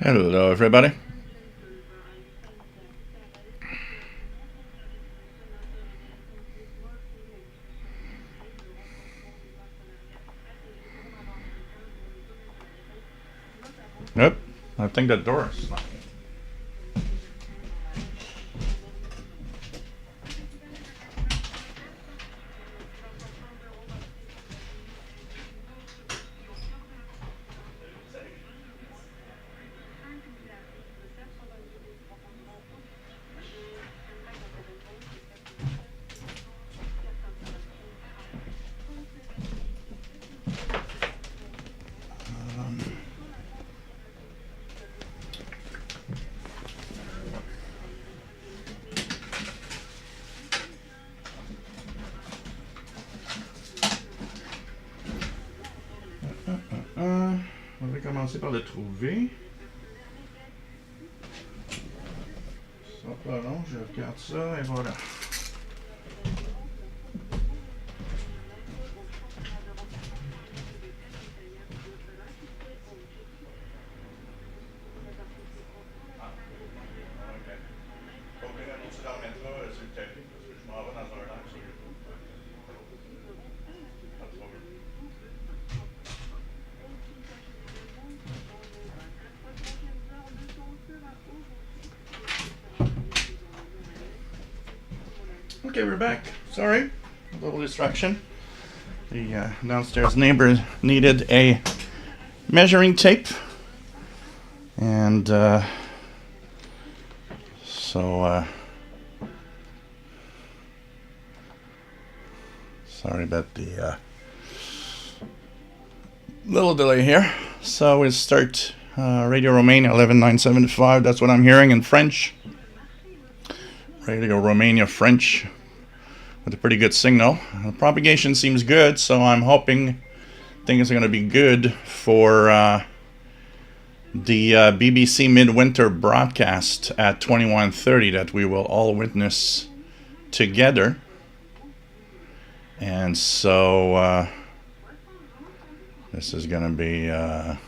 Hello, everybody. Nope, I think that door is locked. On va commencer par le trouver. Ça pas long, je regarde ça et voilà. Okay, we're back. Sorry, a little distraction. The downstairs neighbor needed a measuring tape, and so sorry about the little delay here. So we start Radio Romania 11975. That's what I'm hearing in French. Radio Romania French with a pretty good signal. The propagation seems good, so I'm hoping things are going to be good for the BBC Midwinter broadcast at 21:30 that we will all witness together. And so this is going to be there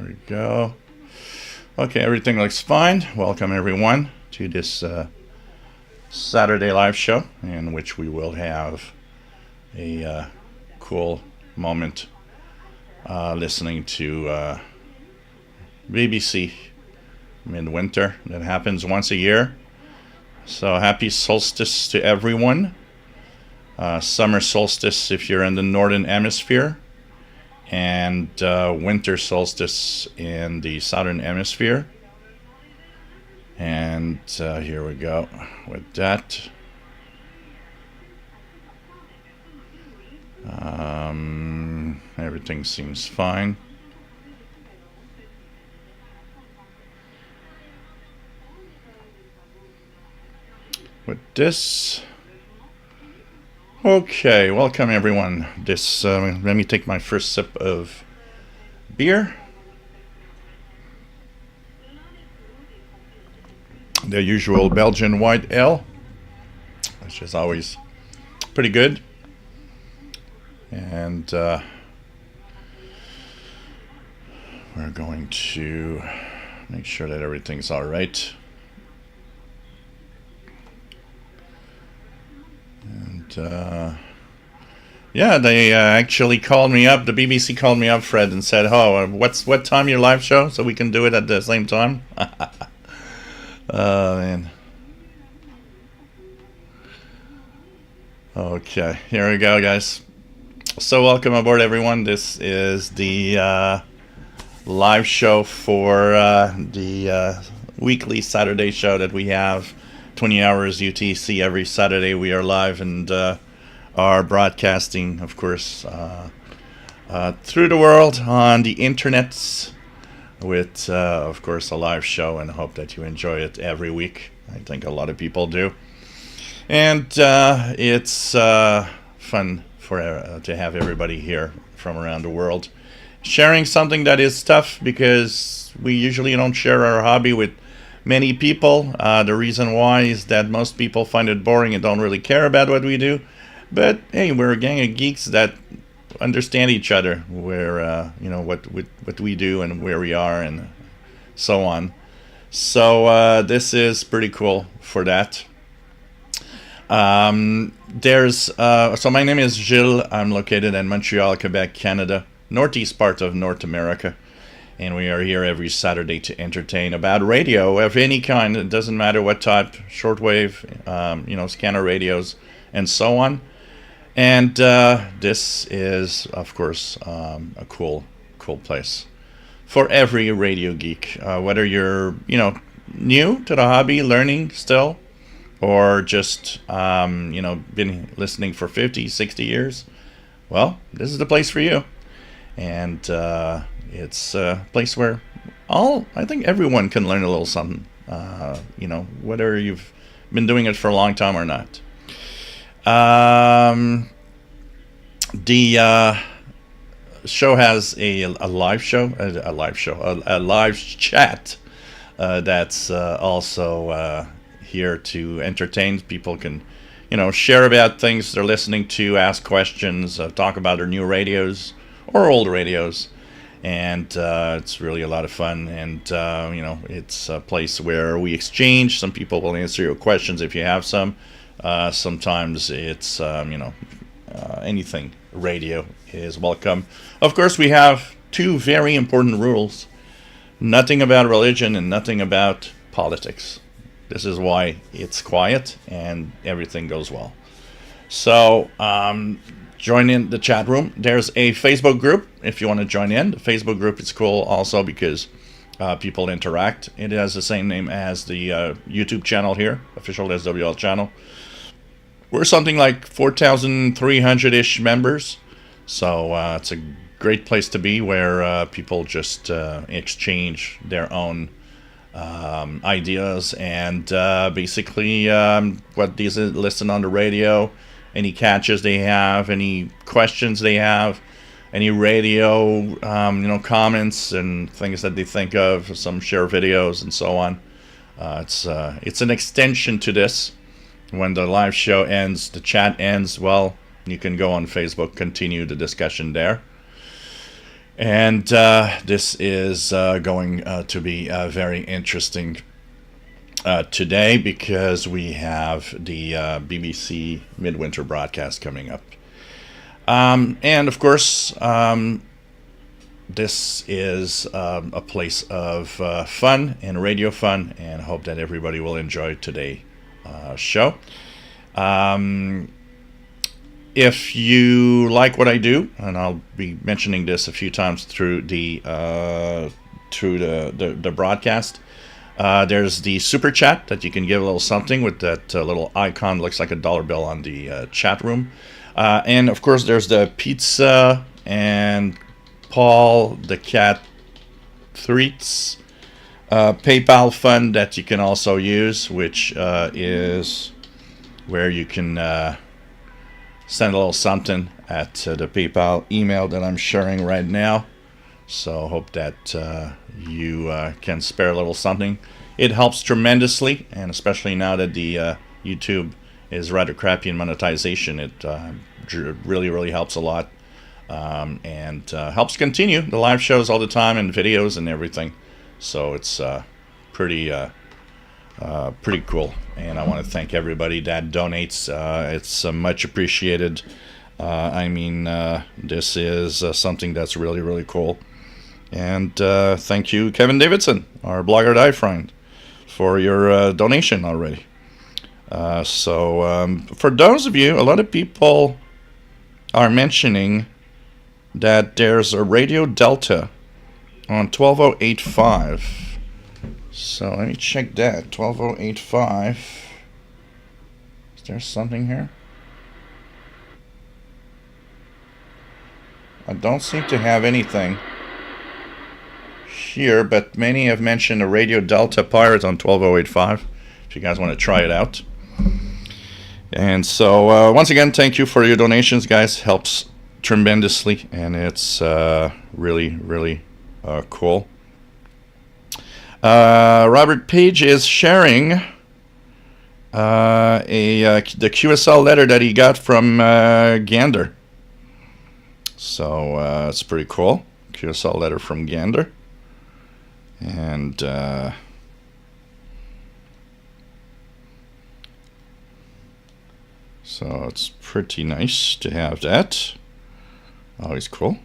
we go. Okay, everything looks fine. Welcome everyone to this Saturday live show in which we will have a cool moment listening to BBC Midwinter that happens once a year. So happy solstice to everyone. Summer solstice if you're in the northern hemisphere, and winter solstice in the southern hemisphere. And here we go with that. Everything seems fine. With this. Okay, welcome everyone. This let me take my first sip of beer. The usual Belgian white ale, which is always pretty good. And we're going to make sure that everything's all right. And yeah, they actually called me up. The BBC called me up, Fred, and said, "Oh, what time your live show, so we can do it at the same time." Man. Okay, here we go, guys. So welcome aboard, everyone. This is the live show for the weekly Saturday show that we have. 20 hours UTC every Saturday. We are live and are broadcasting, of course, through the world on the internet with, of course, a live show, and I hope that you enjoy it every week. I think a lot of people do. And it's fun for to have everybody here from around the world sharing something that is tough, because we usually don't share our hobby with many people. The reason why is that most people find it boring and don't really care about what we do. But hey, we're a gang of geeks that understand each other, where what we do and where we are and so on. So this is pretty cool for that. So my name is Gilles. I'm located in Montreal, Quebec, Canada, northeast part of North America. And we are here every Saturday to entertain about radio of any kind. It doesn't matter what type, shortwave, scanner radios, and so on. And this is, of course, a cool place for every radio geek. Whether you're, new to the hobby, learning still, or just, been listening for 50, 60 years, well, this is the place for you. And it's a place where I think everyone can learn a little something, whether you've been doing it for a long time or not. The show has a live show, a live chat that's also here to entertain. People can, share about things they're listening to, ask questions, talk about their new radios or old radios. And it's really a lot of fun. And, it's a place where we exchange. Some people will answer your questions if you have some. Sometimes it's, anything radio is welcome. Of course, we have two very important rules. Nothing about religion and nothing about politics. This is why it's quiet and everything goes well. So, join in the chat room. There's a Facebook group if you want to join in. The Facebook group is cool also because people interact. It has the same name as the YouTube channel here, official SWL channel. We're something like 4,300-ish members. So it's a great place to be where people just exchange their own ideas and basically what these listen on the radio, any catches they have, any questions they have, any radio, comments and things that they think of, some share videos and so on. It's an extension to this. When the live show ends, the chat ends, well, you can go on Facebook, continue the discussion there. And this is going to be very interesting today because we have the BBC Midwinter broadcast coming up. And of course, this is a place of fun and radio fun, and I hope that everybody will enjoy today's show. If you like what I do, and I'll be mentioning this a few times through the broadcast, there's the super chat that you can give a little something with that little icon, looks like a dollar bill on the chat room. And of course, there's the pizza and Paul the Cat Threats PayPal fund that you can also use, which is where you can send a little something at the PayPal email that I'm sharing right now. So hope that you can spare a little something. It helps tremendously, and especially now that the YouTube is rather crappy in monetization, it really, really helps a lot. And helps continue the live shows all the time and videos and everything. So it's pretty cool, and I want to thank everybody that donates. It's much appreciated. This is something that's really, really cool. And thank you, Kevin Davidson, our blogger die friend, for your donation already. So for those of you, a lot of people are mentioning that there's a Radio Delta on 12085. So let me check that. 12085. Is there something here? I don't seem to have anything here, but many have mentioned a Radio Delta Pirate on 12085. If you guys want to try it out. And so once again, thank you for your donations, guys. Helps tremendously, and it's really, really cool. Robert Page is sharing the QSL letter that he got from Gander. So it's pretty cool. QSL letter from Gander. And so it's pretty nice to have that. Always cool.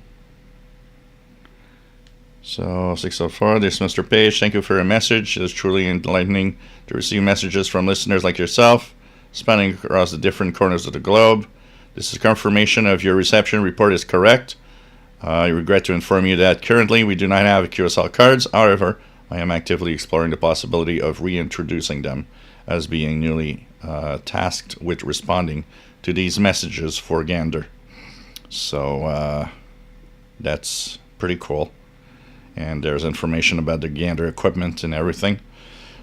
So 604, this Mr. Page, thank you for your message. It is truly enlightening to receive messages from listeners like yourself, spanning across the different corners of the globe. This is confirmation of your reception report is correct. I regret to inform you that currently we do not have QSL cards. However, I am actively exploring the possibility of reintroducing them as being newly tasked with responding to these messages for Gander. So that's pretty cool. And there's information about the Gander equipment and everything.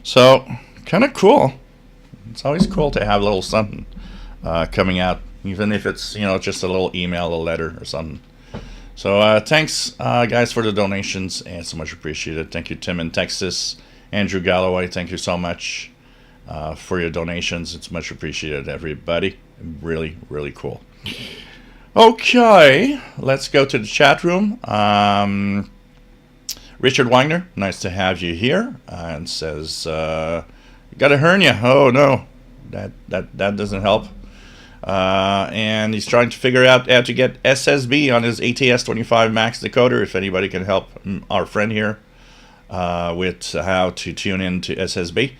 So, kind of cool. It's always cool to have a little something coming out, even if it's, just a little email, a letter, or something. So, thanks, guys, for the donations, and so much appreciated. Thank you, Tim in Texas. Andrew Galloway, thank you so much for your donations. It's much appreciated, everybody. Really, really cool. Okay, let's go to the chat room. Richard Wagner, nice to have you here, and says, got a hernia. Oh no, that doesn't help. And he's trying to figure out how to get SSB on his ATS-25 Max decoder. If anybody can help our friend here with how to tune in to SSB.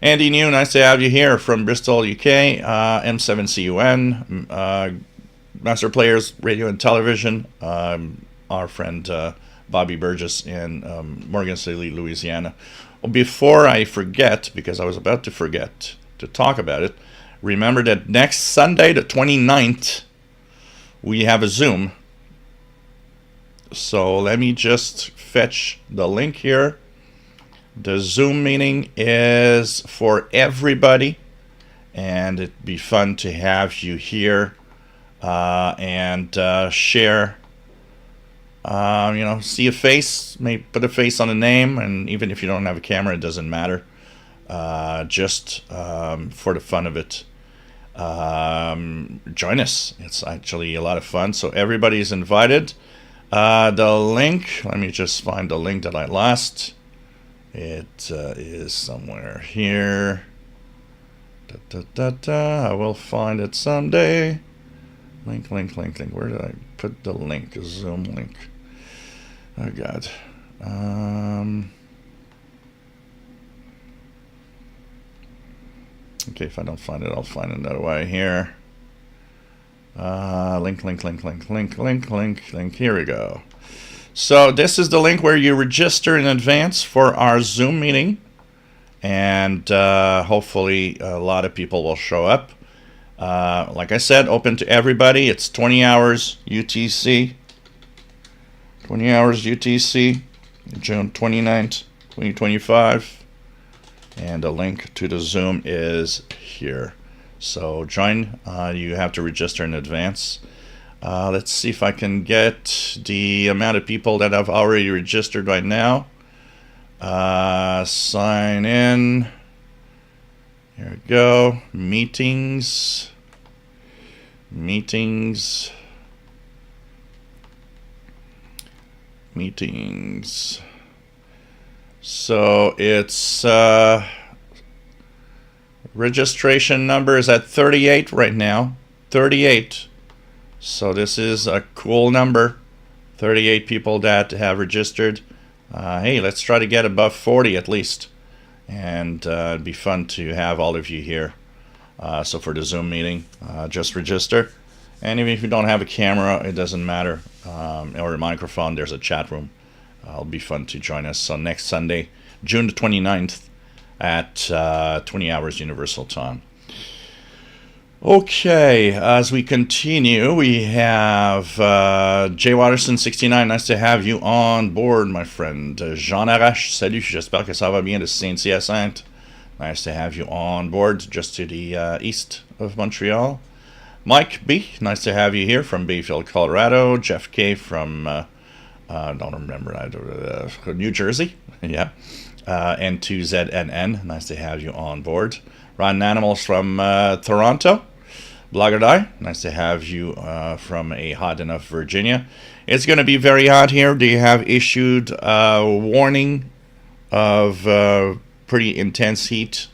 Andy New, nice to have you here from Bristol, UK. M7CUN, Master Players Radio and Television. Our friend Bobby Burgess in Morgan City, Louisiana. Well, before I forget, because I was about to forget to talk about it, remember that next Sunday, the 29th, we have a Zoom. So let me just fetch the link here. The Zoom meeting is for everybody, and it'd be fun to have you here and share. See a face, maybe put a face on a name, and even if you don't have a camera, it doesn't matter. Just for the fun of it, join us. It's actually a lot of fun, so everybody's invited. The link, let me just find the link that I lost. It is somewhere here. I will find it someday. Link. Where did I put the link? Zoom link. Oh God. Okay, if I don't find it, I'll find another way here. Link. Here we go. So this is the link where you register in advance for our Zoom meeting, and hopefully a lot of people will show up. Like I said, open to everybody. It's 20 hours UTC. 20 hours UTC, June 29th, 2025. And the link to the Zoom is here. So join. You have to register in advance. Let's see if I can get the amount of people that have already registered right now. Sign in. Here we go. Meetings. So it's registration number is at 38 right now. 38. So this is a cool number. 38 people that have registered. Hey, let's try to get above 40 at least. And it'd be fun to have all of you here. So for the Zoom meeting, just register. And even if you don't have a camera, it doesn't matter. Or a microphone, there's a chat room. It'll be fun to join us. So next Sunday, June the 29th at 20 hours Universal Time. Okay, as we continue, we have Jay Watterson, 69. Nice to have you on board, my friend. Jean Arrache, salut, j'espère que ça va bien de Saint-Hyacinthe. Nice to have you on board, just to the east of Montreal. Mike B, nice to have you here from Bayfield, Colorado. Jeff K from, don't remember, New Jersey, yeah. N2ZNN, nice to have you on board. Ron Animals from Toronto. Blogger Die, nice to have you from a hot enough Virginia. It's going to be very hot here. They have issued a warning of pretty intense heat.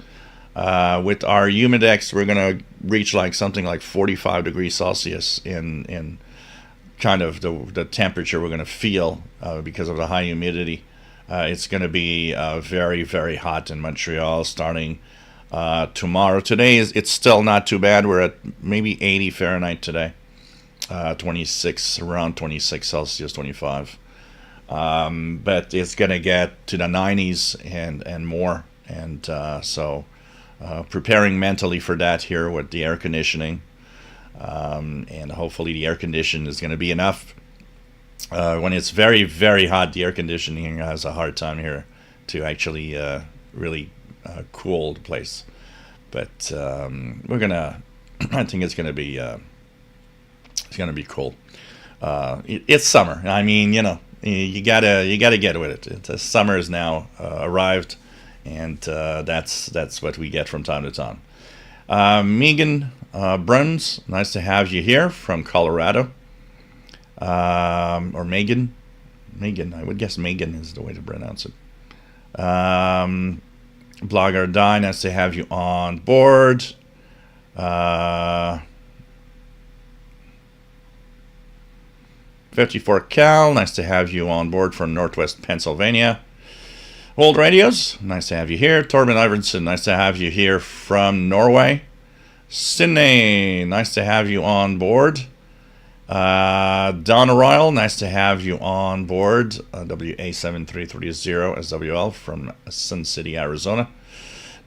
With our humidex, we're going to reach like something like 45 degrees Celsius in kind of the temperature we're going to feel because of the high humidity. It's going to be very, very hot in Montreal starting tomorrow. Today it's still not too bad. We're at maybe 80 Fahrenheit today, 26 around 26 Celsius, 25. But it's gonna get to the 90s and more, and so preparing mentally for that here with the air conditioning, and hopefully the air conditioning is going to be enough. When it's very, very hot, the air conditioning has a hard time here to actually really cool the place, but we're gonna I think it's gonna be cool. It's summer. I mean, you gotta get with it. The summer is now arrived, and that's what we get from time to time. Megan Bruns, nice to have you here from Colorado. Or Megan, I would guess Megan is the way to pronounce it. Blogger Die, nice to have you on board. 54 Cal, nice to have you on board from Northwest Pennsylvania. Old Radios, nice to have you here. Torben Iverson, nice to have you here from Norway. Sydney, nice to have you on board. Donna Royal, nice to have you on board. WA7330 SWL from Sun City, Arizona.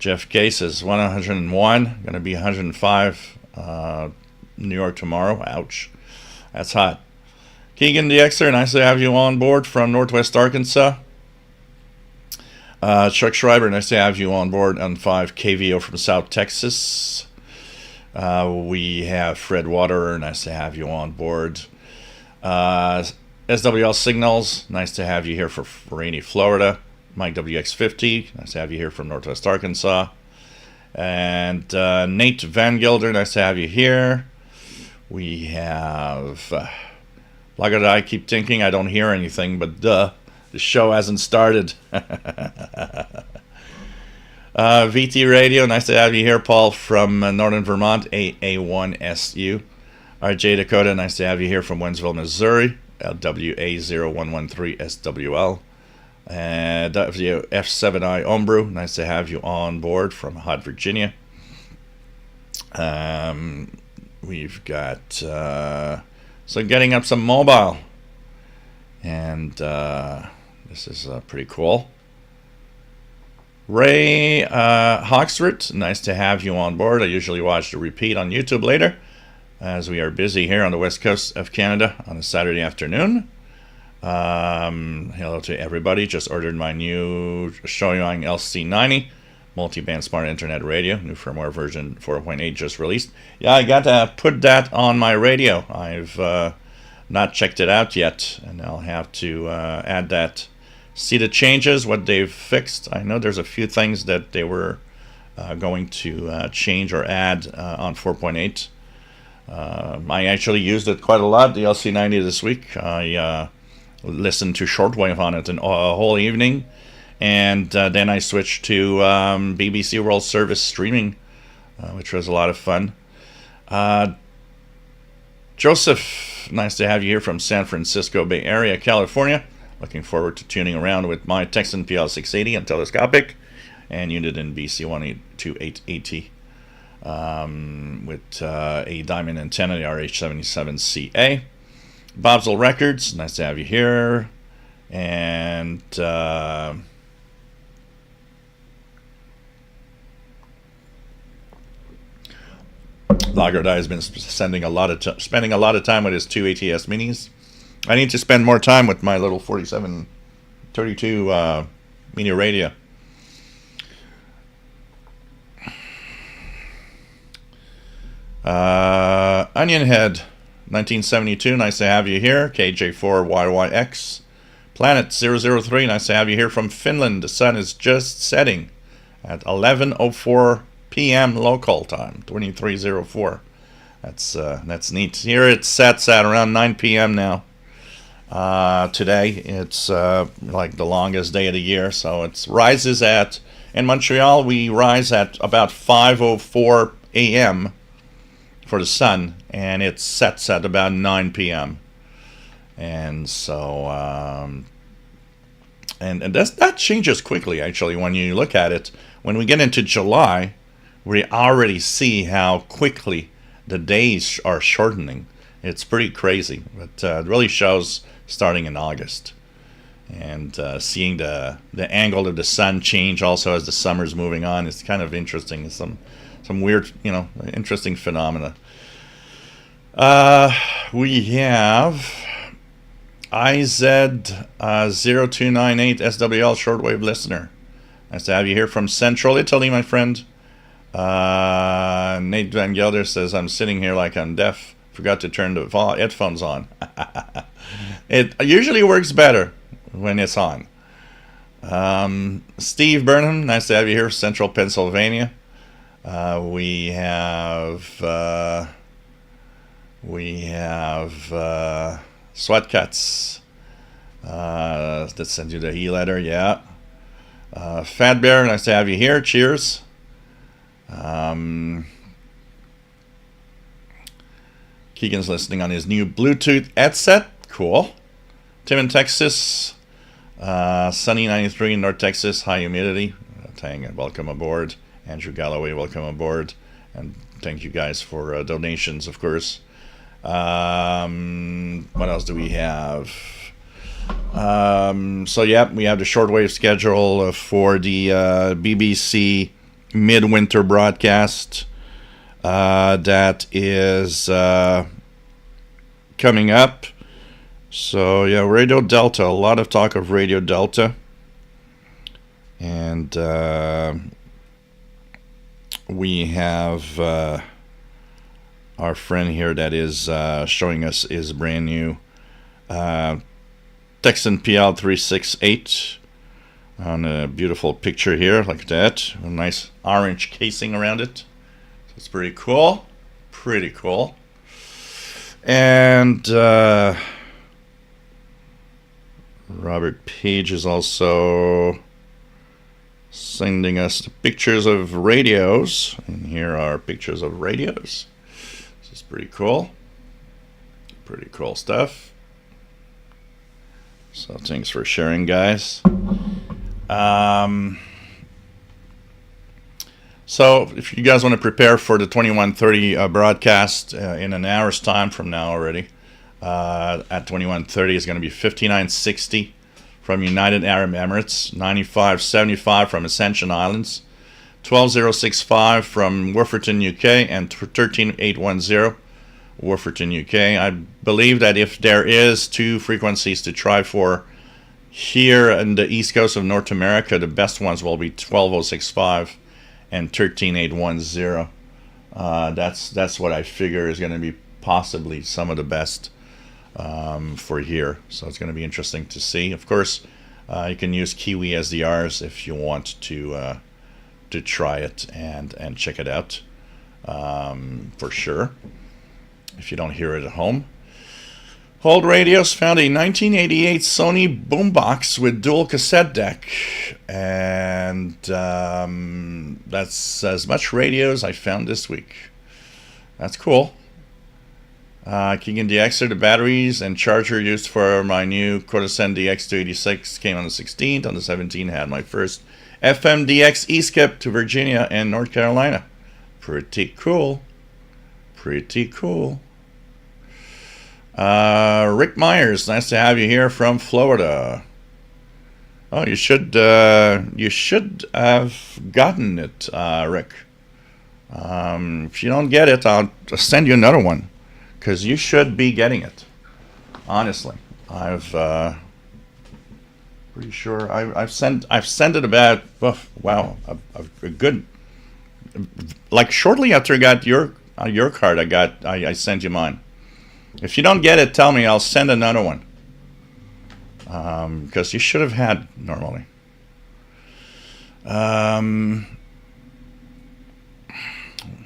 Jeff Case is 101, going to be 105 New York tomorrow. Ouch, that's hot. Keegan DXer, nice to have you on board from Northwest Arkansas. Chuck Schreiber, nice to have you on board on 5 KVO from South Texas. We have Fred Water, nice to have you on board. SWL Signals, nice to have you here for rainy Florida. Mike WX50, nice to have you here from Northwest Arkansas. And Nate Van Gilder, nice to have you here. We have Blogger I keep thinking I don't hear anything, but the show hasn't started. VT Radio, nice to have you here. Paul from Northern Vermont, AA1SU. RJ Dakota, nice to have you here from Wentzville, Missouri. LWA0113 SWL. And F7I Ombrew, nice to have you on board from Hot, Virginia. We've got so getting up some mobile, and this is pretty cool. Ray Hawksworth, nice to have you on board. I usually watch the repeat on YouTube later, as we are busy here on the west coast of Canada on a Saturday afternoon. Hello to everybody. Just ordered my new Shoyang LC90 multi-band smart internet radio. New firmware version 4.8 just released. Yeah, I got to put that on my radio. I've not checked it out yet, and I'll have to add that. See the changes, what they've fixed. I know there's a few things that they were going to change or add on 4.8. I actually used it quite a lot, the LC90 this week. I listened to Shortwave on it a whole evening, and then I switched to BBC World Service streaming, which was a lot of fun. Joseph, nice to have you here from San Francisco Bay Area, California. Looking forward to tuning around with my Texan PL680 and telescopic, and unit in BC12880 with a diamond antenna, the RH77CA. Bobsville Records, nice to have you here. And Lagarde has been spending a lot of time with his two ATS minis. I need to spend more time with my little 4732 mini radio. Onion Head 1972, nice to have you here. KJ4YYX. Planet 003, nice to have you here from Finland. The sun is just setting at 11:04 p.m. local time, 2304. That's neat. Here it sets at around 9 p.m. now. Today it's like the longest day of the year, so it rises at, in Montreal we rise at about 5:04 a.m. for the sun, and it sets at about 9 p.m. And so and that changes quickly, actually, when you look at it. When we get into July, we already see how quickly the days are shortening. It's pretty crazy, but it really shows starting in August. And seeing the angle of the sun change also as the summer's moving on is kind of interesting. It's some weird, interesting phenomena. We have IZ0298 SWL shortwave listener. Nice to have you here from Central Italy, my friend. Nate Van Gelder says, I'm sitting here like I'm deaf. Forgot to turn the headphones on. It usually works better when it's on. Steve Burnham, nice to have you here, Central Pennsylvania. We have Sweatcuts. Let's send you the e-letter, yeah. Fat Bear, nice to have you here. Cheers. Keegan's listening on his new Bluetooth headset. Cool. Tim in Texas. Sunny 93 in North Texas. High humidity. Tang, welcome aboard. Andrew Galloway, welcome aboard. And thank you guys for donations, of course. What else do we have? So yeah, we have the shortwave schedule for the BBC Midwinter broadcast that is coming up. So yeah, Radio Delta, a lot of talk of Radio Delta. And we have our friend here that is showing us his brand new Texan PL368 on a beautiful picture here, like that. A nice orange casing around it. So it's pretty cool. Pretty cool. And Robert Page is also sending us the pictures of radios. And here are pictures of radios. This is pretty cool. Pretty cool stuff. So thanks for sharing, guys. So if you guys want to prepare for the 2130 broadcast in an hour's time from now already, at 2130 is going to be 5960 from United Arab Emirates, 9575 from Ascension Islands, 12065 from Wolferton, UK, and 13810 Wolferton, UK. I believe that if there is two frequencies to try for here in the east coast of North America, the best ones will be 12065 and 13810. That's what I figure is going to be possibly some of the best for here. So it's going to be interesting to see. Of course, you can use Kiwi SDRs if you want to try it and check it out for sure, if you don't hear it at home. Old Radios found a 1988 Sony boombox with dual cassette deck, and that's as much radios I found this week. That's cool. Keegan DXer, the batteries and charger used for my new Cortesen DX286 came on the 16th. On the 17th, had my first FMDX e-skip to Virginia and North Carolina. Pretty cool. Pretty cool. Rick Myers, nice to have you here from Florida. Oh, you should have gotten it, Rick. If you don't get it, I'll send you another one, because you should be getting it. Honestly, I've pretty sure I've sent it about a good, like shortly after I got your card, I sent you mine. If you don't get it, tell me. I'll send another one. Because you should have had normally.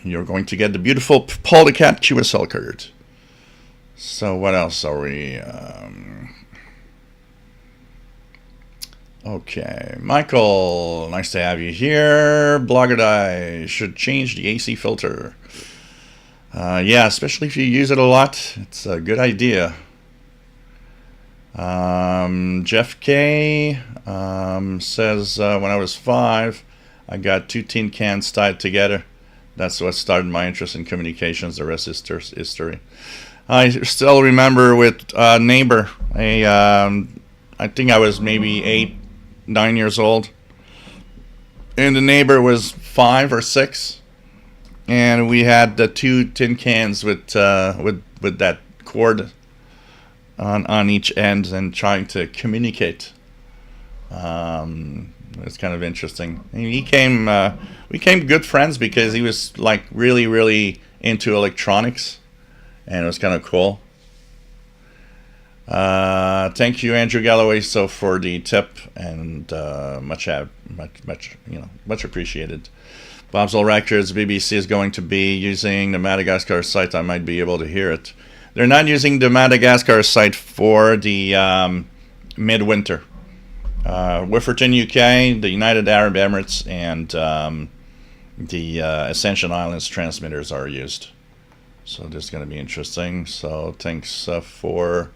you're going to get the beautiful Polycat QSL card. So what else are we? Okay, Michael, nice to have you here. Blogger Die should change the AC filter. Yeah, especially if you use it a lot, it's a good idea. Jeff K says, when I was 5, I got 2 tin cans tied together. That's what started my interest in communications. The rest is history. I still remember with a neighbor, I think I was maybe 8, 9 years old, and the neighbor was 5 or 6, and we had the 2 tin cans with that cord on each end and trying to communicate. It's kind of interesting. And we became good friends because he was like really, really into electronics, and it was kind of cool. Thank you, Andrew Galloway, for the tip, and much appreciated. Bob's Old Records, BBC is going to be using the Madagascar site. I might be able to hear it. They're not using the Madagascar site for the Midwinter. Wifferton, UK, the United Arab Emirates, and the Ascension Islands transmitters are used. So this is going to be interesting. So thanks for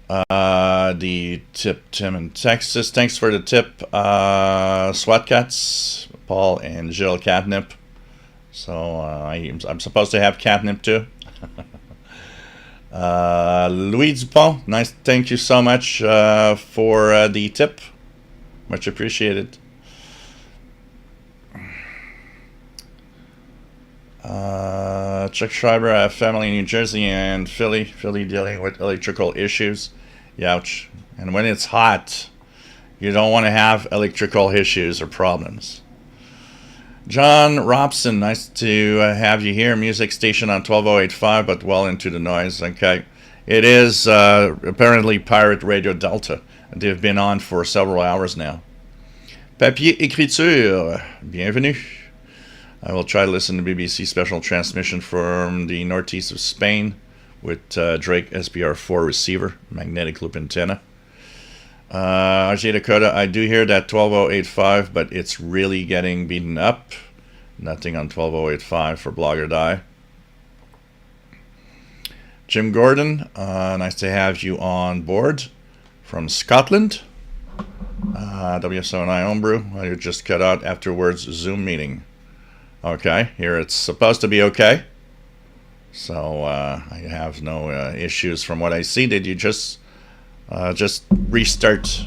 the tip, Tim in Texas. Thanks for the tip, SWAT Cats, Paul and Jill Catnip. So I'm supposed to have catnip too. Louis Dupont, nice. Thank you so much for the tip. Much appreciated. Chuck Schreiber, I have family in New Jersey and Philly dealing with electrical issues. Youch. And when it's hot, you don't want to have electrical issues or problems. John Robson, nice to have you here. Music station on 12085, but well into the noise. Okay. It is apparently Pirate Radio Delta. They've been on for several hours now. Papier Écriture, bienvenue. I will try to listen to BBC special transmission from the northeast of Spain with Drake SPR4 receiver, magnetic loop antenna. RJ Dakota, I do hear that 12085, but it's really getting beaten up. Nothing on 12085 for Blogger Die. Jim Gordon, nice to have you on board from Scotland. WSONI Homebrew, I just cut out afterwards Zoom meeting. Okay, here it's supposed to be okay. So I have no issues from what I see. Did you just restart?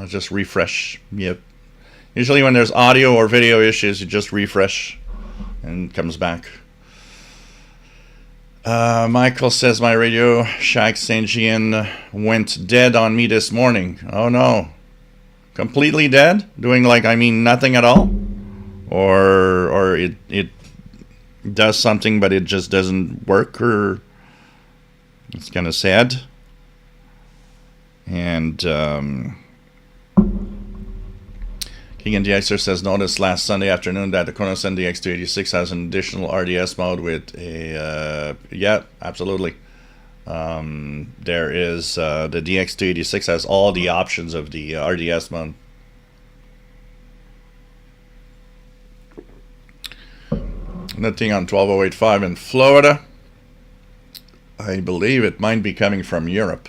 Just refresh. Yep. Usually when there's audio or video issues, you just refresh and it comes back. Michael says my Radio Shack St. Jean went dead on me this morning. Oh no. Completely dead? Doing nothing at all? Or it does something but it just doesn't work, or it's kind of sad. And King and DXer says, noticed last Sunday afternoon that the Konosen DX286 has an additional RDS mode with a yeah, absolutely. There is the DX286 has all the options of the RDS mode. Nothing on 12085 in Florida. I believe it might be coming from Europe.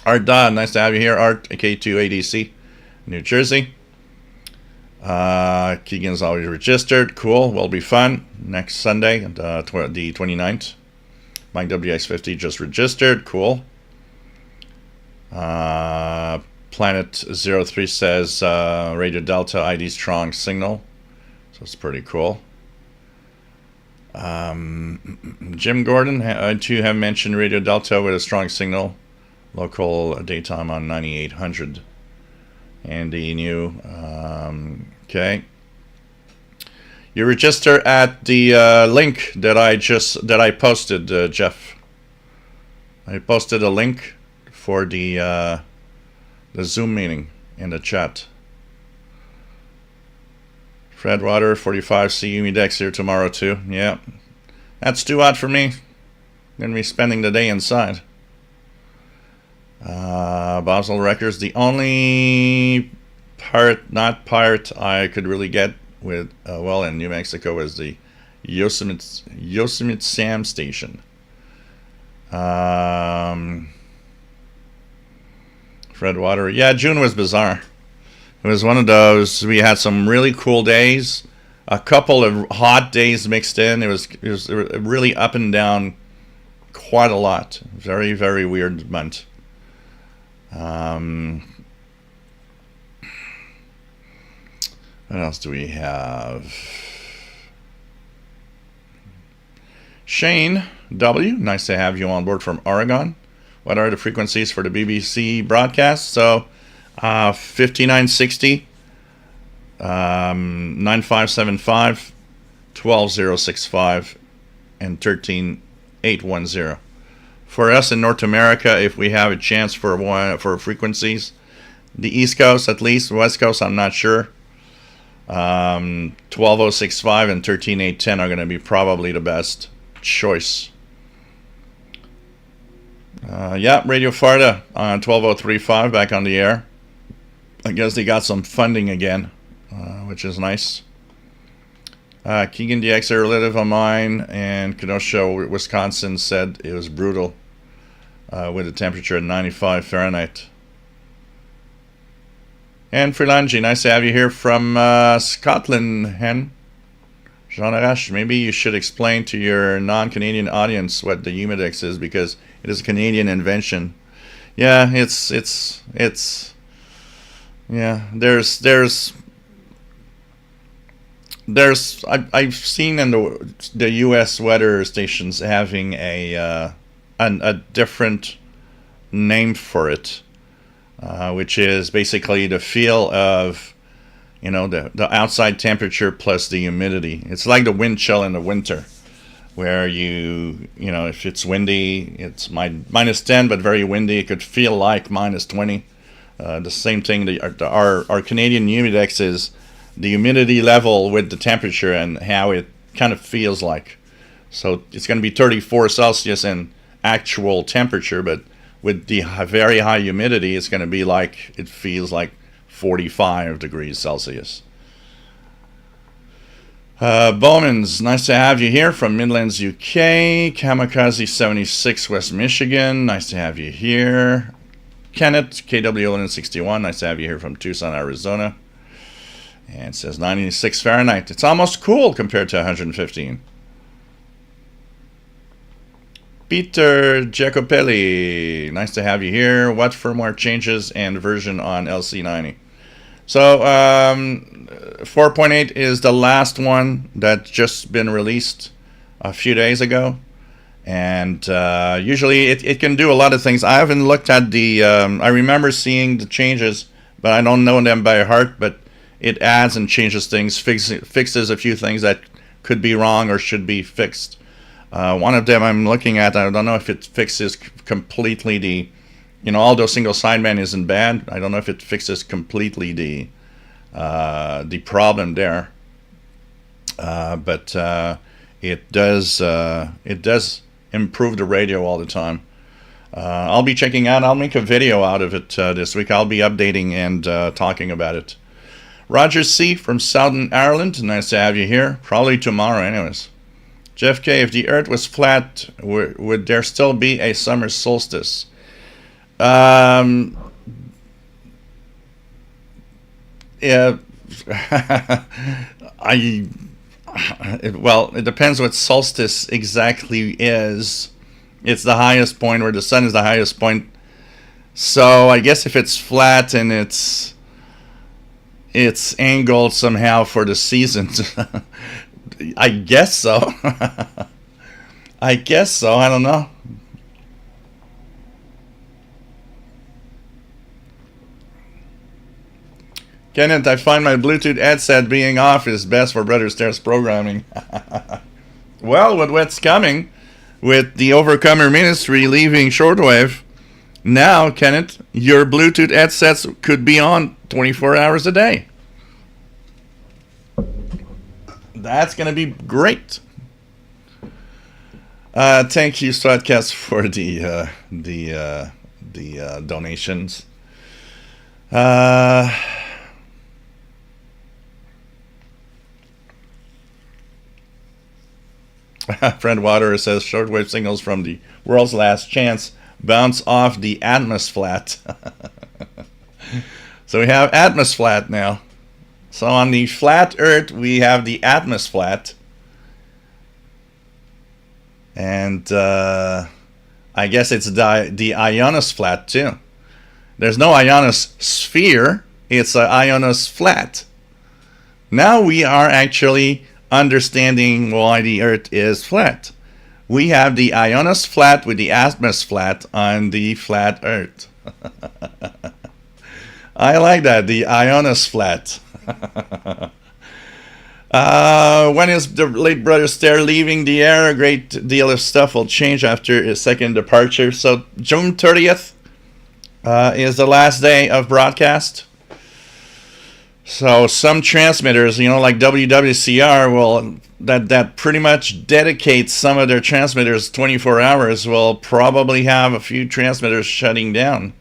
Art Dodd, nice to have you here. Art, K2ADC, New Jersey. Keegan's always registered. Cool, will be fun. Next Sunday, the 29th. Mike WX50 just registered. Cool. Planet03 says Radio Delta ID strong signal. So it's pretty cool. Jim Gordon, I too have mentioned Radio Delta with a strong signal. Local daytime on 9800. And the new, okay. You register at the link that I posted, Jeff. I posted a link for the Zoom meeting in the chat. Fred Water, 45 C humidex here tomorrow too. Yeah, that's too hot for me. I'm gonna be spending the day inside. Basel Records, the only part I could really get with in New Mexico was the Yosemite Sam station. Fred Water, yeah, June was bizarre. It was one of those, we had some really cool days, a couple of hot days mixed in. It was really up and down quite a lot. Very, very weird month. What else do we have? Shane W., nice to have you on board from Oregon. What are the frequencies for the BBC broadcast? So 5960, 9575, 12065, and 13810. For us in North America, if we have a chance for frequencies, the East Coast at least, West Coast I'm not sure. 12065 and 13810 are going to be probably the best choice. Radio Farda on 12035 back on the air. I guess they got some funding again, which is nice. Keegan DXer, relative of mine, and Kenosha, Wisconsin, said it was brutal with a temperature at 95 Fahrenheit. And Freelangi, nice to have you here from Scotland, Hen. Jean Arash, maybe you should explain to your non-Canadian audience what the humidex is, because it is a Canadian invention. Yeah, it's yeah. I've seen in the U.S. weather stations having a different name for it, which is basically the feel of, the outside temperature plus the humidity. It's like the wind chill in the winter, where if it's windy, it's minus 10, but very windy, it could feel like minus 20. The same thing, our Canadian humidex is the humidity level with the temperature and how it kind of feels like. So it's going to be 34 Celsius in actual temperature, but with the very high humidity, it's going to be like, it feels like 45 degrees Celsius. Bowman's, nice to have you here from Midlands, UK. Kamikaze 76, West Michigan, nice to have you here. Kenneth, KWLN61, nice to have you here from Tucson, Arizona. And it says 96 Fahrenheit. It's almost cool compared to 115. Peter Jacopelli, nice to have you here. What firmware changes and version on LC90? So 4.8 is the last one that's just been released a few days ago. And usually it can do a lot of things. I haven't looked at the, I remember seeing the changes, but I don't know them by heart. But it adds and changes things, fixes a few things that could be wrong or should be fixed. One of them I'm looking at, I don't know if it fixes completely the, although single sideband isn't bad, I don't know if it fixes completely the problem there. But it does improve the radio all the time. I'll be checking out, I'll make a video out of it this week. I'll be updating and talking about it. Roger C. from Southern Ireland, nice to have you here. Probably tomorrow anyways. Jeff K., if the earth was flat, would there still be a summer solstice? Yeah. Well, it depends what solstice exactly is. It's the highest point where the sun is the highest point. So I guess if it's flat and it's angled somehow for the seasons, I guess so. I guess so. I don't know. Kenneth, I find my Bluetooth headset being off is best for Brother Stairs programming. Well, with what's coming, with the Overcomer Ministry leaving Shortwave, now, Kenneth, your Bluetooth headsets could be on 24 hours a day. That's going to be great. Thank you, Stratcast, for the donations. Friend Water says shortwave signals from the world's last chance bounce off the atmos-flat. So we have atmos-flat now. So on the flat Earth, we have the atmos-flat. And I guess it's the ionosphere too. There's no ionosphere, it's an ionosphere. Now we are actually understanding why the Earth is flat. We have the ionosphere with the atmosphere on the flat Earth. I like that, the ionosphere. When is the late brother Stair leaving the air? A great deal of stuff will change after his second departure. So June 30th is the last day of broadcast. So some transmitters, like WWCR, will that pretty much dedicates some of their transmitters 24 hours, will probably have a few transmitters shutting down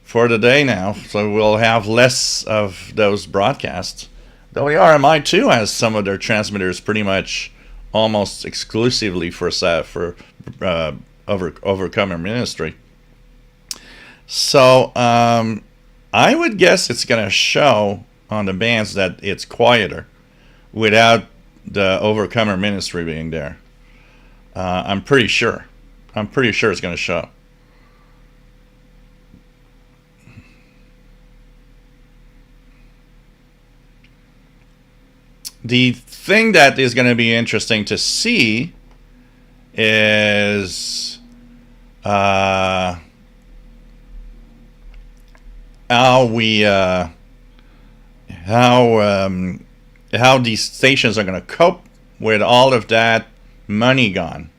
for the day now. So we'll have less of those broadcasts. Though the RMI too has some of their transmitters pretty much almost exclusively for Overcomer Ministry. So I would guess it's going to show on the bands that it's quieter without the Overcomer Ministry being there. I'm pretty sure. It's going to show. The thing that is going to be interesting to see is how these stations are going to cope with all of that money gone.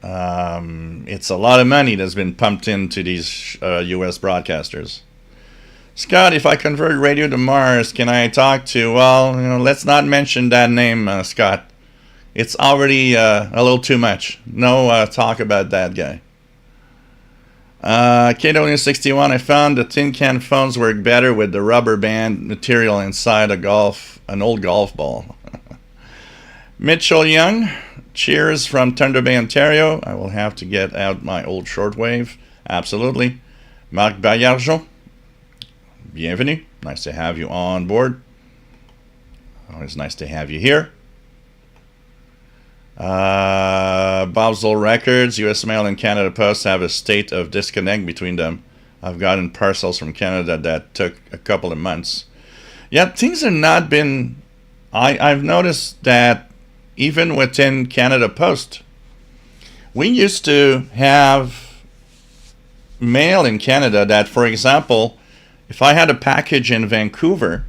It's a lot of money that's been pumped into these U.S. broadcasters. Scott, if I convert radio to Mars, can I talk to, let's not mention that name, Scott. It's already a little too much. No talk about that guy. KW61, I found the tin can phones work better with the rubber band material inside an old golf ball. Mitchell Young, cheers from Thunder Bay, Ontario. I will have to get out my old shortwave. Absolutely. Marc Bayarjo. Bienvenue. Nice to have you on board. Always nice to have you here. Bob's Old Records, US Mail and Canada Post have a state of disconnect between them. I've gotten parcels from Canada that took a couple of months. Yeah, things have not been... I've noticed that even within Canada Post, we used to have mail in Canada that, for example, if I had a package in Vancouver,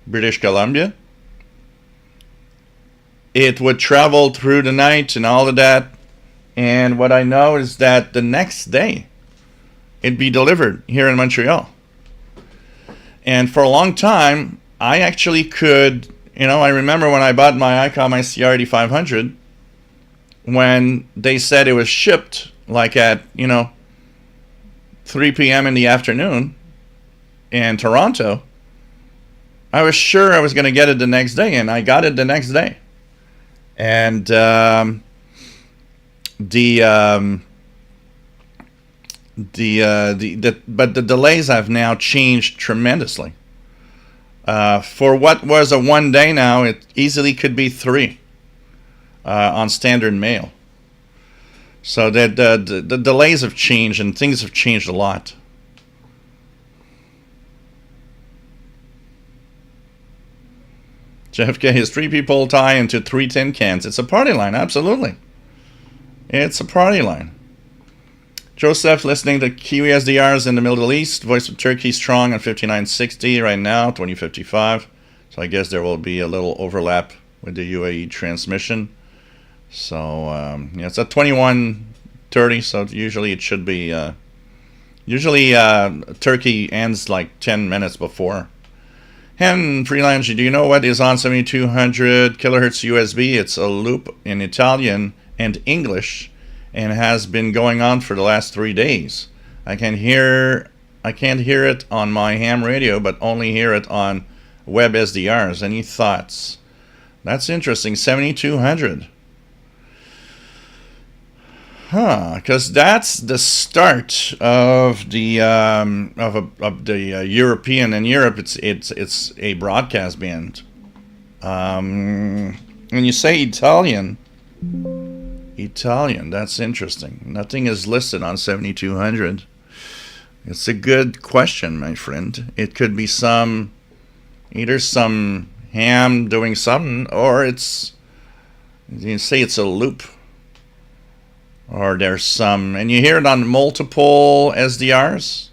British Columbia, it would travel through the night and all of that. And what I know is that the next day, it'd be delivered here in Montreal. And for a long time, I actually could, I remember when I bought my ICOM ICR 8500, when they said it was shipped like at, 3 p.m. in the afternoon in Toronto, I was sure I was going to get it the next day, and I got it the next day. And but the delays have now changed tremendously. For what was a 1 day now, it easily could be 3 on standard mail. So that the delays have changed and things have changed a lot. JFK is 3 people tie into 3 tin cans. It's a party line, absolutely. It's a party line. Joseph listening to QSDRs in the Middle East. Voice of Turkey strong on 5960 right now, 2055. So I guess there will be a little overlap with the UAE transmission. So it's at 2130. So usually it should be. Turkey ends like 10 minutes before. Hen Freelance, do you know what is on 7200 kilohertz USB? It's a loop in Italian and English and has been going on for the last 3 days. I can't hear it on my ham radio, but only hear it on web SDRs. Any thoughts? That's interesting. 7200. Because that's the start of the European. In Europe, it's a broadcast band. When you say Italian, that's interesting. Nothing is listed on 7200. It's a good question, my friend. It could be either some ham doing something, or you say it's a loop. Or there's some, and you hear it on multiple SDRs,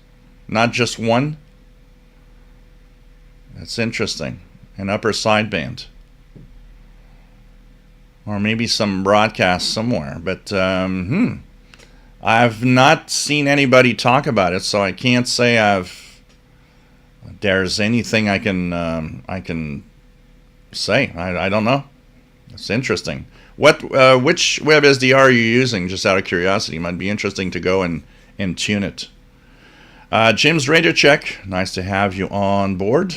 not just one. That's interesting. An upper sideband. Or maybe some broadcast somewhere. But I've not seen anybody talk about it, so I can't say there's anything I can say. I don't know. It's interesting. Which web SDR are you using? Just out of curiosity, it might be interesting to go and tune it. Jim's Radio Check, nice to have you on board.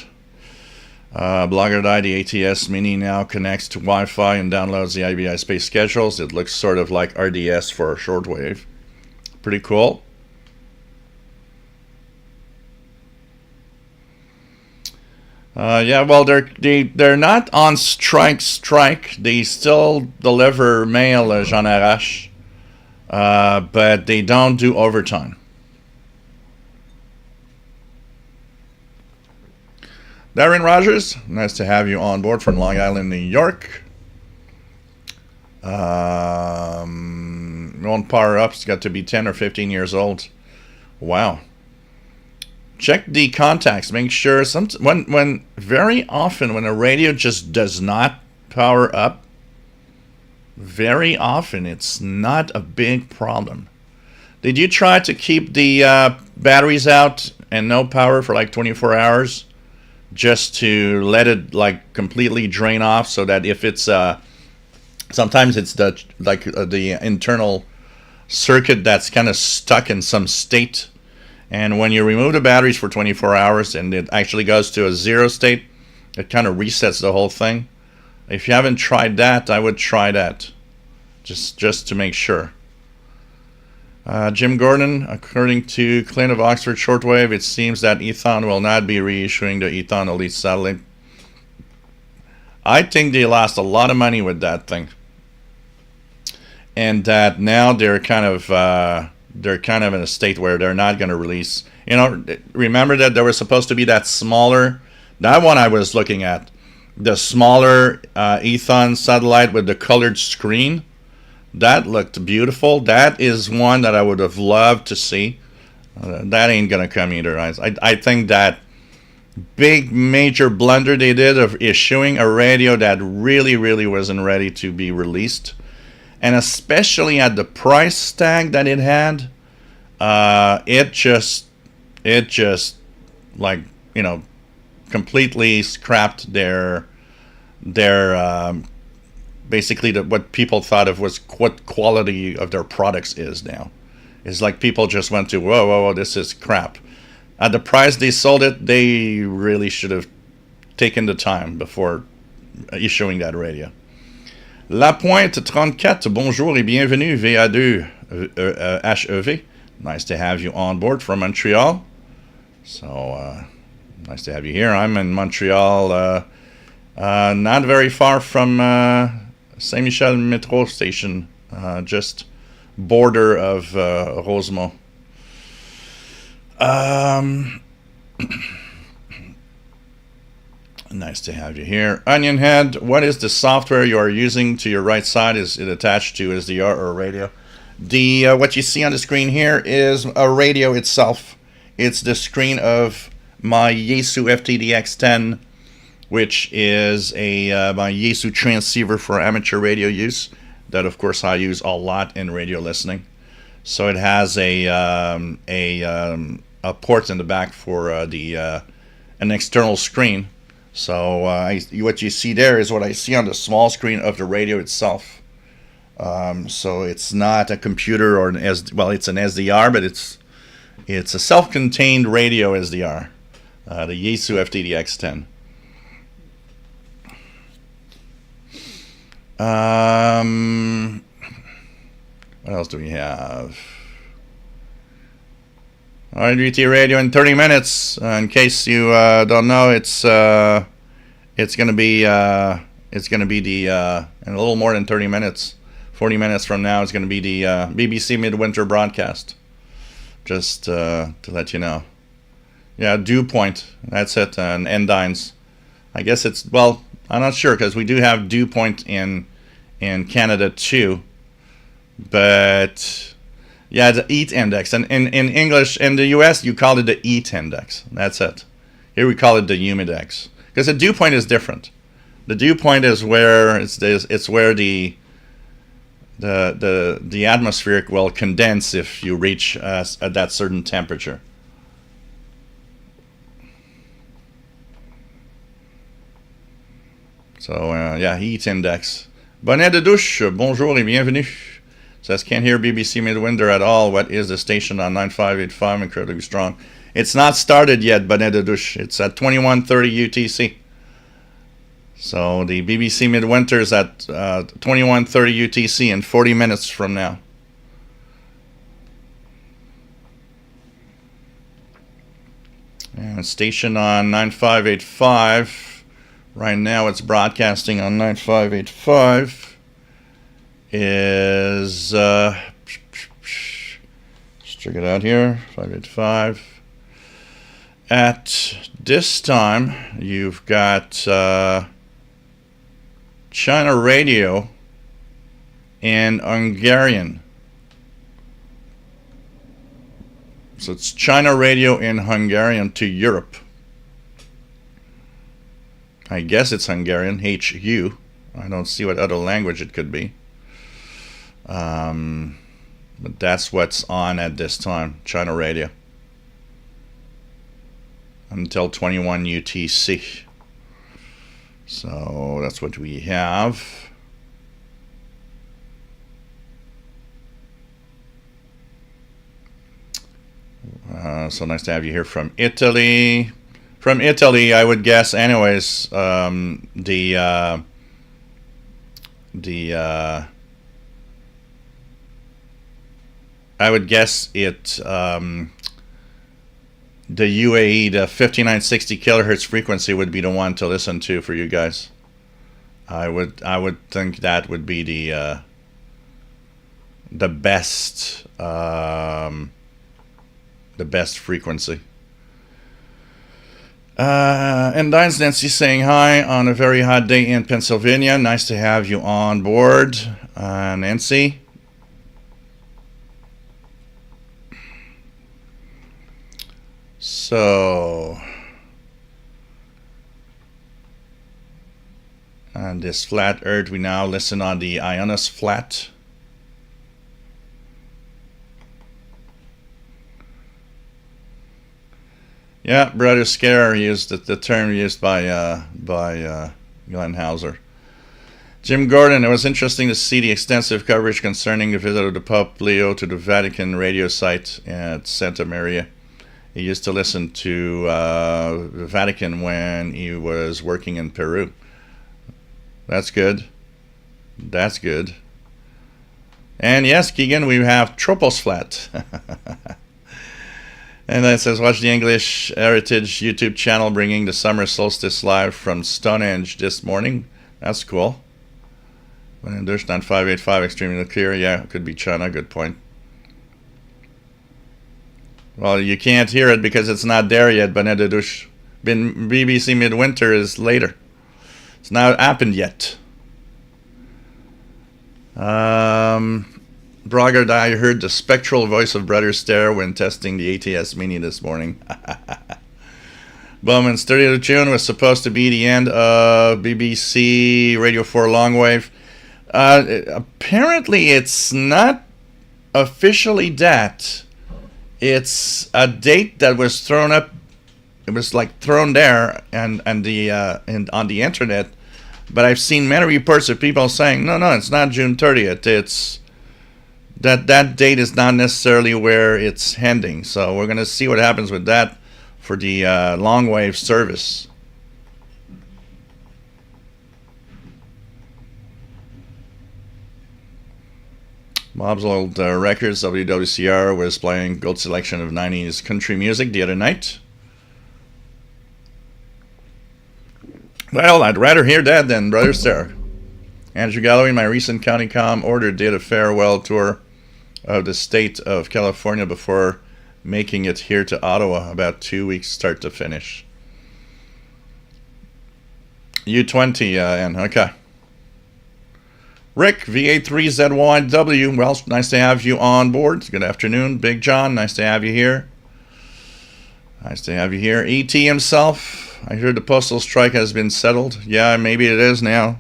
Blogger.die, the ATS Mini now connects to Wi-Fi and downloads the IBI space schedules. It looks sort of like RDS for shortwave. Pretty cool. Yeah, well, they're not on strike. They still deliver mail, Jean Arrache, but they don't do overtime. Darren Rogers, nice to have you on board from Long Island, New York. Won't power up's got to be 10 or 15 years old. Wow. Check the contacts. Make sure when very often when a radio just does not power up, very often it's not a big problem. Did you try to keep the batteries out and no power for like 24 hours, just to let it like completely drain off, so that if it's sometimes it's the internal circuit that's kind of stuck in some state. And when you remove the batteries for 24 hours and it actually goes to a zero state, it kind of resets the whole thing. If you haven't tried that, I would try that, just to make sure. Jim Gordon, according to Clint of Oxford Shortwave, it seems that Ethon will not be reissuing the Ethon Elite satellite. I think they lost a lot of money with that thing, and that now they're kind of in a state where they're not going to release. Remember that there was supposed to be that one I was looking at, the smaller Ethon satellite with the colored screen. That looked beautiful. That is one that I would have loved to see. That ain't going to come either. I think that big major blunder they did of issuing a radio that really, really wasn't ready to be released, and especially at the price tag that it had, it just like, completely scrapped their basically what people thought of was what quality of their products is now. It's like people just went to, whoa, this is crap. At the price they sold it, they really should have taken the time before issuing that radio. La Pointe 34, bonjour et bienvenue, VA2 HEV. Nice to have you on board from Montreal. So, nice to have you here. I'm in Montreal, not very far from Saint-Michel Metro Station, just border of Rosemont. Nice to have you here. Onion Head, what is the software you are using to your right side? Is it attached to SDR or radio? What you see on the screen here is a radio itself. It's the screen of my Yaesu FTDX10, which is my Yaesu transceiver for amateur radio use. That, of course, I use a lot in radio listening. So it has a port in the back for an external screen So what you see there is what I see on the small screen of the radio itself. So it's not a computer or it's an SDR, but it's a self-contained radio SDR, the Yaesu FTDX10. What else do we have? RDT radio in 30 minutes. In case you don't know, it's gonna be the in a little more than 30 minutes. 40 minutes from now is gonna be the BBC Midwinter broadcast. Just to let you know. Yeah, dew point. That's it. And Endines. I guess it's, well, I'm not sure because we do have dew point in Canada too. But yeah, the EAT index. And in English, in the US, you call it the EAT index. That's it. Here we call it the humidex. Because the dew point is different. The dew point is where it's where the atmosphere will condense if you reach at that certain temperature. So yeah, heat index. Bonnet de douche, bonjour et bienvenue. Says can't hear BBC Midwinter at all. What is the station on 9585? Incredibly strong. It's not started yet, Bonnet de douche. It's at 21:30 UTC. So the BBC Midwinter is at 21:30 UTC in 40 minutes from now. And station on 9585. Right now it's broadcasting on 9585 is let's check it out here. 585. At this time you've got China radio in Hungarian. So it's China radio in Hungarian to Europe. I guess it's Hungarian, HU. I don't see what other language it could be. But that's what's on at this time, China radio. Until 21 UTC. So that's what we have. So nice to have you here from Italy. From Italy, I would guess, anyways, I would guess it, the UAE, the 5960 kilohertz frequency would be the one to listen to for you guys. I would think that would be the best frequency. And Dine's Nancy saying hi on a very hot day in Pennsylvania. Nice to have you on board, Nancy. So, on this flat earth, we now listen on the Ionis flat. Yeah, Brother Scare used the term used by Glenn Hauser. Jim Gordon, it was interesting to see the extensive coverage concerning the visit of the Pope Leo to the Vatican radio site at Santa Maria. He used to listen to the Vatican when he was working in Peru. That's good. That's good. And yes, Keegan, we have Tropos Flat. And then it says, watch the English Heritage YouTube channel bringing the summer solstice live from Stonehenge this morning. That's cool. And there's not 585 extremely clear. Yeah, it could be China. Good point. Well, you can't hear it because it's not there yet, but BBC Midwinter is later. It's not happened yet. Brogard, I heard the spectral voice of Brother Stare when testing the ATS Mini this morning. Bowman's 30th of June was supposed to be the end of BBC Radio 4 Longwave. Apparently it's not officially that. It's a date that was thrown up it was like thrown there and on the internet. But I've seen many reports of people saying, no, it's not June 30th. It's that date is not necessarily where it's ending. So we're going to see what happens with that for the long wave service. Bob's Old Records, WWCR, was playing gold selection of 90s country music the other night. Well, I'd rather hear that than Brother Sarah. Andrew Galloway, my recent county com order, did a farewell tour of the state of California before making it here to Ottawa, about 2 weeks start to finish. U20, and okay. Rick, VA3ZYW, well, nice to have you on board. Good afternoon. Big John, nice to have you here. Nice to have you here. ET himself, I heard the postal strike has been settled. Yeah, maybe it is now.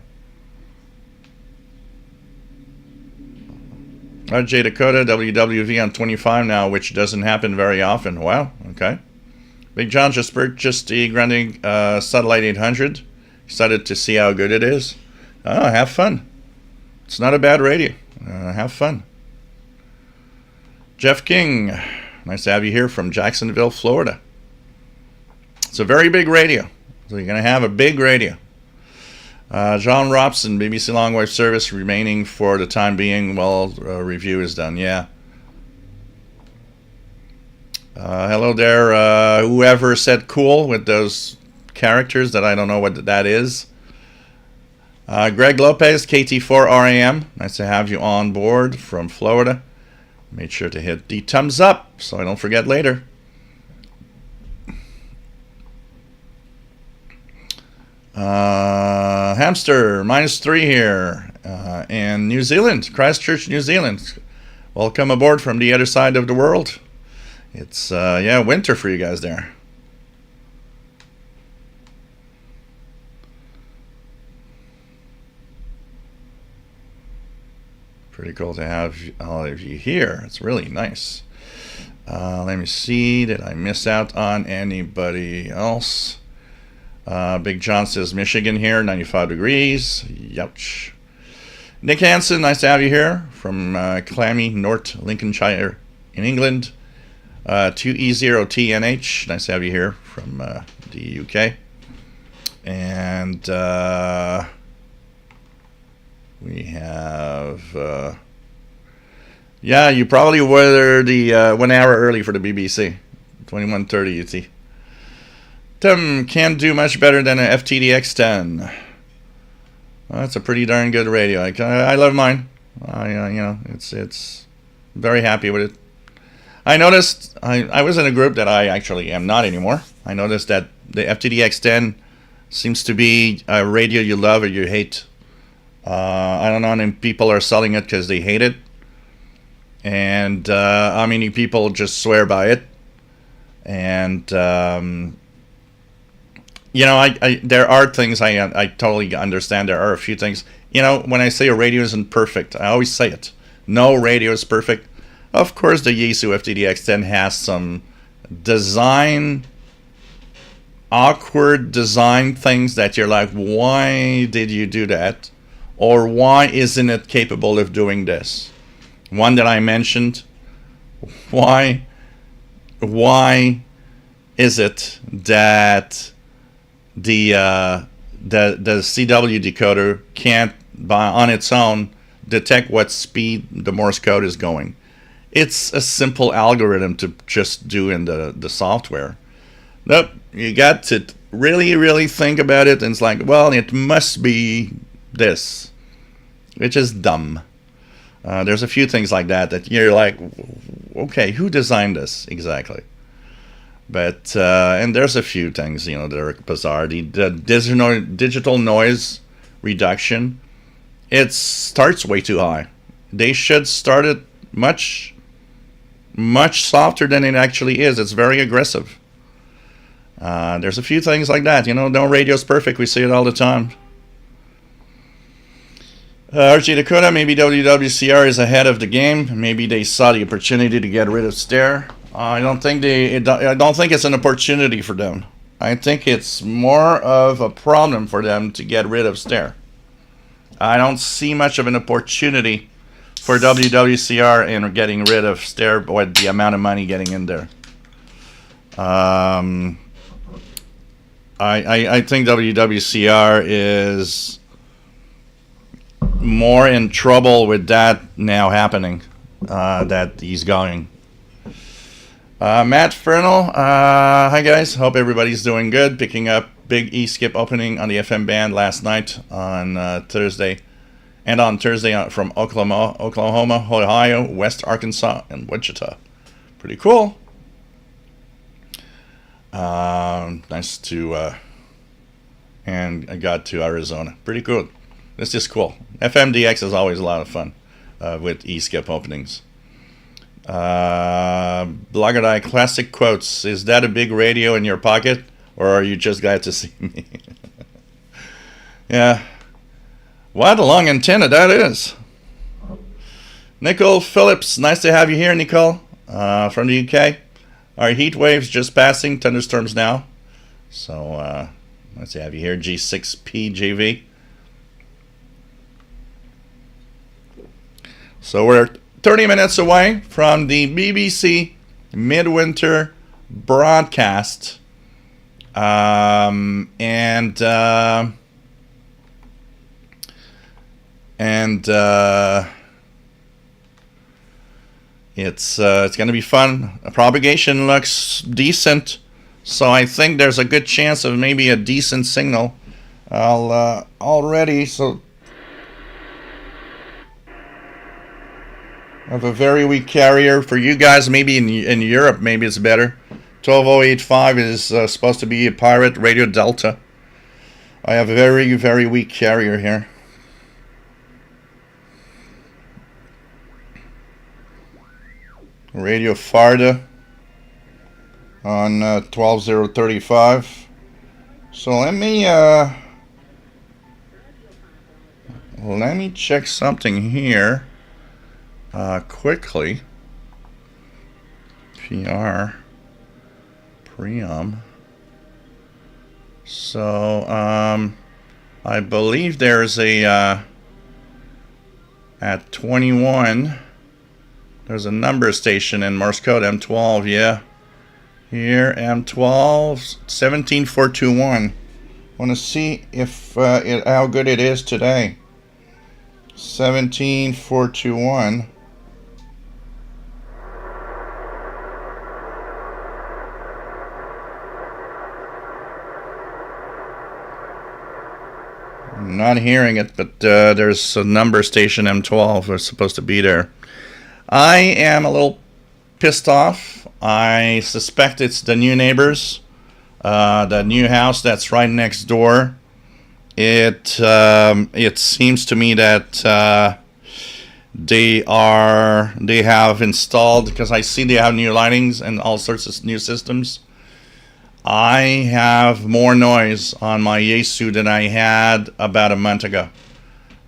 RJ Dakota, WWV on 25 now, which doesn't happen very often. Wow, okay. Big John just purchased the Grundig Satellite 800. Excited to see how good it is. Oh, have fun. It's not a bad radio. Have fun. Jeff King, nice to have you here from Jacksonville, Florida. It's a very big radio. So you're going to have a big radio. John Robson, BBC Longwave Service remaining for the time being while review is done. Yeah. Hello there. Whoever said cool with those characters that I don't know what that is. Greg Lopez, KT4RAM. Nice to have you on board from Florida. Made sure to hit the thumbs up so I don't forget later. Hamster, -3 here. And New Zealand, Christchurch, New Zealand. Welcome aboard from the other side of the world. It's, winter for you guys there. Pretty cool to have all of you here. It's really nice. Let me see. Did I miss out on anybody else? Big John says Michigan here, 95 degrees. Youch. Nick Hansen, nice to have you here from clammy North Lincolnshire in England. 2E0TNH, nice to have you here from the UK. And we have, you probably were the 1 hour early for the BBC, 21:30 UT. Tim can't do much better than an FTDX10. Well, that's a pretty darn good radio. I love mine. It's very happy with it. I noticed I was in a group that I actually am not anymore. I noticed that the FTDX10 seems to be a radio you love or you hate. I don't know how many people are selling it because they hate it, and how many people just swear by it. And there are things I totally understand. There are a few things. When I say a radio isn't perfect, I always say it. No radio is perfect. Of course, the Yaesu FTDX10 has some awkward design things that you're like, why did you do that? Or why isn't it capable of doing this? One that I mentioned, why is it that the CW decoder can't, on its own, detect what speed the Morse code is going? It's a simple algorithm to just do in the software. Nope, you got to really, really think about it, and it's like, well, it must be this, which is dumb. There's a few things like that you're like, okay, who designed this exactly? But and there's a few things that are bizarre. The digital noise reduction, it starts way too high. They should start it much softer than it actually is. It's very aggressive. There's a few things like that. No radio's perfect. We see it all the time. RG Dakota, maybe WWCR is ahead of the game. Maybe they saw the opportunity to get rid of Stare. I don't think I don't think it's an opportunity for them. I think it's more of a problem for them to get rid of Stair. I don't see much of an opportunity for WWCR in getting rid of Stair with the amount of money getting in there. I think WWCR is more in trouble with that now happening, that he's going. Matt Fernal, hi guys, hope everybody's doing good. Picking up big E-skip opening on the FM band last night on Thursday, and on Thursday from Oklahoma, Ohio, West Arkansas, and Wichita. Pretty cool. Nice to, and I got to Arizona. Pretty cool. This is cool. FMDX is always a lot of fun with E-skip openings. Blagadai classic quotes. Is that a big radio in your pocket, or are you just glad to see me? Yeah. What a long antenna that is. Nicole Phillips, nice to have you here, Nicole, from the UK. Our heat waves just passing, thunderstorms now. So, nice to have you here, G6PJV. So we're 30 minutes away from the BBC Midwinter broadcast. It's going to be fun. Propagation looks decent, so I think there's a good chance of maybe a decent signal. I'll already have a very weak carrier for you guys. Maybe in Europe, maybe it's better. 12085 is supposed to be a Pirate Radio Delta. I have a very, very weak carrier here. Radio Farda on 12035. So let me check something here quickly. PR Preom. So I believe there's a at 21. There's a number station in Morse code, M12, yeah. Here, M12, 17421. Want to see if how good it is today. 17421. I'm not hearing it, but there's a number station, M12, that's supposed to be there. I am a little pissed off. I suspect it's the new neighbors, the new house that's right next door. It seems to me that they have installed, because I see they have new lightings and all sorts of new systems. I have more noise on my Yaesu than I had about a month ago,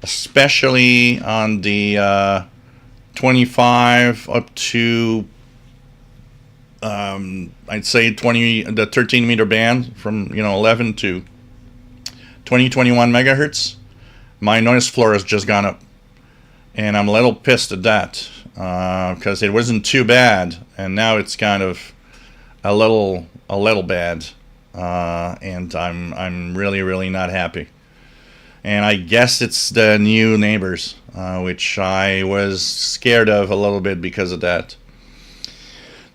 especially on the 25 up to I'd say 20, the 13 meter band from 11 to 21 megahertz. My noise floor has just gone up, and I'm a little pissed at that because it wasn't too bad, and now it's kind of a little bad, and I'm really not happy. And I guess it's the new neighbors, which I was scared of a little bit because of that.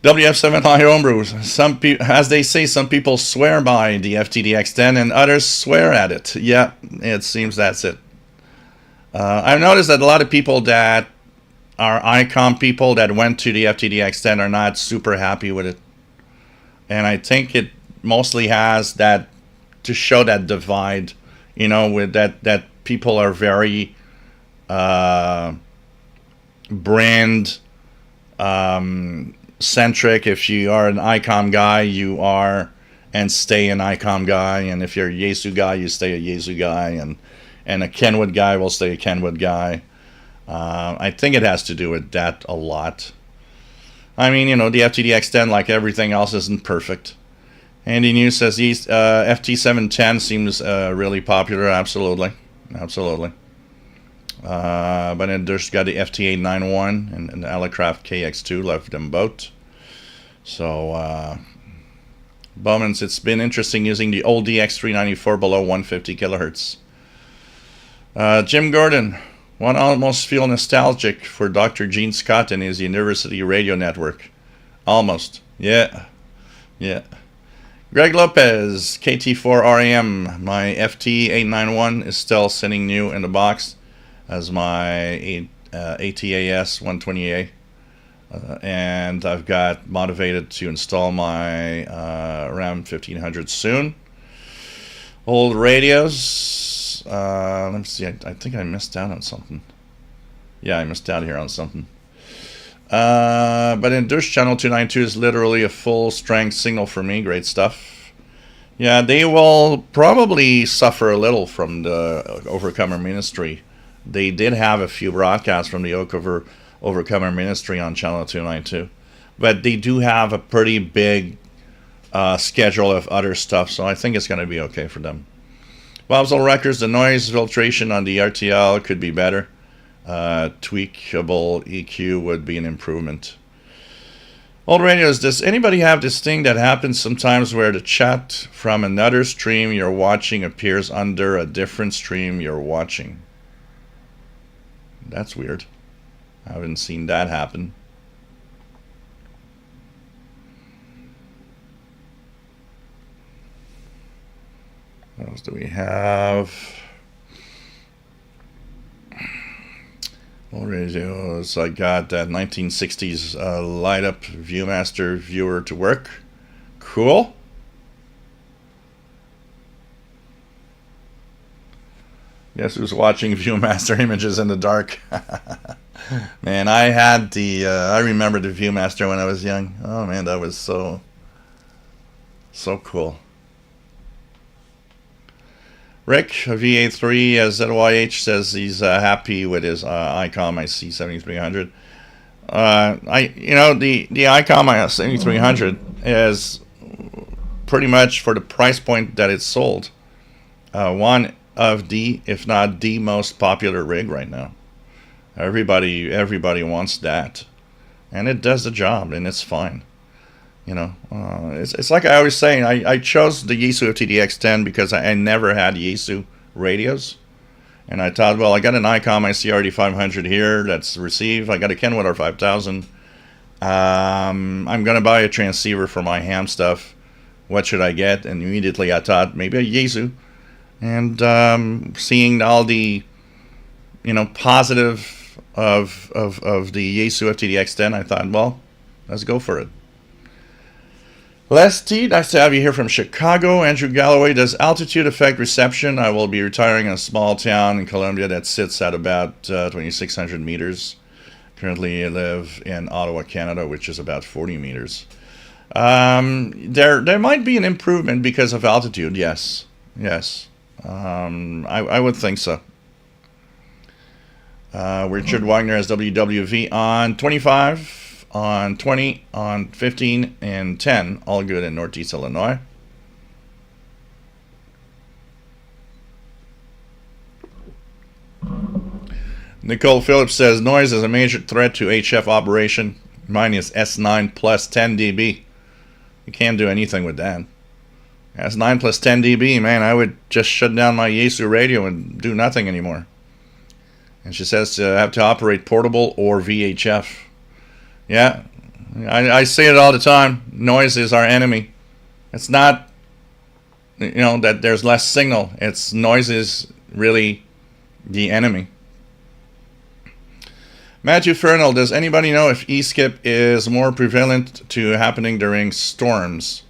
WF7 High Homebrews. As they say, some people swear by the FTDX10 and others swear at it. Yeah, it seems that's it. I've noticed that a lot of people that are ICOM people that went to the FTDX10 are not super happy with it. And I think it mostly has that to show that divide. With that people are very brand centric. If you are an ICOM guy, you are and stay an ICOM guy, and if you're a Yaesu guy, you stay a Yaesu guy, and a Kenwood guy will stay a Kenwood guy. I think it has to do with that a lot. I mean, the FTDX10, like everything else, isn't perfect. Andy News says FT710 seems really popular. Absolutely. But then there's got the FT891 and the Alecraft KX2. Love them both. So, Bowman's, it's been interesting using the old DX394 below 150 kilohertz. Jim Gordon, one almost feel nostalgic for Dr. Gene Scott and his University Radio Network. Almost. Yeah. Greg Lopez, KT4RAM, my FT891 is still sitting new in the box as my ATAS 120A. And I've got motivated to install my RAM 1500 soon. Old radios. Let me see. I think I missed out on something. Yeah, I missed out here on something. But in Dush Channel 292 is literally a full strength signal for me. Great stuff. Yeah, they will probably suffer a little from the Overcomer Ministry. They did have a few broadcasts from the Overcomer Ministry on Channel 292. But they do have a pretty big schedule of other stuff, so I think it's going to be okay for them. Bob's Old Records, the noise filtration on the RTL could be better. Tweakable EQ would be an improvement. Old radios, does anybody have this thing that happens sometimes where the chat from another stream you're watching appears under a different stream you're watching? That's weird. I haven't seen that happen. What else do we have? Old radios. I got that 1960s light up Viewmaster viewer to work. Cool. Guess who's watching Viewmaster images in the dark? Man, I had I remember the Viewmaster when I was young. Oh man, that was so cool. Rick, VA3 ZYH says he's happy with his ICOM IC7300. The ICOM IC7300 is pretty much, for the price point that it's sold, one of the, if not the most popular rig right now. Everybody wants that, and it does the job, and it's fine. It's like I always say, I chose the Yaesu FTDX10 because I never had Yaesu radios. And I thought, well, I got an ICOM ICRD 500 here that's received. I got a Kenwood 5000. I'm going to buy a transceiver for my ham stuff. What should I get? And immediately I thought, maybe a Yaesu. And seeing all the, positive of the Yaesu FTDX10, I thought, well, let's go for it. Les T, nice to have you here from Chicago. Andrew Galloway, does altitude affect reception? I will be retiring in a small town in Colombia that sits at about 2,600 meters. Currently I live in Ottawa, Canada, which is about 40 meters. There might be an improvement because of altitude, yes. I would think so. Richard Wagner has WWV on 25. On 20, on 15, and 10, all good in Northeast Illinois. Nicole Phillips says, noise is a major threat to HF operation. Mine is S9 plus 10 dB. You can't do anything with that. S9 plus 10 dB, man, I would just shut down my Yaesu radio and do nothing anymore. And she says I have to operate portable or VHF. Yeah, I say it all the time. Noise is our enemy. It's not, that there's less signal. It's noise is really the enemy. Matthew Fernald, does anybody know if E-skip is more prevalent to happening during storms?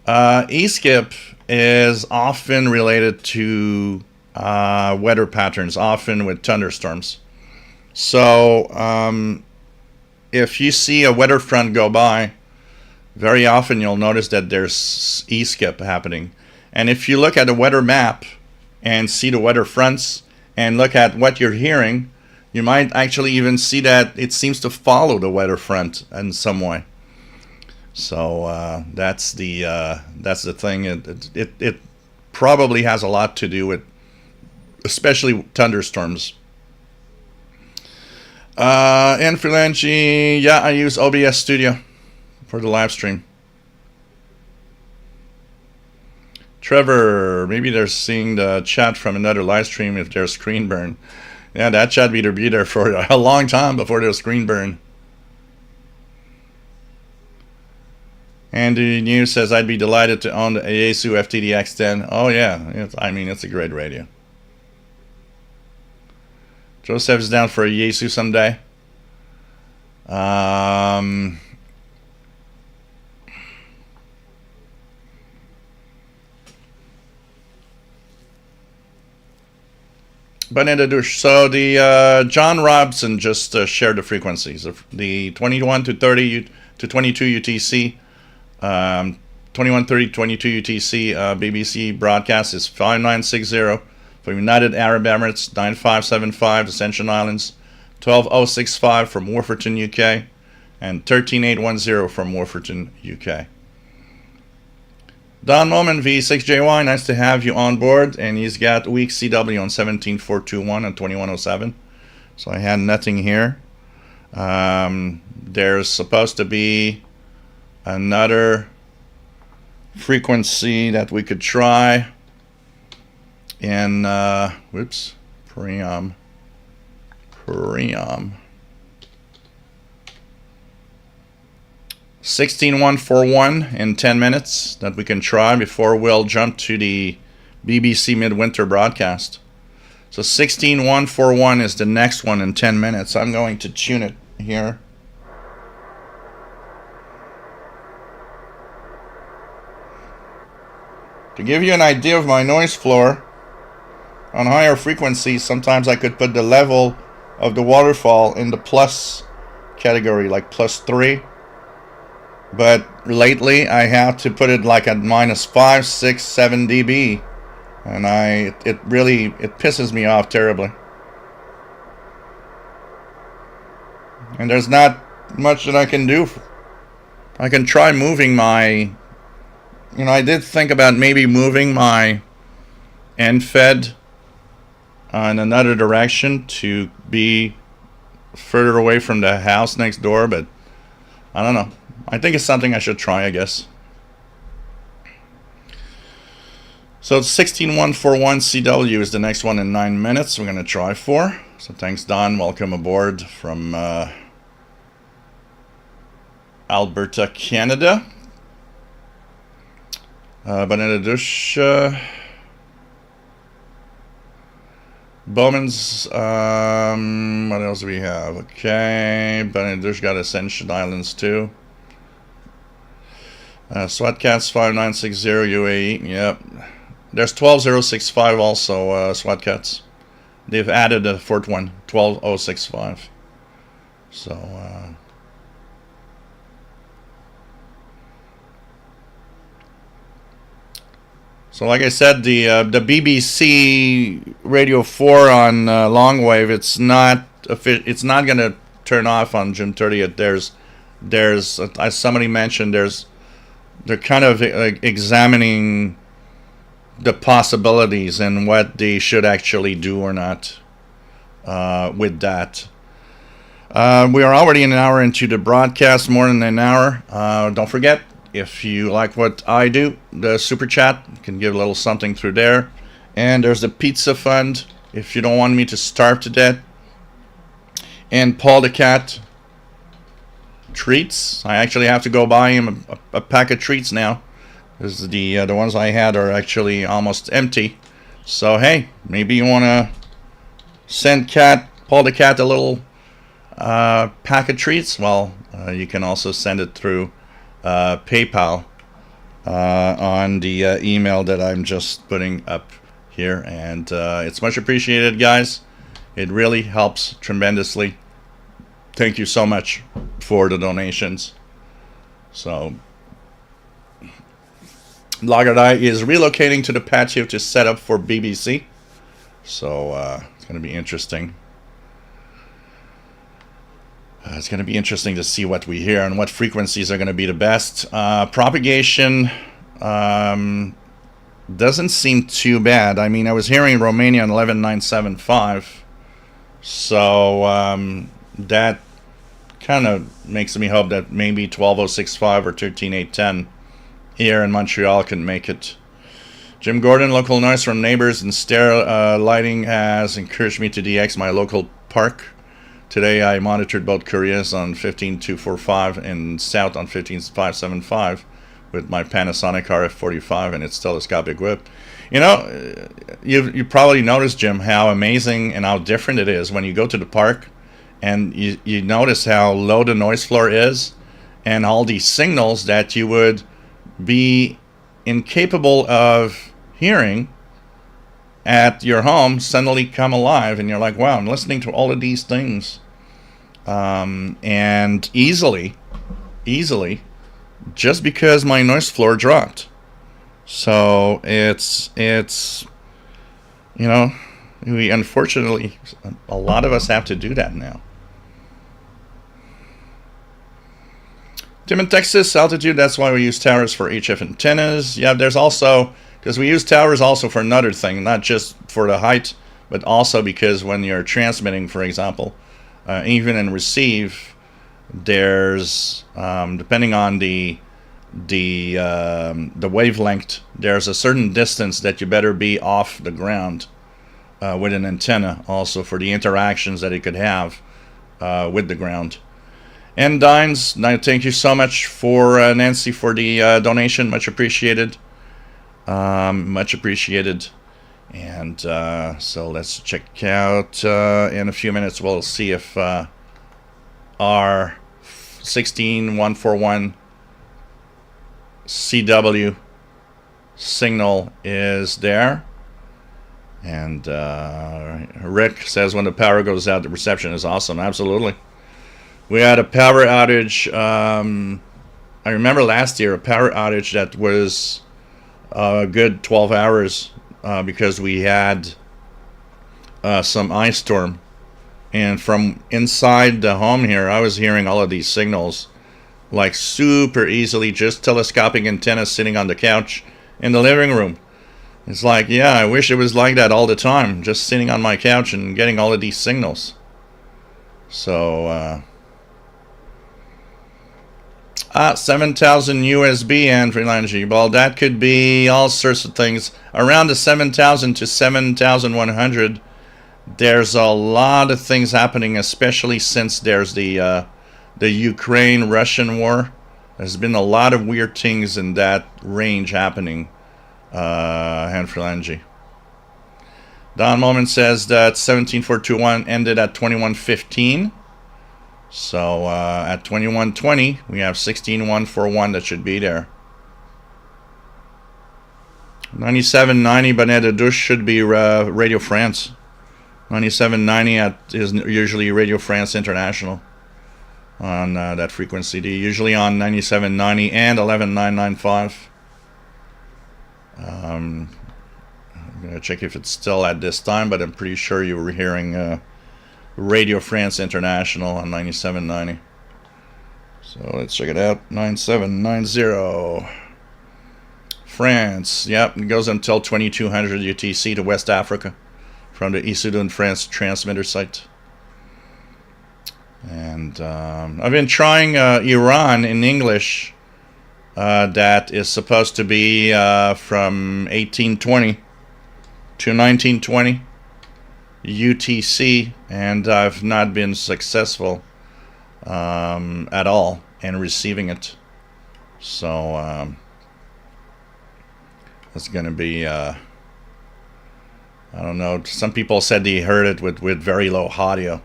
E-skip is often related to weather patterns, often with thunderstorms. So, if you see a weather front go by, very often you'll notice that there's E-skip happening. And if you look at the weather map and see the weather fronts and look at what you're hearing, You might actually even see that it seems to follow the weather front in some way. So that's the thing. It probably has a lot to do with, especially thunderstorms. And Freelanci, yeah, I use OBS Studio for the live stream. Trevor, maybe they're seeing the chat from another live stream if there's screen burn. Yeah, that chat better be there for a long time before there's screen burn. Andy News says, I'd be delighted to own the Yaesu FTDX10. Oh yeah, I mean, it's a great radio. Joseph's down for a Yaesu someday. But in the douche, so the John Robson just shared the frequencies of the 21 to 30 to 22 UTC, 21, 30, 22 UTC BBC broadcast is 5960 from United Arab Emirates, 9575 Ascension Islands, 12065 from Wolverton, UK, and 13810 from Wolverton, UK. Don Moman V6JY, nice to have you on board, and he's got weak CW on 17421 and 2107. So I had nothing here. There's supposed to be another frequency that we could try in Priam 16141 in 10 minutes that we can try before we'll jump to the BBC Midwinter broadcast. So 16141 is the next one in 10 minutes. I'm going to tune it here. To give you an idea of my noise floor, on higher frequencies, sometimes I could put the level of the waterfall in the plus category, like +3. But lately, I have to put it like at -5, 6, 7 dB, and it really pisses me off terribly. And there's not much that I can do. I can try moving my, I did think about maybe moving my end fed in another direction to be further away from the house next door, but I don't know. I think it's something I should try, I guess. So 16141 CW is the next one in 9 minutes we're going to try for. So thanks, Don. Welcome aboard from Alberta, Canada. Bangladesh. Bowman's, what else do we have? Okay, Bangladesh got Ascension Islands too. SWATCats 5960 UAE, yep. There's 12065 also, SWATCats. They've added a fourth one, 12065. So like I said, the BBC Radio 4 on longwave, it's not going to turn off on June 30th. There's as somebody mentioned, they're kind of examining the possibilities and what they should actually do or not with that. We are already an hour into the broadcast, more than an hour. Don't forget, if you like what I do, the super chat can give a little something through there. And there's the pizza fund if you don't want me to starve to death. And Paul the Cat treats. I actually have to go buy him a pack of treats now. Because the ones I had are actually almost empty. So hey, maybe you want to send Paul the Cat a little pack of treats. Well, you can also send it through PayPal on the email that I'm just putting up here, and it's much appreciated, guys. It really helps tremendously. Thank you so much for the donations. So Lagardai is relocating to the patio to set up for BBC, so it's going to be interesting. It's going to be interesting to see what we hear and what frequencies are going to be the best. Propagation doesn't seem too bad. I mean, I was hearing Romania on 11975, so that kind of makes me hope that maybe 12065 or 13810 here in Montreal can make it. Jim Gordon, local noise from neighbors and stair lighting has encouraged me to DX my local park. Today I monitored both couriers on 15245 and south on 15575 with my Panasonic RF45 and its telescopic whip. You know, you probably noticed, Jim, how amazing and how different it is when you go to the park and you notice how low the noise floor is and all these signals that you would be incapable of hearing at your home suddenly come alive, and you're like, wow, I'm listening to all of these things and easily just because my noise floor dropped. So it's you know, we unfortunately, a lot of us have to do that now. Tim in Texas, altitude, that's why we use towers for HF antennas. Yeah, there's also, because we use towers also for another thing, not just for the height, but also because when you're transmitting, for example, even in receive, there's, depending on the wavelength, there's a certain distance that you better be off the ground with an antenna, also for the interactions that it could have with the ground. And Dines, thank you so much for Nancy for the donation. Much appreciated. Much appreciated. And so let's check out in a few minutes. We'll see if our 16141 CW signal is there. And Rick says when the power goes out, the reception is awesome. Absolutely. We had a power outage. I remember last year a power outage that was a good 12 hours because we had some ice storm. And from inside the home here, I was hearing all of these signals like super easily, just telescopic antennas sitting on the couch in the living room. It's like, yeah, I wish it was like that all the time, just sitting on my couch and getting all of these signals. So, 7,000 USB and Freelange. Well, that could be all sorts of things. Around the 7,000 to 7,100, there's a lot of things happening, especially since there's the Ukraine-Russian war. There's been a lot of weird things in that range happening. And Freelange. Don Moment says that 17421 ended at 2115. So at 2120, we have 16141 that should be there. 9790 Bonnet de Douche should be Radio France. 9790 is usually Radio France International on that frequency. They're usually on 9790 and 11995. I'm going to check if it's still at this time, but I'm pretty sure you were hearing Radio France International on 9790. So let's check it out. 9790. France. Yep, it goes until 2200 UTC to West Africa from the Issoudun, France transmitter site. And I've been trying Iran in English. That is supposed to be from 1820 to 1920 UTC, and I've not been successful at all in receiving it. So it's going to be, I don't know, some people said they heard it with very low audio.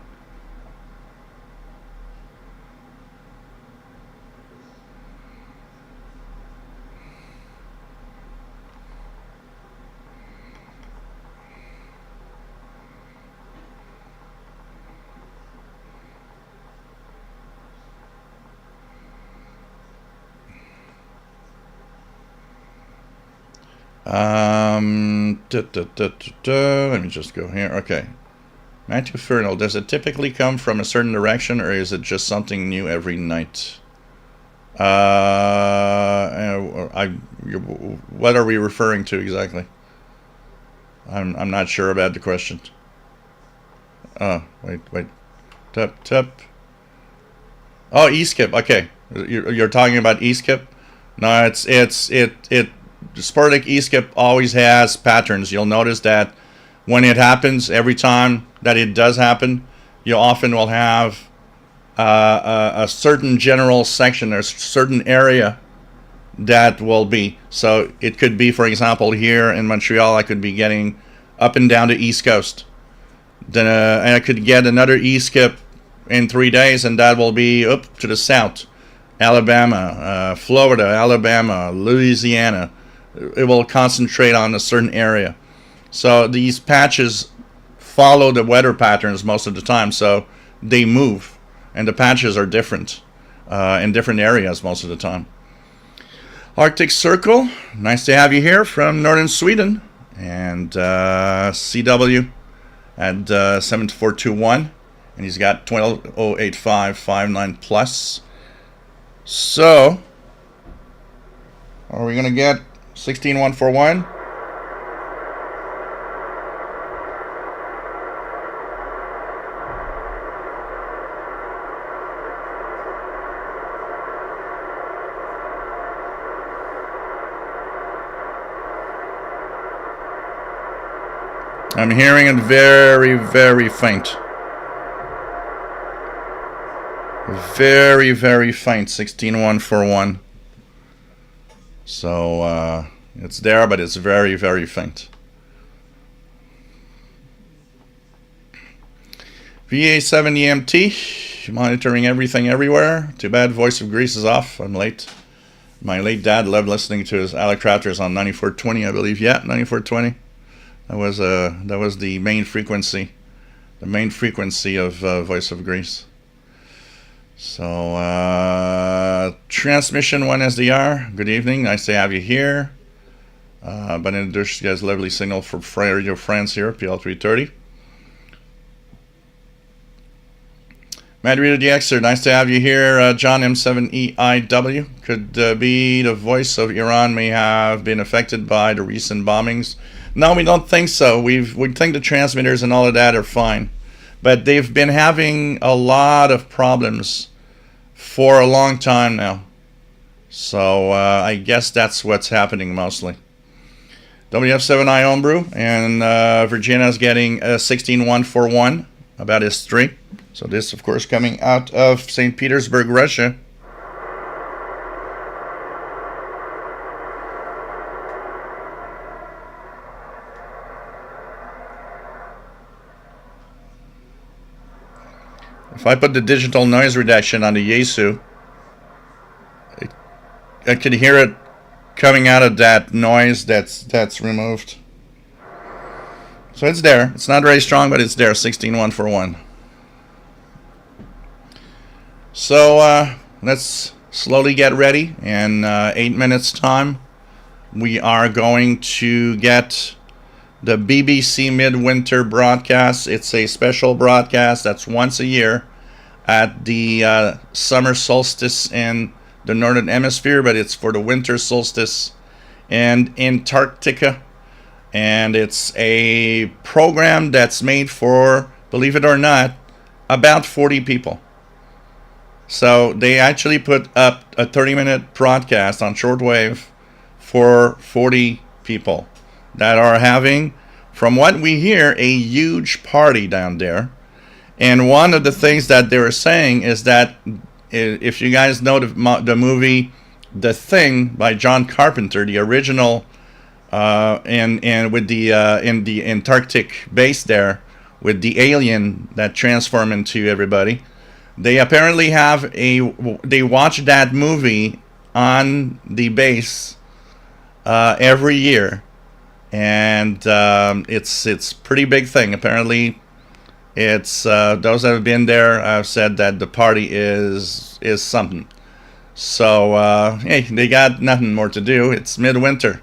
Let me just go here. Okay. Matufernal, does it typically come from a certain direction, or is it just something new every night? What are we referring to exactly? I'm not sure about the question. Oh, wait. Tap. Oh, E-skip. Okay, you're talking about E-skip. No, it. Sporadic E-skip always has patterns. You'll notice that when it happens, every time that it does happen, you often will have a certain general section or certain area that will be. So it could be, for example, here in Montreal, I could be getting up and down the East Coast. Then I could get another E-skip in 3 days, and that will be up to the south. Alabama, Florida, Alabama, Louisiana. It will concentrate on a certain area. So these patches follow the weather patterns most of the time, so they move, and the patches are different in different areas most of the time. Arctic Circle, nice to have you here from northern Sweden. And CW at 7421, and he's got 1208559 plus. So, are we gonna get 16141? I'm hearing it very, very faint. Very, very faint, 16141. So, it's there, but it's very, very faint. VA7 EMT, monitoring everything everywhere. Too bad Voice of Greece is off. I'm late. My late dad loved listening to his Alec Raptors on 9420, I believe. Yeah, 9420. That was the main frequency. The main frequency of Voice of Greece. So, transmission 1 SDR. Good evening. Nice to have you here. Benedict, you guys, lovely signal for Radio France here, PL330. Madrid DXer, nice to have you here. John M7EIW. Could be the voice of Iran may have been affected by the recent bombings. No, we don't think so. We think the transmitters and all of that are fine. But they've been having a lot of problems for a long time now. So I guess that's what's happening mostly. WF7I Homebrew, and Virginia's getting a 16141 about history. So this, of course, coming out of St. Petersburg, Russia. If I put the digital noise reduction on the Yaesu, I could hear it coming out of that noise that's removed. So it's there. It's not very strong, but it's there. 16141. So let's slowly get ready. In 8 minutes' time, we are going to get the BBC Midwinter broadcast. It's a special broadcast that's once a year at the summer solstice in the northern hemisphere, but it's for the winter solstice in Antarctica. And it's a program that's made for, believe it or not, about 40 people. So they actually put up a 30-minute broadcast on shortwave for 40 people that are having, from what we hear, a huge party down there. And one of the things that they were saying is that if you guys know the movie The Thing by John Carpenter, the original, and with the in the Antarctic base there, with the alien that transformed into everybody, they apparently have they watch that movie on the base every year. And it's pretty big thing. Apparently, it's those that have been there have said that the party is something. So hey, they got nothing more to do. It's midwinter.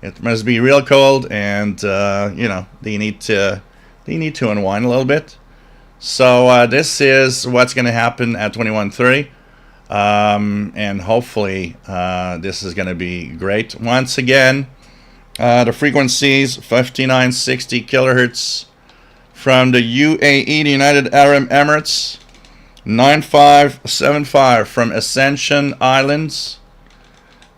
It must be real cold, and you know, they need to unwind a little bit. So this is what's going to happen at 21:30. And hopefully this is going to be great. Once again, the frequencies 5960 kilohertz from the UAE, the United Arab Emirates, 9575 from Ascension Islands,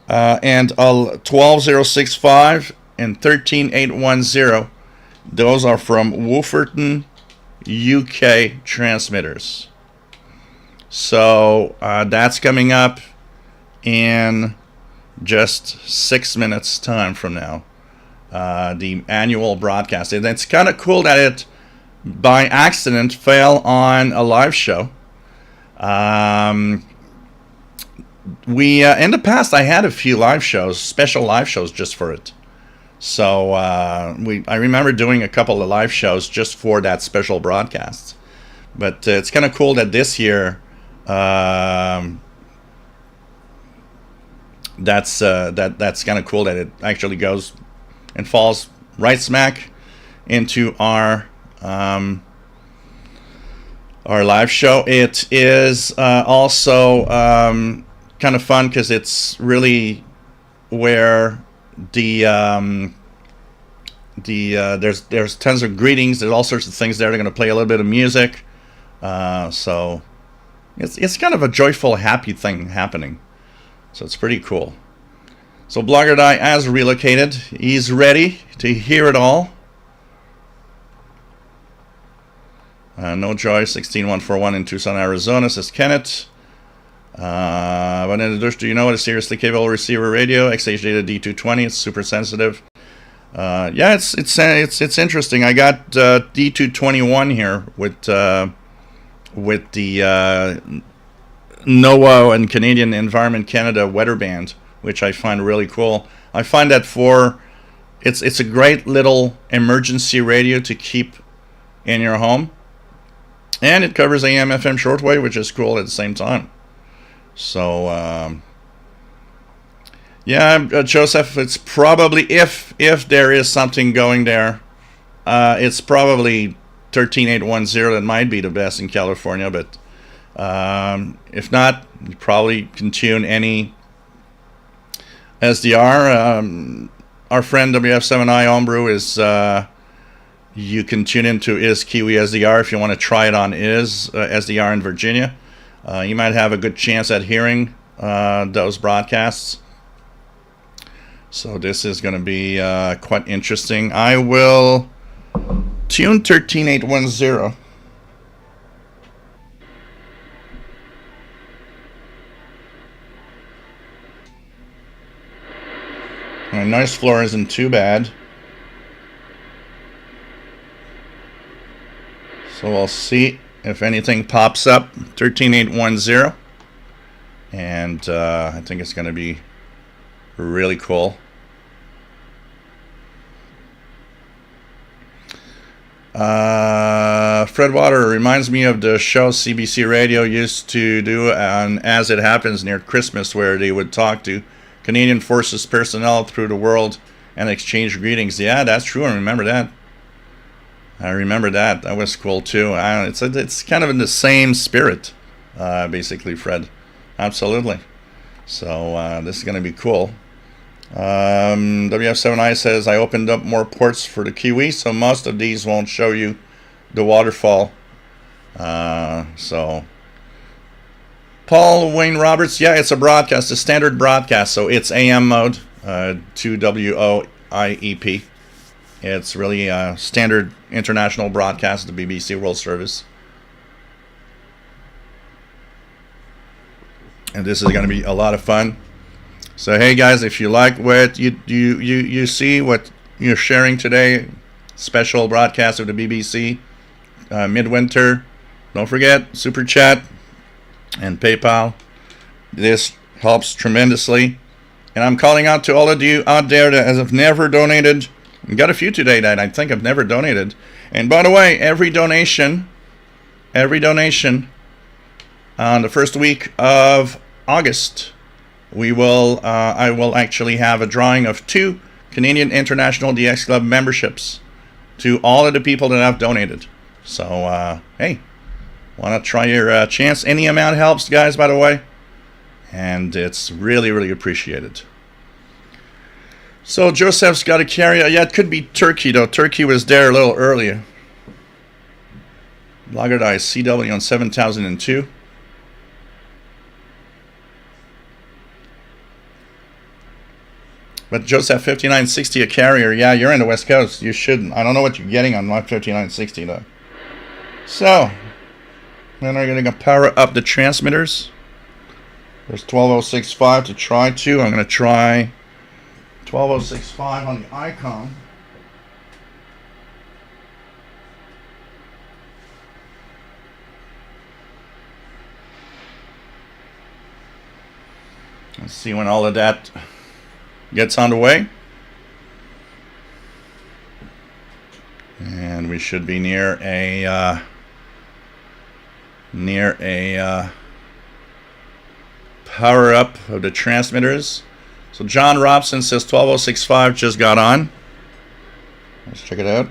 and 12065 and 13810. Those are from Wolverton, UK transmitters. So that's coming up in just 6 minutes time from now. The annual broadcast. And it's kind of cool that it, by accident, fell on a live show. We in the past, I had a few live shows, special live shows just for it. So I remember doing a couple of live shows just for that special broadcast. But it's kind of cool that this year, that's kind of cool that it actually goes and falls right smack into our live show. It is also kind of fun because it's really where there's tons of greetings. There's all sorts of things there. They're going to play a little bit of music, so it's kind of a joyful, happy thing happening. So it's pretty cool. So Blogger Die has relocated. He's ready to hear it all. No Joy 16141 in Tucson, Arizona, says Kenneth. But in addition, do you know what a seriously capable receiver radio? XH data D220. It's super sensitive. Yeah, it's interesting. I got D221 here with the NOAA and Canadian Environment Canada weather band, which I find really cool. I find that it's a great little emergency radio to keep in your home, and it covers AM, FM, shortwave, which is cool at the same time. So yeah, Joseph, it's probably if there is something going there, it's probably 13810 that might be the best in California, but if not, you probably can tune any SDR. Our friend WF7I Homebrew is you can tune into is Kiwi SDR if you want to try it on is SDR in Virginia. You might have a good chance at hearing those broadcasts. So this is going to be quite interesting. I will tune 13810. My noise floor isn't too bad. So we'll see if anything pops up. 13810. And I think it's going to be really cool. Fred Water reminds me of the show CBC Radio used to do on As It Happens near Christmas, where they would talk to Canadian Forces personnel through the world and exchange greetings. Yeah, that's true. I remember that. That was cool too. It's kind of in the same spirit, basically, Fred. Absolutely. So this is going to be cool. WF7I says, I opened up more ports for the Kiwi, so most of these won't show you the waterfall. So Paul Wayne Roberts, yeah, it's a broadcast, a standard broadcast, so it's AM mode, 2WOIEP. It's really a standard international broadcast of the BBC World Service. And this is going to be a lot of fun. So hey guys, if you like what you see, what you're sharing today, special broadcast of the BBC, Midwinter, don't forget Super Chat and PayPal. This helps tremendously. And I'm calling out to all of you out there that have never donated. I got a few today that I think have never donated. And by the way, every donation on the first week of August, I will actually have a drawing of 2 Canadian International DX Club memberships to all of the people that have donated. So, hey, want to try your chance? Any amount helps, guys, by the way. And it's really, really appreciated. So Joseph's got a carrier. Yeah, it could be Turkey, though. Turkey was there a little earlier. Lagardise CW on 7002. But Joseph, 5960 a carrier. Yeah, you're in the West Coast. You shouldn't. I don't know what you're getting on my 5960 though. So, then we're going to power up the transmitters. There's 12065 to try to. I'm going to try 12065 on the icon. Let's see when all of that gets on the way. And we should be near a power up of the transmitters. So John Robson says 12065 just got on. Let's check it out.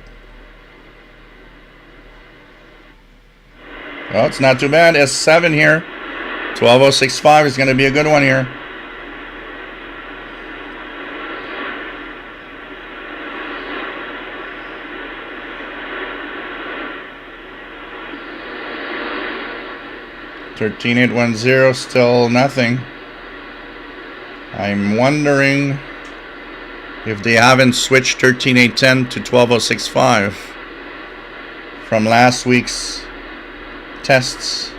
Oh, it's not too bad. S7 here. 12065 is going to be a good one here. $13,810, still nothing. I'm wondering if they haven't switched 13810 to 12065 from last week's tests.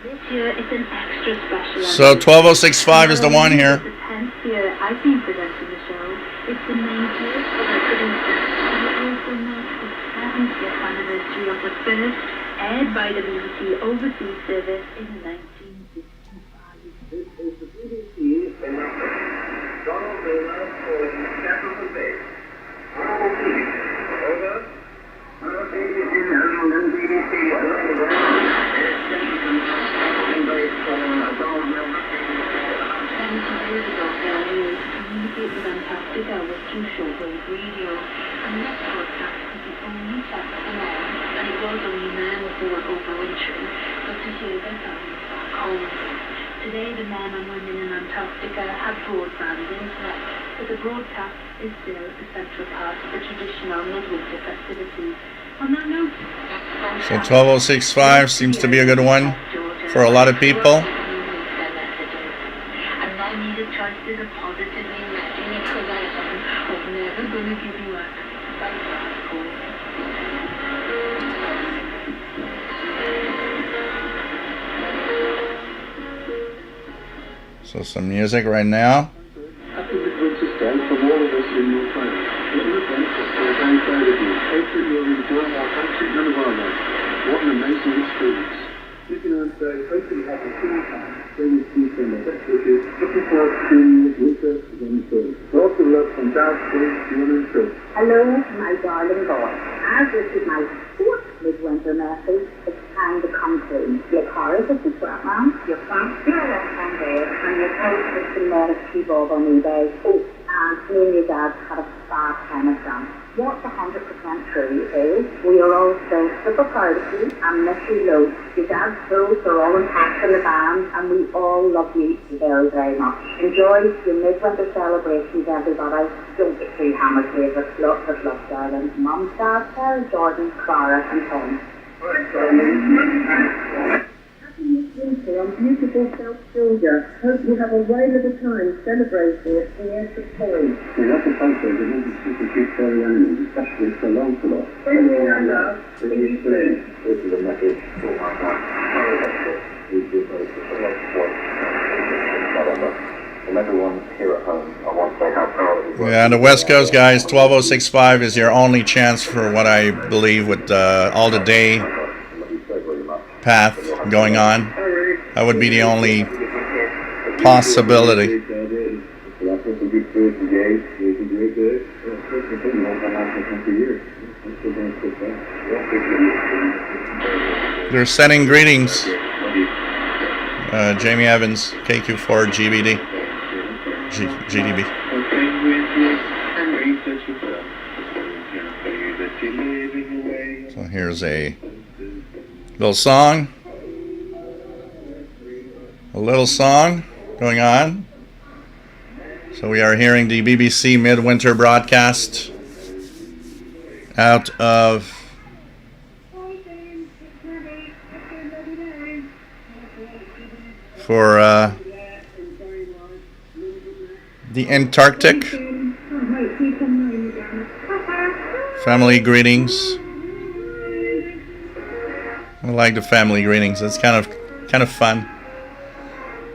This year it's an extra special. So 12065 is the one here. It's the 10th year I've been presenting the show. It's the 90th of our producer. Anniversary of the first aired by the BBC overseas service in 1965. This is the BBC in London. Donald Miller calling Capital Base. Honorable Chief. Over. Honorable Chief in London, BBC. Donald Miller. 70 years ago, Gary was communicate with Antarctica was through shortwave radio, and this broadcast was the only test allowed, and it was only men who were overwintering, but to hear their families back home. Today, the men and women in Antarctica have broadband internet, but the broadcast is still a central part of the traditional Midwinter festivities. On that note, So 12065 seems to be a good one for a lot of people. Choices are positively resting a horizon of never gonna give you up. So some music right now. Happy Midwinter Day from all of us in your phone. What an event for very proud of you. Hopefully you're enjoying our country and of our life. What an amazing experience. Looking on today, hopefully you have a cool time. Bring with you some best wishes. Looking forward to seeing you winter again soon. Lots of love from South Street, June and Phil. Hello, my darling boy. As this is my fourth Midwinter message, it's time to come clean. Your car is a sweat man, your pants are left on there, and your coat has been let us keep off on eBay. Oh, and me and your dad had a bad time of dance. What's 100% true is we are all still super proud of you and miss you loads. Your dad's tools are all intact in the band, and we all love you very, very much. Enjoy your Midwinter celebrations, everybody. Don't get too hammered here. Lots of love, darling. Mum, Dad, Sarah, Jordan, Clara, and Tom. Winter on beautiful South Georgia. Hope you have a whale of a time celebrating it in the point. We love the photos of all the super cute furry animals, especially for Lancelot. Friendly and love, see you soon. This is a message for my wife. From everyone here at home, I want to say how proud of you. Yeah, the West Coast guys, 12065 is your only chance for what I believe with all the day path going on. That would be the only possibility. They're sending greetings. Jamie Evans, KQ4 GBD. GDB. So here's a little song. A little song going on. So we are hearing the BBC Midwinter broadcast out of for the Antarctic. Family greetings. I like the family greetings. It's kind of fun.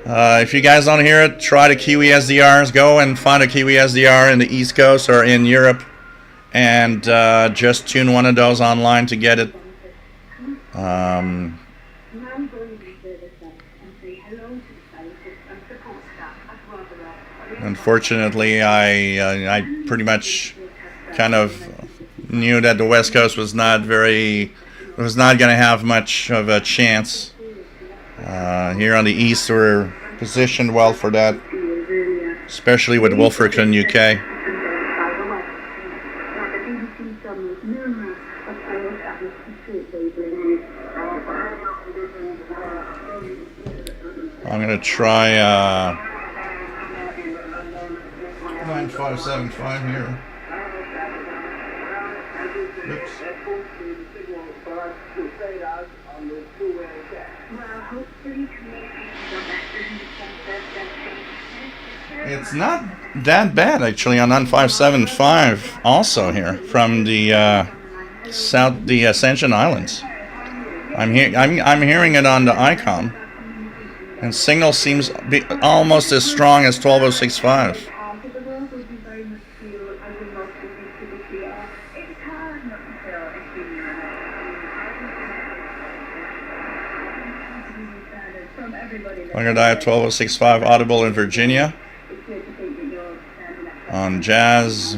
If you guys don't hear it, try the QSLs. Go and find a QSLR in the East Coast or in Europe, and just tune one of those online to get it. Unfortunately, I pretty much kind of knew that the West Coast was not going to have much of a chance. Here on the East, we're positioned well for that, especially with Wolverhampton, UK. I'm going to try 9575 here. Oops. It's not that bad actually on 9575 also here from the the Ascension Islands. I'm hearing it on the ICOM, and signal seems be almost as strong as 12065. I'm gonna die at 12065 audible in Virginia on Jazz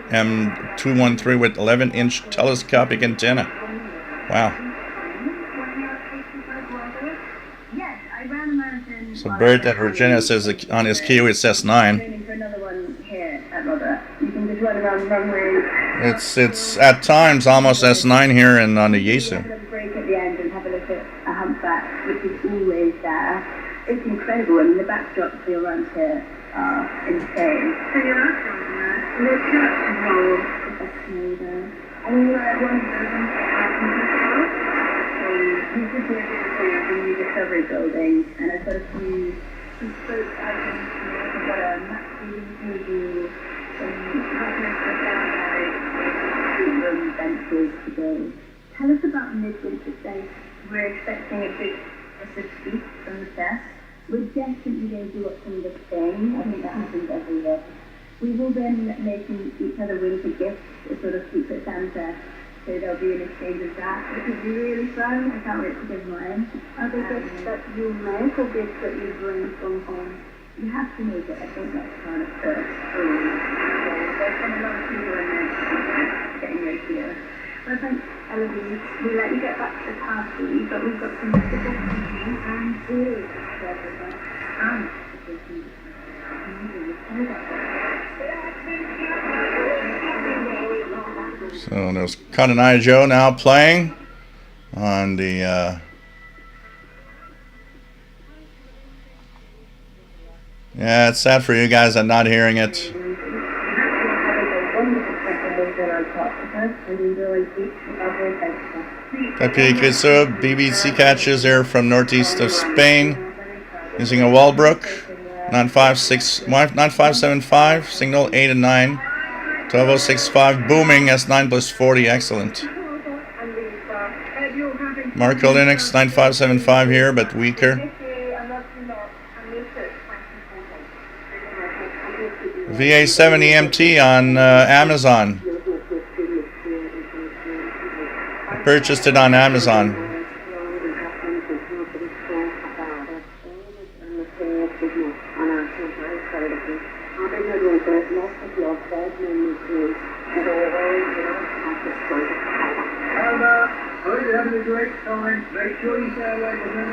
M213 with 11-inch telescopic antenna. Wow. So Bert at Virginia says on his queue it says 9. It's at times almost S9 here and on the Yesu. It's incredible, and the backdrops feel around here are insane. So you're asking the church is more professional there. And we were at one of them, we just went into the new Discovery building, and I've got a few bespoke items. I've got a map reading table, some cabinets for downlight, room benches to go. Tell us about Midwinter Day. We're expecting a big speech from the chef. We're definitely going to do what's in the thing. I think that happens every year. We will then make each other winter gifts, a sort of secret Santa. So there'll be an exchange of that, which will be really fun. I can't wait to give mine. Are they gifts that you make or gifts that you bring from home? You have to make it. I think that's kind of first. There's been a lot of people in there getting ready here. Well, thanks, Eloise. We'll let you get back to the party, but we've got some football and food for everyone. So there's Cotton Eye Joe now playing on the yeah, it's sad for you guys I'm not hearing it. Deputy Cristo, BBC catches there from northeast of Spain using a Walbrook 9575 signal 8 and 9 12065 booming S9 plus 40 excellent. Marco Linux 9575 here but weaker. VA70 MT on Amazon. I purchased it on Amazon. I hope you're having a great time. Make sure you say hello to them.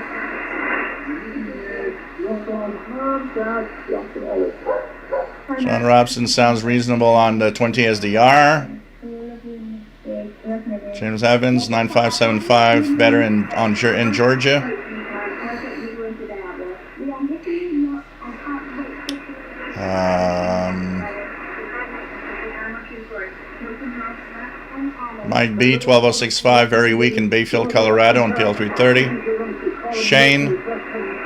Rock on, hard, rock and olive. Sean Robson sounds reasonable on the 20 SDR. James Evans 9575 better in Georgia. Mike B 12065 very weak in Bayfield, Colorado on PL 330. Shane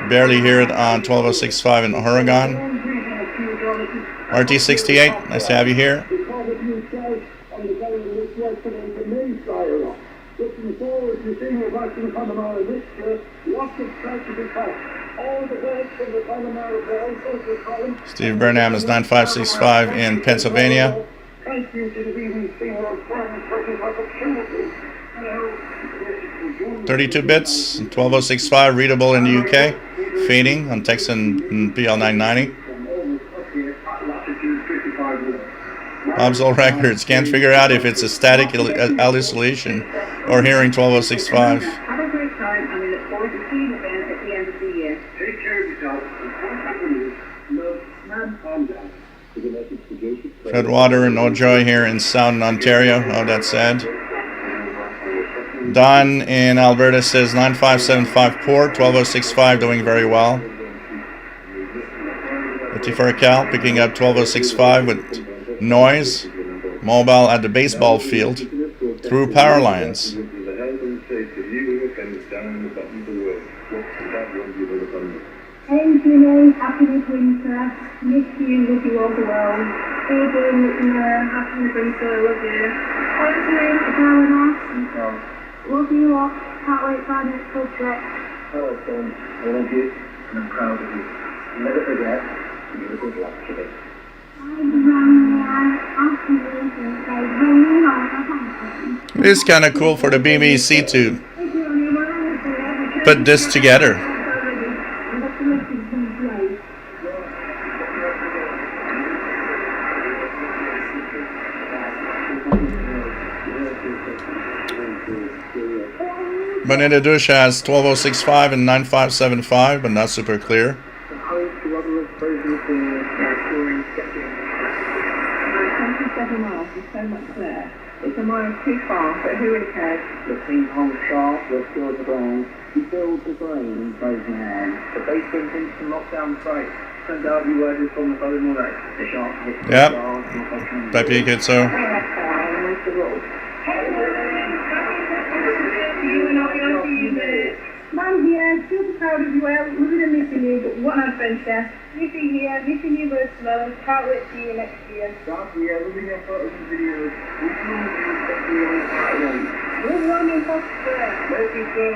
barely hear it on 12065 in Oregon. RT68 nice to have you here. Steve Burnham is 9565 in Pennsylvania. 32 bits, 12065 readable in the UK. Fading on Texan PL 990. Bob's Old Records can't figure out if it's a static isolation or hearing 12065. Have a great time and we look forward to seeing you again at the end of the year. Take care of yourself and contact me. Love, man, calm down. With a message to Joseph. Fred Water and No Joy here in Southern Ontario. Oh, that's sad. Don in Alberta says 9575 port, 12065 doing very well. 54 Cal picking up 12065 with noise, mobile at the baseball field through power lines. Hey Julie, happy Midwinter. Miss you, love you all the world. Hey Julie, happy Midwinter, love you. Hey Julie, it's Alan off. Love you all. Can't wait for our next pub trip. Hello, son. I love you, and I'm proud of you. Never forget, you're a good lad, Chubby. It is kind of cool for the BBC to put this together. Bonita Dush has 12065 and 9575, but not super clear. It's a mile too far, but who really cares? The team holds sharp, the skills are ground. You build the brain in frozen hands. The base brings in some lockdown sites. Turns out you were just on the phone all day. The sharp hits the Yep. stars. Pepe gets so. Mum here, super proud of you. Well, we're going to miss you, but what an adventure. Missing here, missing you both slow. Can't wait to see you next year. Last year, we'll be your photos and videos. We can all do We're running faster. Let it go.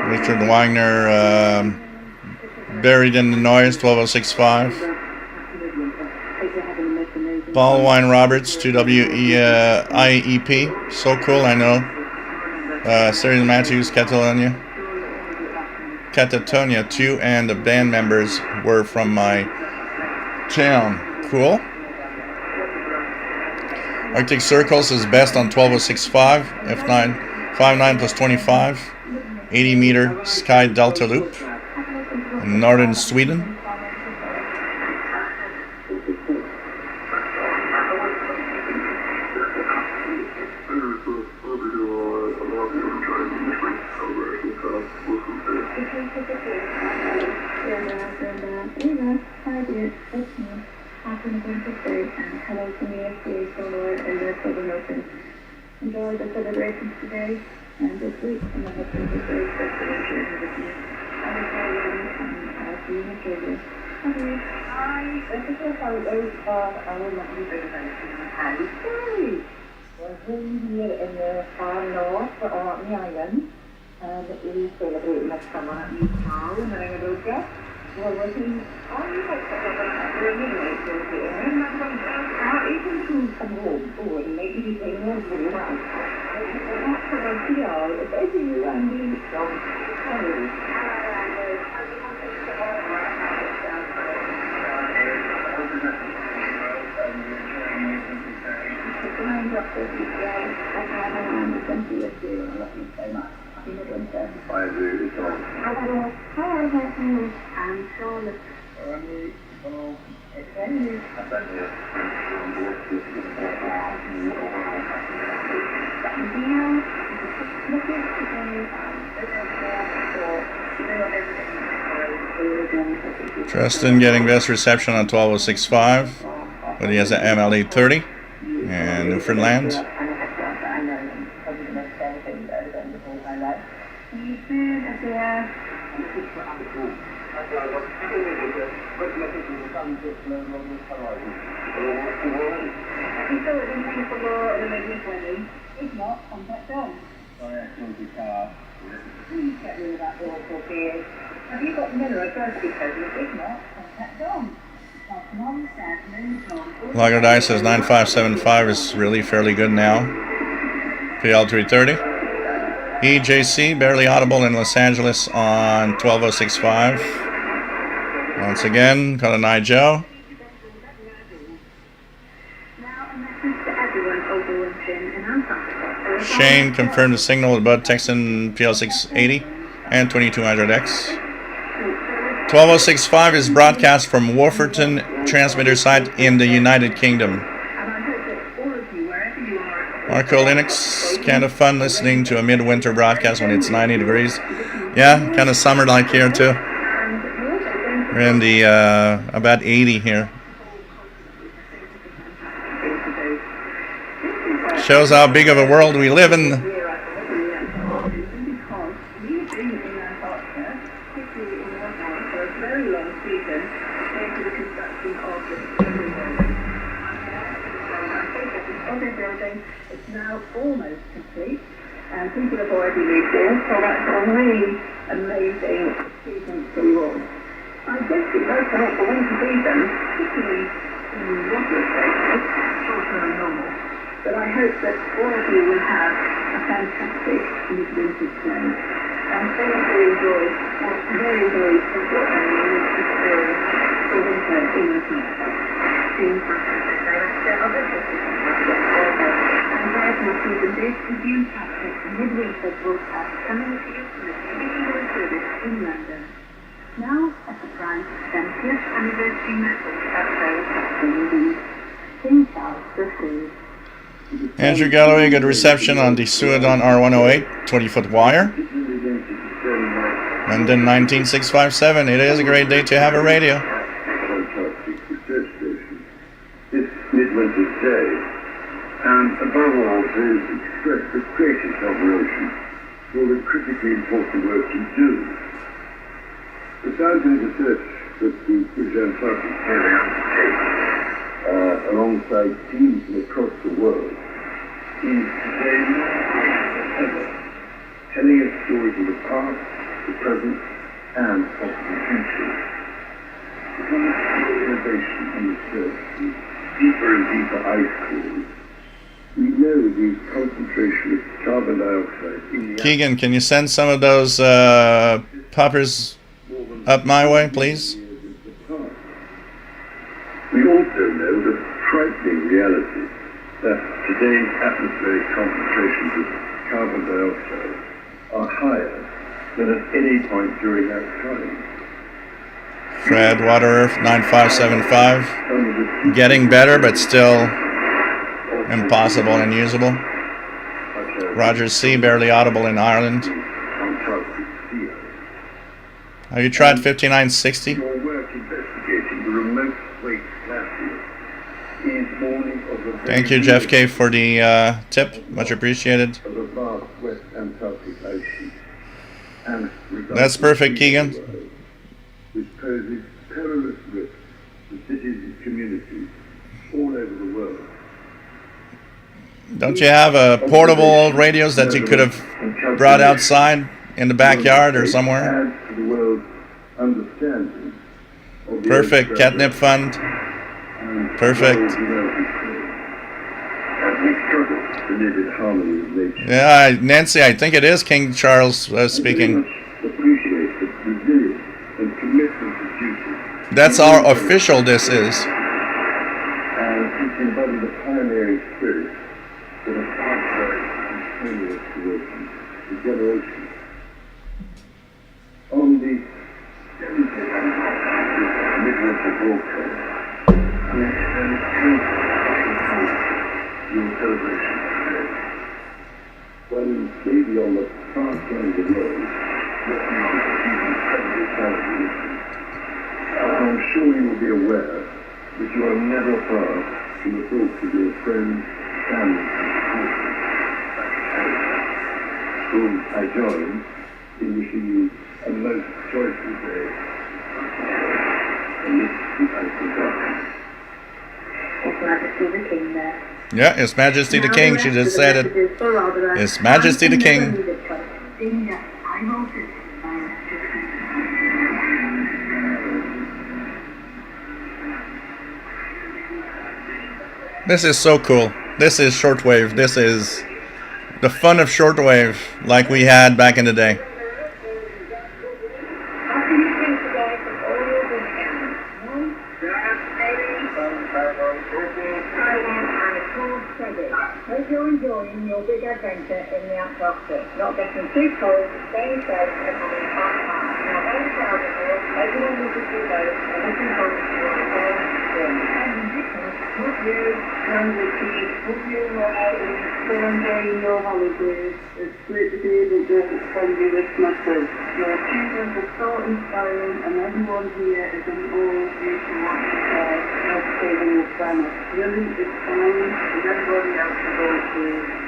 Richard Wagner buried in the noise, 12065. Paul Wine Roberts, 2WIEP. So cool, I know. Cyril Matthews, Catalonia, 2, and the band members were from my town. Cool. Arctic Circles is best on 12065, F9, 59 plus 25, 80 meter Sky Delta Loop in northern Sweden. Enjoy the celebrations today and this week, and I hope you have a very special weekend with you. I will tell you, and I'll see you in Australia. Okay. Hi. This is a photo of our lovely renovation house. Hey! We're here in the far north of the island, and we celebrate midsummer at New Town in Ringadoga. We're working on the eliminate those here, and I'm going to even to come home forward and maybe be paying more for you now. That's what I feel. It's every you and me, so sorry. It's a plenty of you. I love you so much. Happy Midwinter. I agree with Tom. Hi, I'm Charlotte. It's Henry. Tristan getting best reception on 12065, but he has an MLE 30 and Newfoundland. If not, contact John. Please get rid of that awful beard. Have you got Miller a birthday present? If not, contact John. Lager Dice says 9575 is really fairly good now. PL 330. EJC barely audible in Los Angeles on 12065. Once again, Colin I. Joe. Shane confirmed the signal with Bud Texan PL680 and 2200X. 12065 is broadcast from Wolferton transmitter site in the United Kingdom. Marco Linux, kind of fun listening to a midwinter broadcast when it's 90 degrees. Yeah, kind of summer-like here too. We're in the about 80 here. Shows how big of a world we live in. It's now almost complete, and people have already moved in, so that's a really amazing achievement for you all. I guess it does help the winter season, particularly in water spaces, shorter than normal. But I hope that all of you will have a fantastic midwinter stay, and thoroughly enjoy what's very, very simple and unique experience for winter in the future. If you have a midwinter broadcast coming to you from a digital service in London. Now, a surprise 70th anniversary message episode of King Charles III. Andrew Galloway, good reception on the Suodon R108 20-foot wire. London 19657. It is a great day to have a radio. It's Midwinter's Day, and above all to express the greatest admiration for the critically important work you do. The scientific research that the British Antarctic Survey undertakes alongside teams from across the world is today more than ever, telling us stories of the past, the present, and of the future. Because of innovation and research with deeper and deeper ice cores, we know the concentration of carbon dioxide in the Keegan, can you send some of those poppers up my way, please? We also know the frightening reality that today's atmospheric concentrations of carbon dioxide are higher than at any point during that time. Fred Water Earth 9575. Getting better, but still impossible and unusable. Roger C, barely audible in Ireland. Have you tried 5960? Your work investigating the remote wake glaciers is warning of the Thank you, Jeff K, for the tip. Much appreciated. of the vast West Antarctic ice sheet. And That's perfect, Keegan. which poses perilous risks to cities and communities all over the world. Don't you have portable radios that you could have brought outside in the backyard or somewhere? Adds to the world's understanding of the Perfect. Earth's Catnip fund. and Perfect. world humanity as we struggle to live in harmony with nature. Yeah, Nancy, I think it is King Charles speaking. I very much appreciate the resilience and commitment to duty, That's our official this is. and which embody the pioneering spirit that has sparked our continuous generation. On the 70th Midwinter broadcast, we extend three special thanks to your celebration today. When maybe on the far side of the road, looking on these incredible challenges, I'm sure you will be aware that you are never far from the thoughts of your friends, family, and supporters, whom I join in wishing you a most joyful day. And this is Uncle John. His Majesty the King there. Yeah, His Majesty the King. She just said it. His Majesty the King. This is so cool. This is shortwave. This is the fun of shortwave like we had back in the day. Hope you're enjoying your big adventure in the Antarctic. Not getting too cold, staying safe and having a fun time. Now very proud of you. Everyone will be too low and looking forward to your return soon. Hope you friendly kids. Hope you're still enjoying your holidays. It's great to be able to send you this message. Your achievements are so inspiring and everyone here is an all you to watch the help saving the planet. Really, it's fine with everybody else to go to.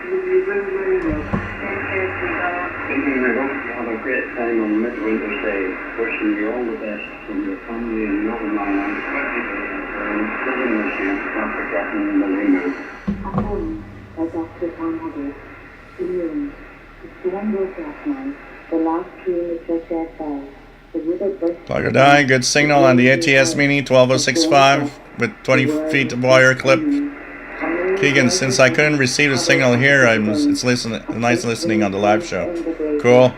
You'll be really, really well. Take care, sweetheart. Thinking I hope you have a great time on Midwinter Day. Wishing you all the best from your family in Northern Ireland. And living with you, not forgetting the windows. At home, like Dr. Tom Hubbard, in Rome, the storm broke last night. The last tree in the churchyard fell. The river burst. Plug or die, good signal on the ATS Mini 12065 with 20 feet of wire clip. Keegan, since I couldn't receive the signal here, it's nice listening on the live show. Cool.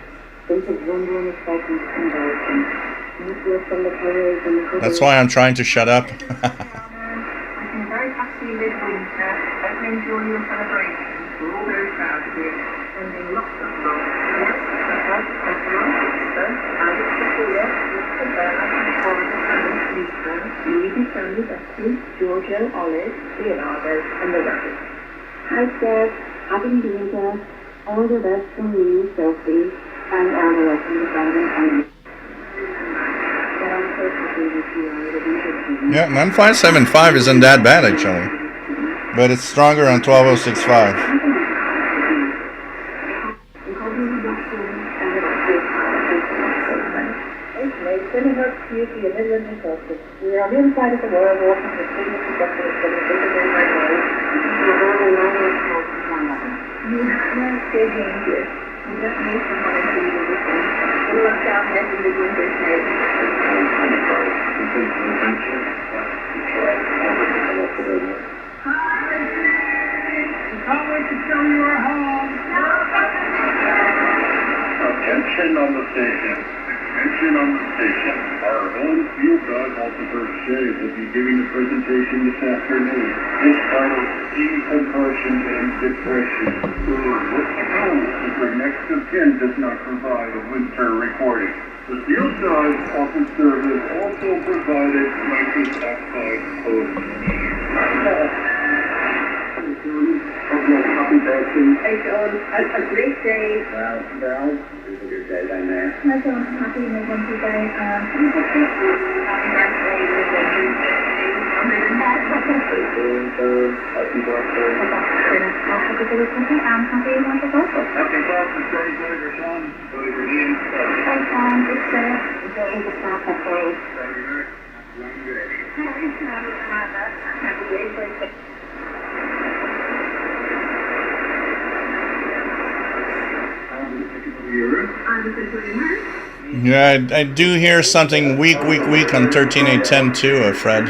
That's why I'm trying to shut up. I'm very happy Midwinter. I can enjoy your celebrations. We're all very proud of you. Sending lots of love. Yes, everyone, Alex, Sophia, Mr. Bernard, Horace, Lisa, Lady Sandy, Betsy, Giorgio, Olive, Leonardo, and the rest. Hi, Steph. Happy Midwinter. All the best from me, Sophie, and all the rest of the family and Yeah, 9575 isn't that bad actually. But it's stronger on 12065. We are on the inside of the world, walking the city to get to the city, visiting my way. You have no stay dangerous. You don't know someone who will be with you. We'll look down there in the winter's night. Can't wait to show you our home. Attention on the station. Attention on the station. Our home field dog officer Shay will be giving a presentation this afternoon. It's titled Steam Compression and Depression. What to do if your next of kin does not provide a winter recording. The field dog officer has also provided nitrous oxide post. Happy birthday. Hey, John. A great day. Well, it's a good day down there. Hi, John. Happy Midwinter Day. Happy birthday, Happy birthday. Happy birthday, and happy Winter Birthday. Happy birthday, Senator Sean. Thanks, John. It's enjoy the process. Have a great birthday. Yeah, I do hear something weak on 13810 too, Fred.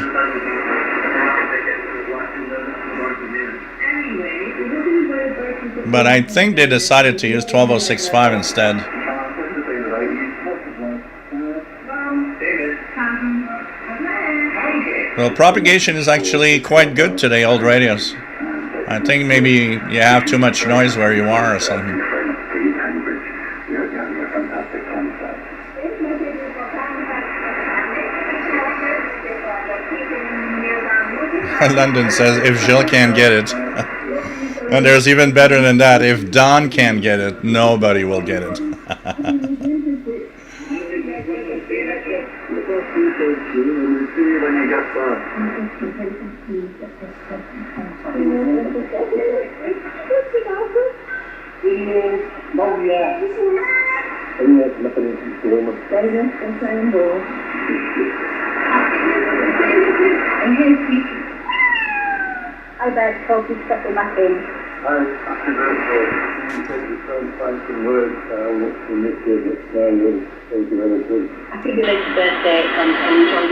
But I think they decided to use 12065 instead. Well, propagation is actually quite good today, old radios. I think maybe you have too much noise where you are or something. London says if Jill can't get it. And there's even better than that. If Don can't get it, nobody will get it. I bet Sophie's stepping back in. I should have find some words what's the next year, but thank you very much. I think it's his birthday and enjoy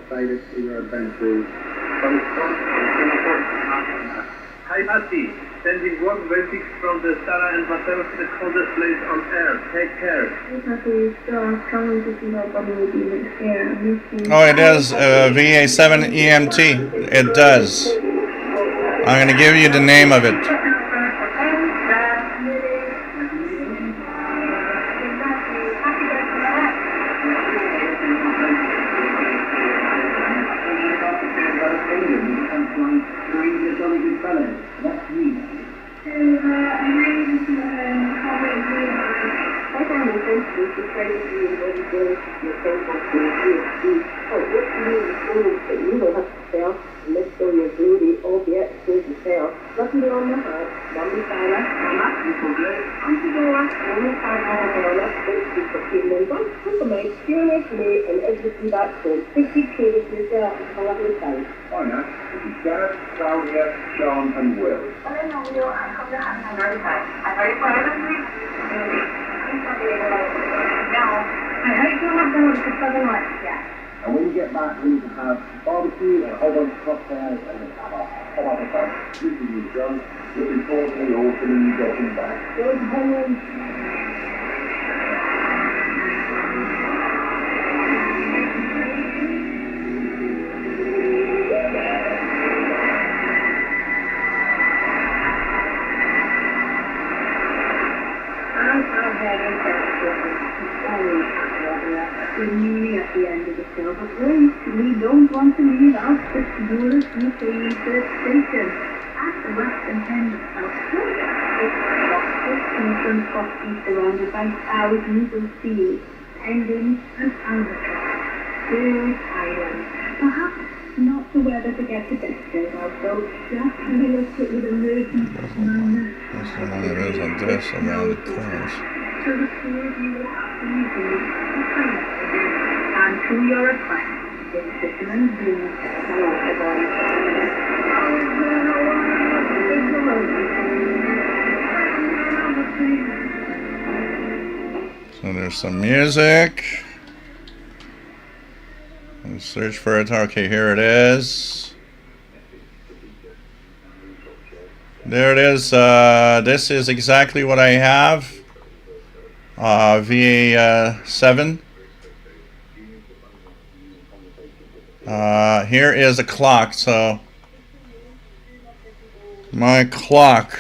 Excited for your adventures. Hi Matty, sending warm greetings from the Sarah and Mateo to the coldest place on earth. Take care. Oh, it does. VA7 EMT. It does. I'm going to give you the name of it. John and Will. And when you get back, we need to have barbecue and a whole bunch of cocktails and a whole other fun. Keeping you drunk, looking forward to the autumn and you getting back. We're nearly at the end of the show, but wait, we don't want to leave out the smallest Mercedes station at the western end of South Florida. It's Rockford, Kingston, Scotty, surrounded by thousands of seals, pendants and albatross. Good island. Perhaps not the weather to get the pictures out, though just have a look at with emergency moment. That's the one that is on this around the corners. So the two of you will have to use and to your request, this fisherman's dream So there's some music. Let's search for it. Okay, here it is. There it is. This is exactly what I have. VA7. Here is a clock. So my clock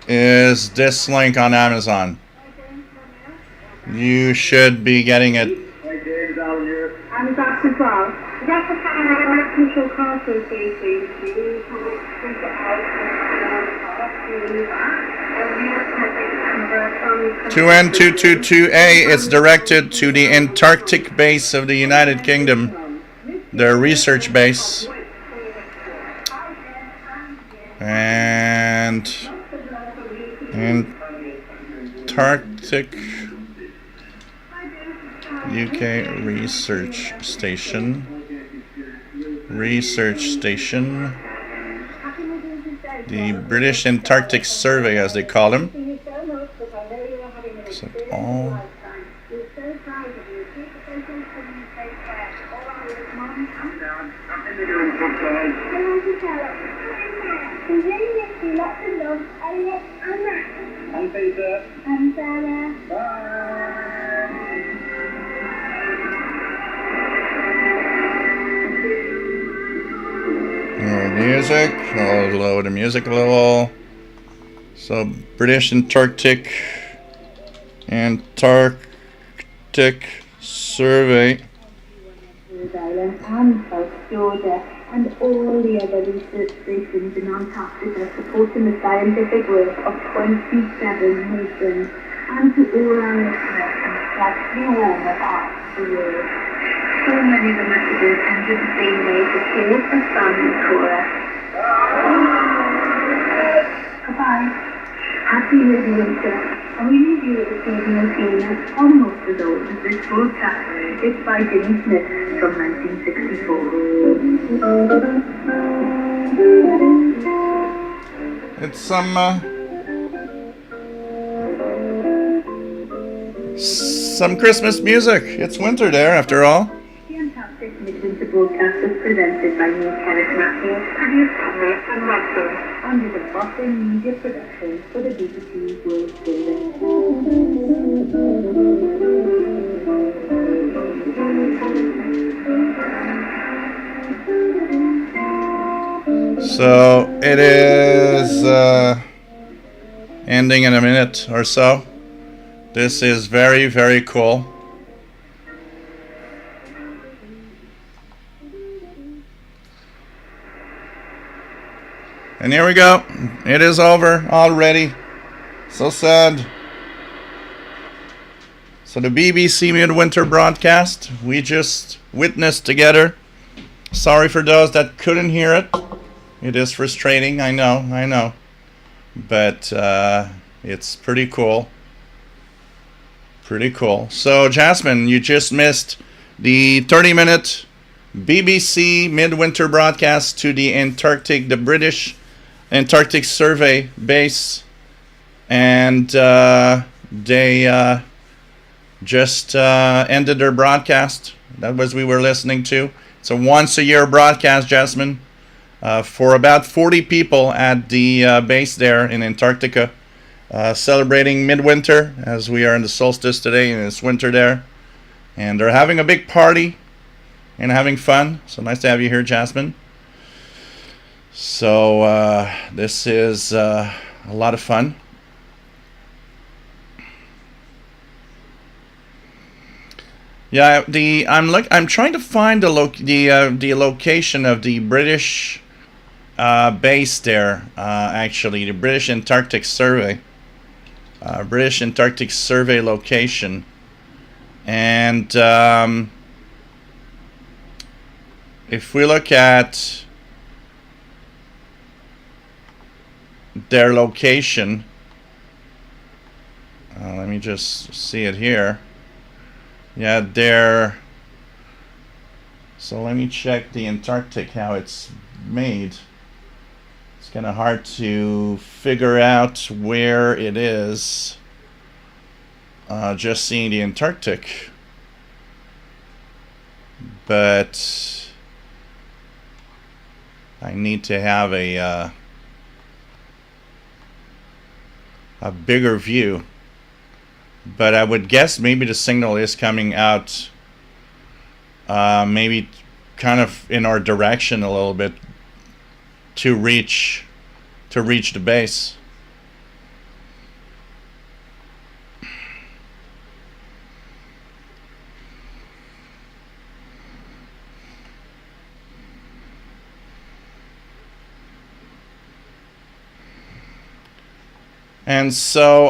is this link on Amazon. You should be getting it. And that's as well. That's a kind of electrical car association. 2N222A is directed to the Antarctic base of the United Kingdom, their research base. And Antarctic UK research station. The British Antarctic Survey, as they call them. So all I'm Peter. I'm Sarah. oh, music. I'll lower the music a little. So, British Antarctic Survey. Island and South Georgia and all the other research stations in Antarctica supporting the scientific work of 27 nations, and to all our listeners and slightly warmer parts of the world. So many of the messages ended the same way to cheer and family chorus. Goodbye. Happy Midwinter. And we leave you with a seasonal theme that's almost as old as this broadcast. It's by Jimmy Smith from 1964. It's some Christmas music. It's winter there, after all. The Antarctic Midwinter broadcast was presented by me, Kenneth Matthew, produced by Nathan Russell, under the Boston Media Production for the BBC World Service. So it is ending in a minute or so. This is very, very cool. And here we go. It is over already. So sad. So the BBC Midwinter broadcast we just witnessed together. Sorry for those that couldn't hear it. It is frustrating, I know. But it's pretty cool. Pretty cool. So Jasmine, you just missed the 30-minute BBC Midwinter broadcast to the British Antarctic Survey base, and they just ended their broadcast. That was we were listening to. It's a once-a-year broadcast, Jasmine, for about 40 people at the base there in Antarctica, celebrating midwinter, as we are in the solstice today, and it's winter there. And they're having a big party and having fun. So nice to have you here, Jasmine. So this is a lot of fun. Yeah, I'm trying to find the location of the British base there. Actually, the British Antarctic Survey, British Antarctic Survey location, and if we look at their location, let me just see it here. Yeah, there. So let me check the Antarctic, how it's made. It's kind of hard to figure out where it is. Just seeing the Antarctic. But I need to have a bigger view. But I would guess maybe the signal is coming out maybe kind of in our direction a little bit to reach the base. And so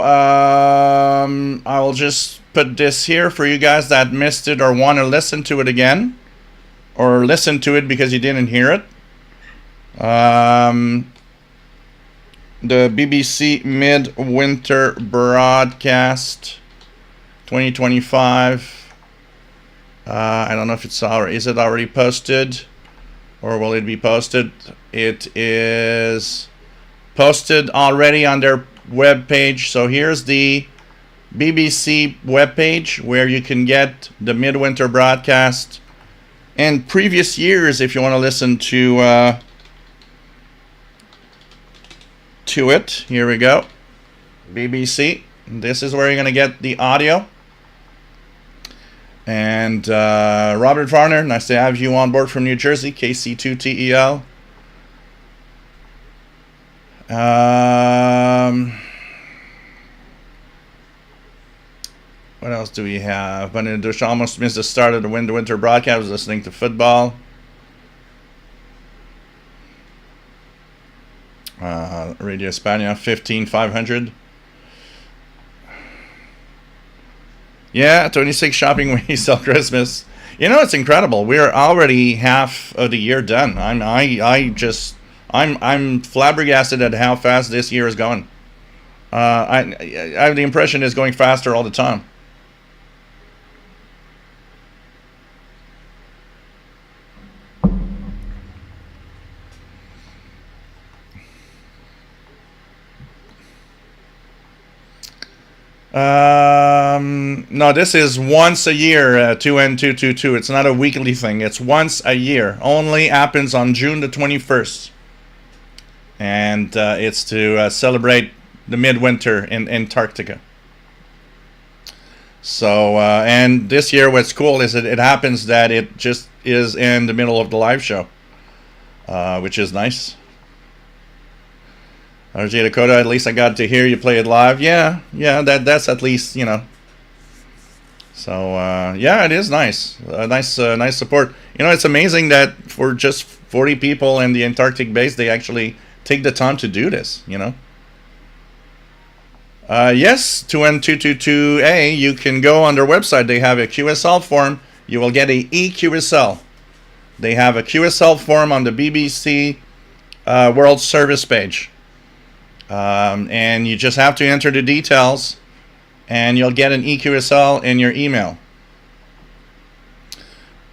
I'll just put this here for you guys that missed it or want to listen to it again, or listen to it because you didn't hear it. The BBC Midwinter broadcast 2025. I don't know if is it already posted, or will it be posted? It is posted already on their web page. So here's the BBC web page where you can get the Midwinter broadcast and previous years if you want to listen to it. Here we go. BBC. This is where you're going to get the audio. And Robert Varner, nice to have you on board from New Jersey, KC2TEL. What else do we have? But I almost missed the start of the Midwinter broadcast. I was listening to football. Radio España 15500. Yeah, 26 shopping weeks till Christmas. You know, it's incredible. We're already half of the year done. I'm flabbergasted at how fast this year is going. I have the impression it's going faster all the time. No, this is once a year, 2N222. It's not a weekly thing. It's once a year. Only happens on June the 21st. And it's to celebrate the midwinter in Antarctica. So, and this year what's cool is that it happens that it just is in the middle of the live show, which is nice. RJ Dakota, at least I got to hear you play it live. Yeah, that's at least, you know. So, yeah, it is nice. Nice support. You know, it's amazing that for just 40 people in the Antarctic base, they actually take the time to do this, you know. Yes, 2N222A, you can go on their website. They have a QSL form. You will get a EQSL. They have a QSL form on the BBC World Service page. And you just have to enter the details, and you'll get an EQSL in your email.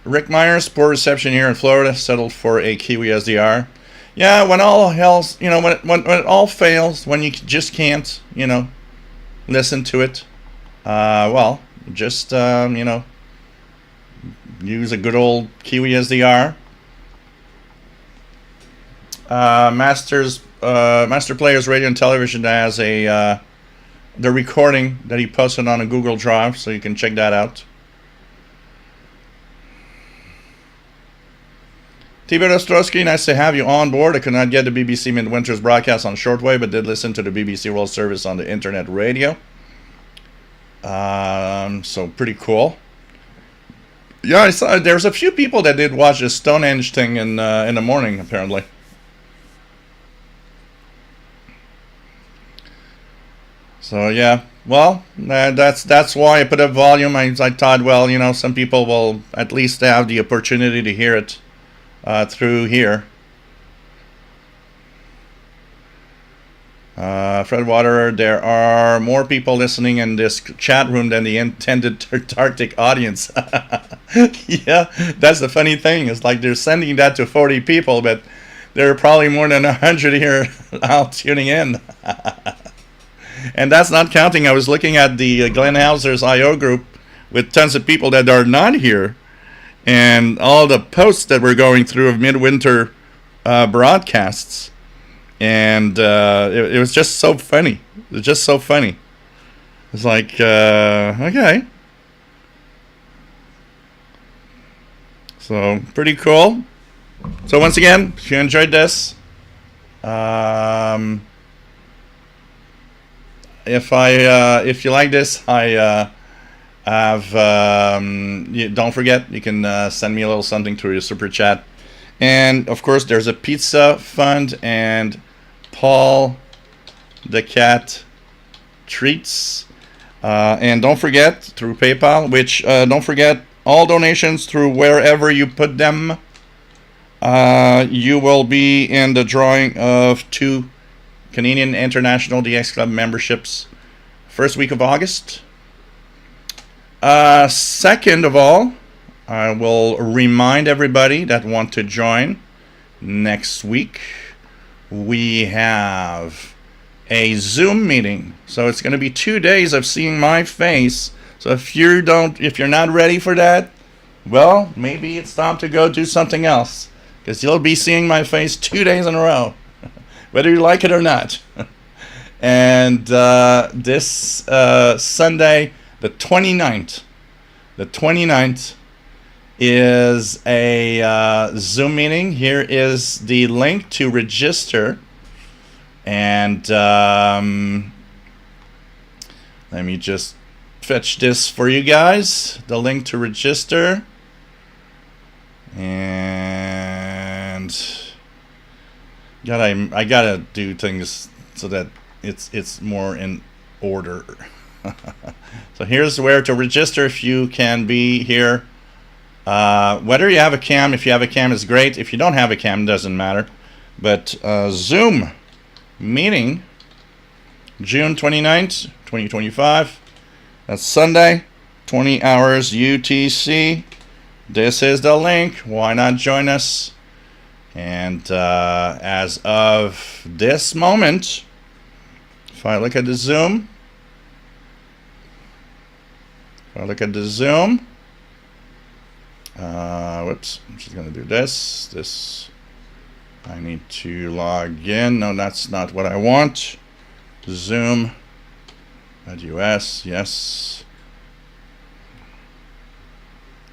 Rick Myers, poor reception here in Florida, settled for a Kiwi SDR. Yeah, when all hell's, you know, when it all fails, when you just can't, you know, listen to it, well, just, you know, use a good old Kiwi SDR. Master Players Radio and Television has the recording that he posted on a Google Drive, so you can check that out. Tibor Ostrowski, nice to have you on board. I could not get the BBC Midwinter's broadcast on Shortwave, but did listen to the BBC World Service on the internet radio. So pretty cool. Yeah, I saw there's a few people that did watch the Stonehenge thing in the morning, apparently. So yeah, well, that's why I put up volume. I thought, well, you know, some people will at least have the opportunity to hear it through here. Fred Waterer, there are more people listening in this chat room than the intended Antarctic audience. Yeah, that's the funny thing. It's like they're sending that to 40 people, but there are probably more than 100 here out tuning in. And that's not counting. I was looking at the Glenn Hauser's I.O. group with tons of people that are not here, and all the posts that we're going through of midwinter broadcasts, and it was just so funny. It was just so funny. It's like, okay. So, pretty cool. So, once again, if you enjoyed this, if you like this, I have don't forget, you can send me a little something through your super chat, and of course there's a pizza fund and Paul the Cat treats, and don't forget through PayPal, which don't forget all donations through wherever you put them, you will be in the drawing of 2 Canadian International DX Club memberships first week of August. Second of all, I will remind everybody that want to join, next week we have a Zoom meeting. So it's going to be 2 days of seeing my face. So if you're not ready for that, well, maybe it's time to go do something else, because you'll be seeing my face 2 days in a row, whether you like it or not. And this Sunday, the 29th is a Zoom meeting. Here is the link to register. And let me just fetch this for you guys, the link to register. And I gotta do things so that it's more in order. So here's where to register if you can be here. Whether you have a cam, if you have a cam, is great. If you don't have a cam, it doesn't matter. But Zoom meeting, June 29th, 2025. That's Sunday, 20 hours UTC. This is the link. Why not join us? And as of this moment, if I look at the Zoom, whoops, I'm just going to do this. I need to log in. No, that's not what I want. Zoom.us, yes.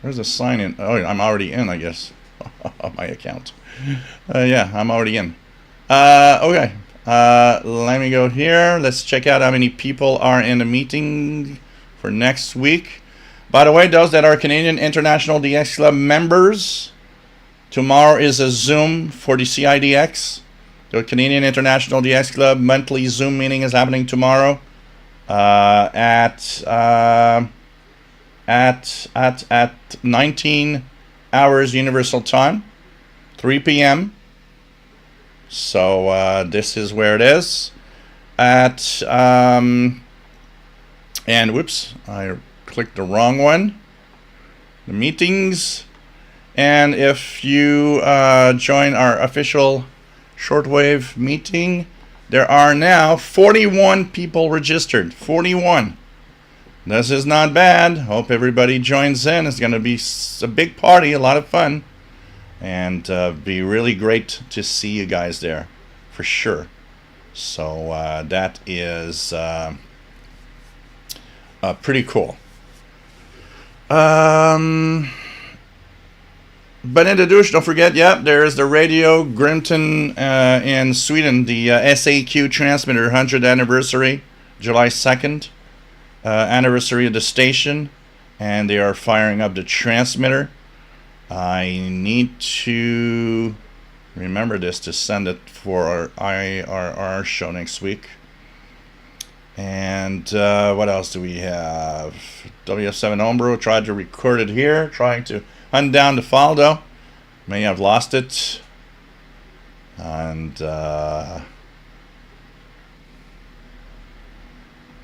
Where's the sign in? Oh, I'm already in, I guess, on my account. Yeah, I'm already in. Okay, let me go here. Let's check out how many people are in the meeting for next week. By the way, those that are Canadian International DX Club members, tomorrow is a Zoom for the CIDX. The Canadian International DX Club monthly Zoom meeting is happening tomorrow at 19 hours Universal Time, 3 p.m. So this is where it is. And whoops, I clicked the wrong one. The meetings. And if you join our official Shortwave meeting, there are now 41 people registered. 41. This is not bad. Hope everybody joins in. It's going to be a big party, a lot of fun, and be really great to see you guys there, for sure. So that is pretty cool. But in the douche, don't forget, there's the Radio Grimton in Sweden, the SAQ transmitter 100th anniversary, July 2nd. Anniversary of the station, and they are firing up the transmitter. I need to remember this to send it for our IRR show next week. And what else do we have? WF7 Homebrew, tried to record it here, trying to hunt down the file though. May have lost it. And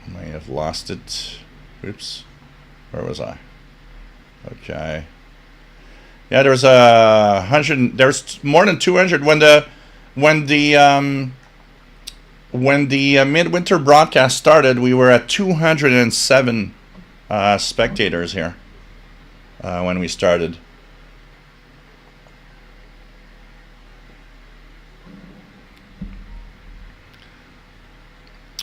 may have lost it. Oops. Where was I? Okay. Yeah, there was 100. There's more than 200 when the Midwinter broadcast started. We were at 207 spectators here when we started.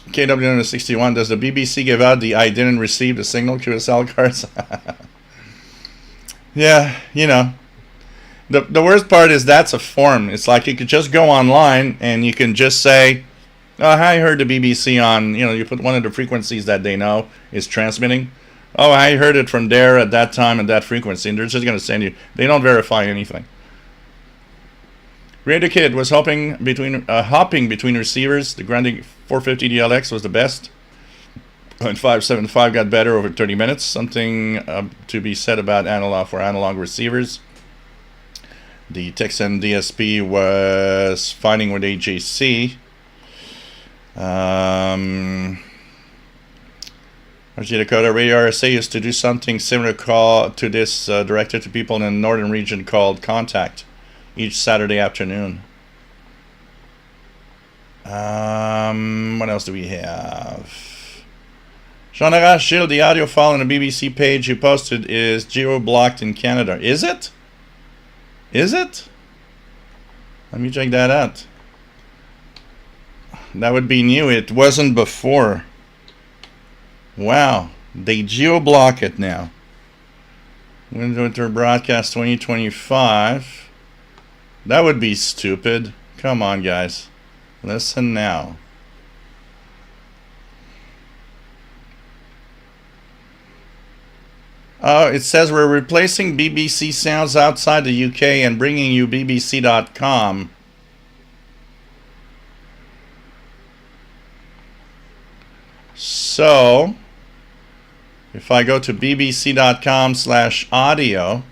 KW61, does the BBC give out the I didn't receive the signal QSL cards? Yeah, you know. The worst part is that's a form. It's like you could just go online and you can just say, oh, I heard the BBC on, you put one of the frequencies that they know is transmitting. Oh, I heard it from there at that time and that frequency. And they're just going to send you. They don't verify anything. Radio Kid was hopping between receivers. The Grande 450 DLX was the best. And 575 got better over 30 minutes. Something to be said about analog receivers. The Texan DSP was fighting with AJC. RG Dakota Radio RSA used to do something similar to this, directed to people in the northern region called Contact, each Saturday afternoon. What else do we have? Jean Arash Gilles, the audio file on the BBC page you posted is geo-blocked in Canada. Is it? Is it? Let me check that out. That would be new. It wasn't before. Wow. They geo-block it now. Midwinter broadcast 2025. That would be stupid. Come on, guys. Listen now. Oh, it says we're replacing BBC sounds outside the UK and bringing you BBC.com. So, if I go to bbc.com/audio,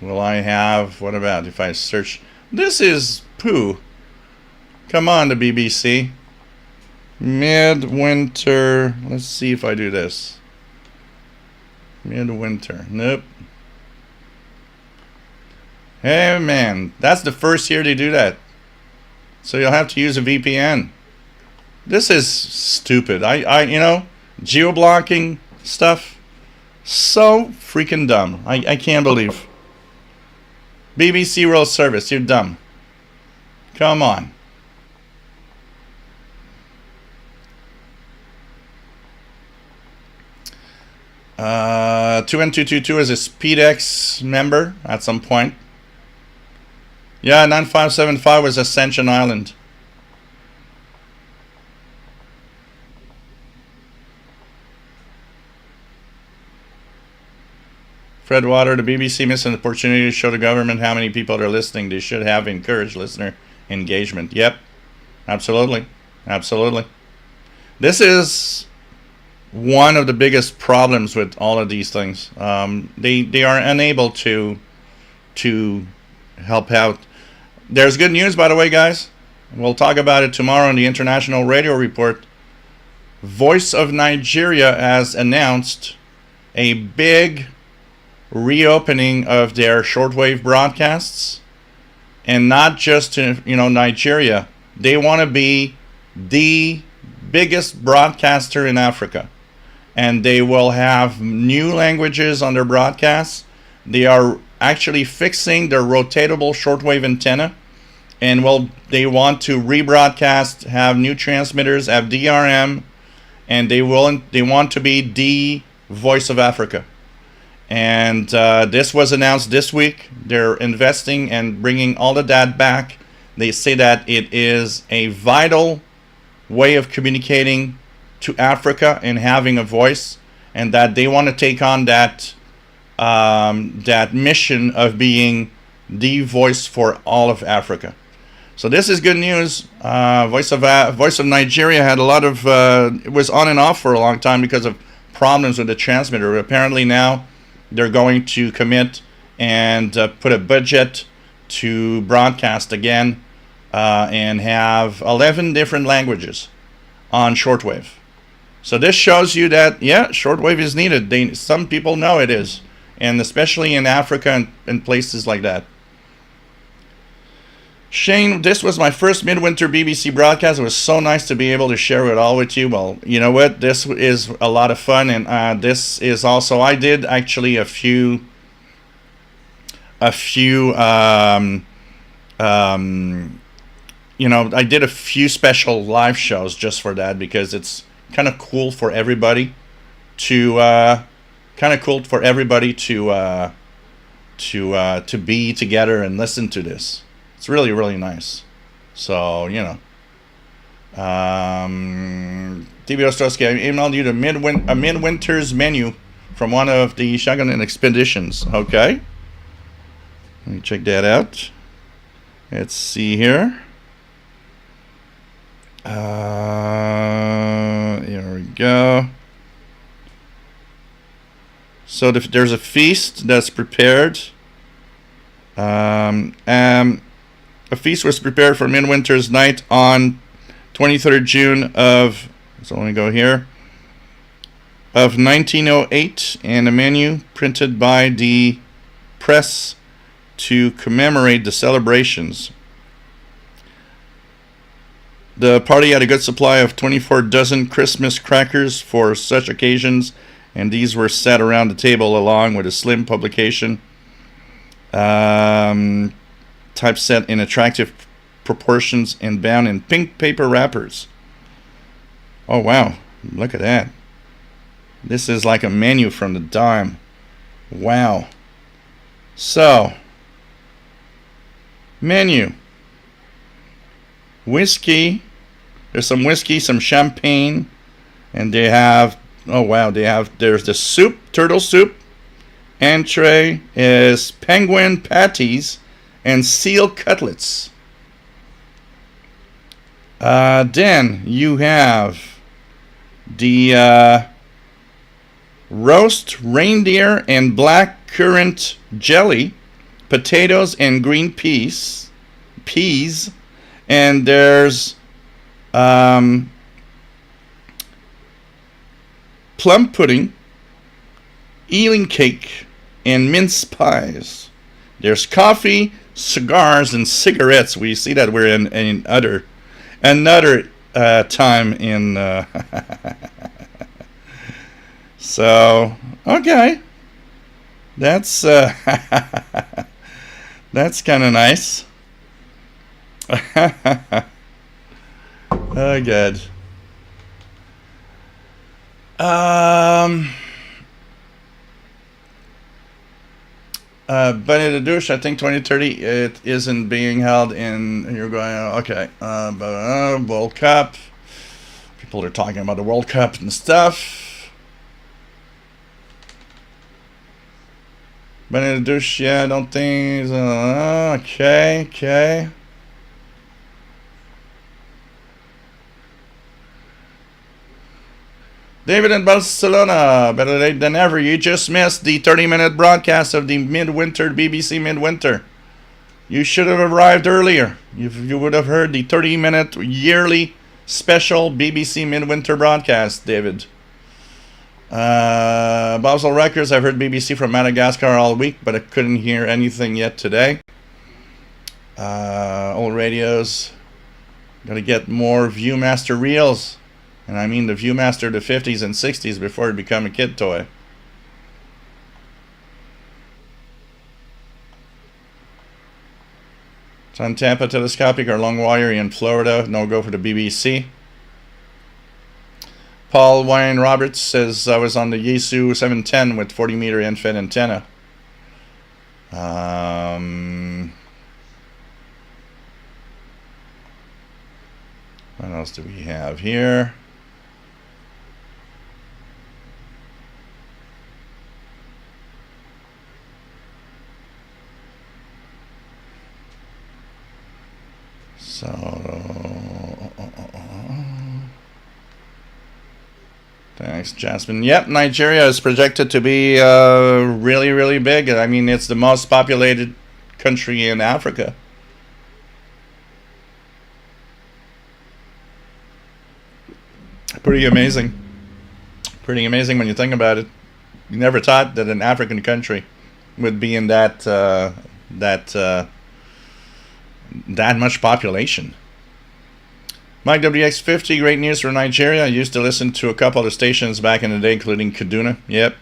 will I have, what about if I search, this is poo. Come on, the BBC. Midwinter, let's see if I do this. Midwinter, nope. Hey man, that's the first year they do that. So you'll have to use a VPN. This is stupid. I you know, geo-blocking stuff, so freaking dumb. I can't believe. BBC World Service, you're dumb. Come on. 2N222 is a SpeedX member at some point. Yeah, 9575 was Ascension Island. Fred Water, the BBC missed an opportunity to show the government how many people are listening. They should have encouraged listener engagement. Yep, absolutely. Absolutely. This is one of the biggest problems with all of these things. They are unable to help out. There's good news, by the way, guys. We'll talk about it tomorrow in the International Radio Report. Voice of Nigeria has announced a big reopening of their shortwave broadcasts, and not just to Nigeria. They want to be the biggest broadcaster in Africa, and they will have new languages on their broadcasts. They are actually fixing their rotatable shortwave antenna, and they want to rebroadcast, have new transmitters, have DRM, and they want to be the voice of Africa. And this was announced this week. They're investing and bringing all of that back. They say that it is a vital way of communicating to Africa and having a voice, and that they want to take on that mission of being the voice for all of Africa. So this is good news. Voice of Nigeria had a lot of it was on and off for a long time because of problems with the transmitter. Apparently now they're going to commit and put a budget to broadcast again and have 11 different languages on shortwave. So this shows you that, yeah, shortwave is needed. Some people know it is, and especially in Africa and places like that. Shane, this was my first Midwinter BBC broadcast. It was so nice to be able to share it all with you. Well, you know what? This is a lot of fun, and this is also, I did actually a few I did a few special live shows just for that, because it's kind of cool for everybody to be together and listen to this. It's really, really nice. So, TV Ostrowski, I emailed you the Midwinter's menu from one of the Shogun expeditions. Okay. Let me check that out. Let's see here. Here we go. So there's a feast that's prepared. A feast was prepared for Midwinter's night on 23rd June of, so let me go here, of 1908, and a menu printed by the press to commemorate the celebrations. The party had a good supply of 24 dozen Christmas crackers for such occasions, and these were set around the table along with a slim publication typeset in attractive proportions and bound in pink paper wrappers. Oh wow, look at that. This is like a menu from the dime. Wow. So, menu. Whiskey. There's some whiskey, some champagne, and they have, oh wow, there's the soup, turtle soup. Entree is penguin patties and seal cutlets. Then you have the roast reindeer and black currant jelly, potatoes and green peas, and there's plum pudding, Ealing cake, and mince pies. There's coffee, cigars, and cigarettes. We see that we're in another time in. So okay, that's that's kind of nice. Oh, good. Bunny the Douche, I think 2030 it isn't being held in. You're going okay. World Cup. People are talking about the World Cup and stuff. Bunny the Douche, yeah, I don't think. Okay. David in Barcelona, better late than ever. You just missed the 30-minute broadcast of the Midwinter, BBC Midwinter. You should have arrived earlier. You would have heard the 30-minute yearly special BBC Midwinter broadcast, David. Basel Records, I've heard BBC from Madagascar all week, but I couldn't hear anything yet today. Old radios. Gotta get more Viewmaster reels. And I mean the Viewmaster of the 50s and 60s before it became a kid toy. It's on Tampa Telescopic or Long Wire in Florida. No go for the BBC. Paul Wayne Roberts says I was on the Yaesu 710 with 40-meter end-fed antenna. What else do we have here? So, thanks, Jasmine. Yep, Nigeria is projected to be really, really big. I mean, it's the most populated country in Africa. Pretty amazing. Pretty amazing when you think about it. You never thought that an African country would be in that much population. Mike WX50, great news for Nigeria. I used to listen to a couple of the stations back in the day, including Kaduna. Yep.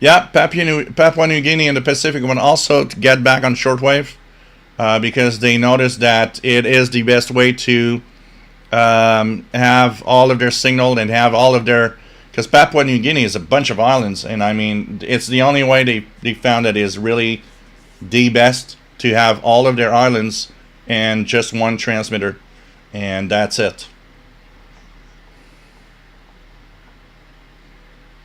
Yeah, Papua New Guinea and the Pacific want also to get back on shortwave because they noticed that it is the best way to have all of their signal and have all of their... Because Papua New Guinea is a bunch of islands, and I mean, it's the only way they found that is really the best to have all of their islands and just one transmitter, and that's it.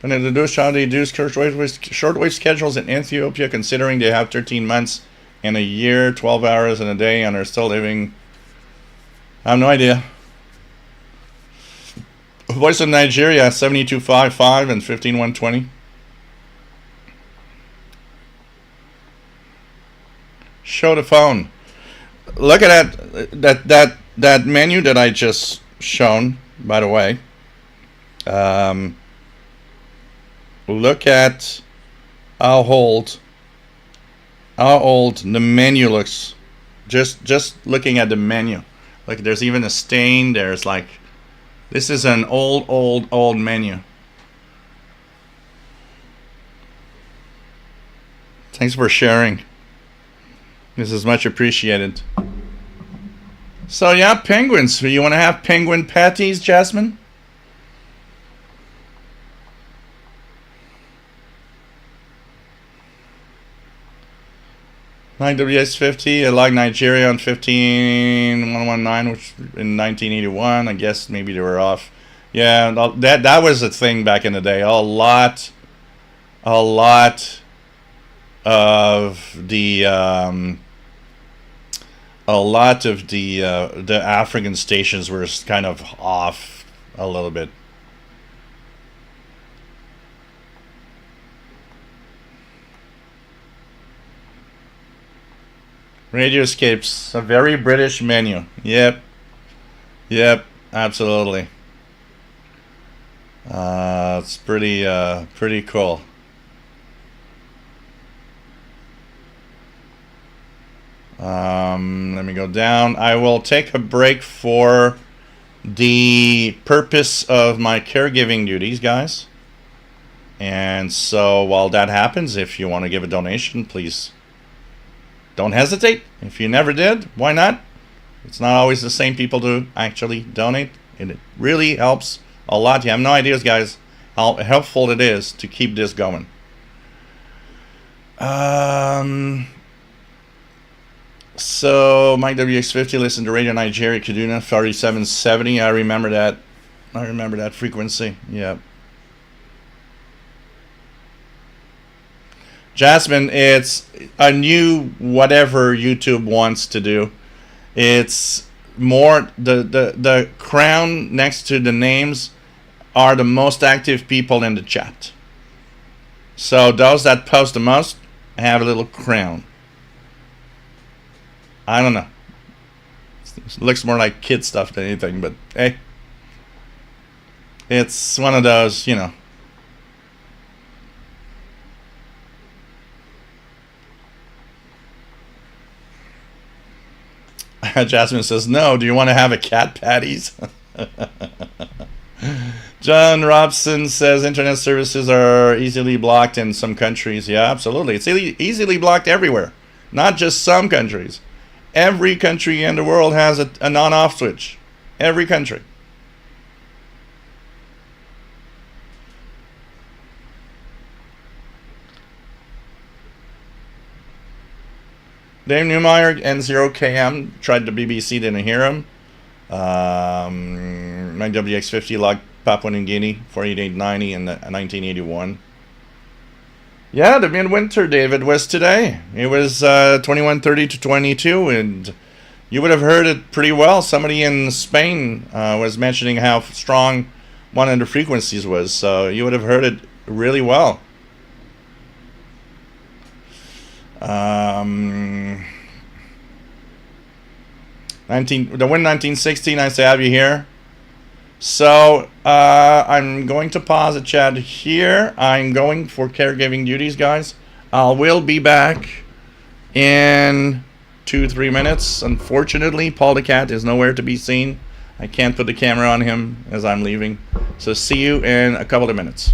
And then the how they do shortwave schedules in Ethiopia, considering they have 13 months in a year, 12 hours in a day, and are still living. I have no idea. Voice of Nigeria 7255 and 15120. Show the phone. Look at that menu that I just shown, by the way. Look at how old the menu looks. Just looking at the menu. Like there's even a stain. There's like, this is an old menu. Thanks for sharing. This is much appreciated. So yeah, penguins. You want to have penguin patties, Jasmine? WS50, I logged Nigeria on 15119, which in 1981. I guess maybe they were off. Yeah, that was a thing back in the day. A lot of the the African stations were kind of off a little bit. Radioscapes, a very British menu. Yep, absolutely. It's pretty cool. Let me go down. I will take a break for the purpose of my caregiving duties, guys. And so while that happens, if you want to give a donation, please don't hesitate. If you never did, why not? It's not always the same people to actually donate. It really helps a lot. You have no ideas, guys, how helpful it is to keep this going. So Mike WX50 listened to Radio Nigeria Kaduna 4770. I remember that frequency. Yeah. Jasmine, it's a new whatever YouTube wants to do. It's more the crown next to the names are the most active people in the chat. So those that post the most have a little crown. I don't know. It looks more like kid stuff than anything, but hey. It's one of those, you know. Jasmine says, no, do you want to have a cat patties? John Robson says internet services are easily blocked in some countries. Yeah, absolutely. It's easily blocked everywhere. Not just some countries. Every country in the world has a non-off switch. Every country. Dave Newmeyer, N0KM, tried the BBC, didn't hear him. My WX50 logged Papua New Guinea, 48890 in 1981. Yeah, the Midwinter, David, was today. It was 21:30 to 22, and you would have heard it pretty well. Somebody in Spain was mentioning how strong one of the frequencies was, so you would have heard it really well. The Win 1916, nice to have you here. So I'm going to pause the chat here. I'm going for caregiving duties, guys. I will be back in 2-3 minutes. Unfortunately, Paul the cat is nowhere to be seen. I can't put the camera on him as I'm leaving. So see you in a couple of minutes.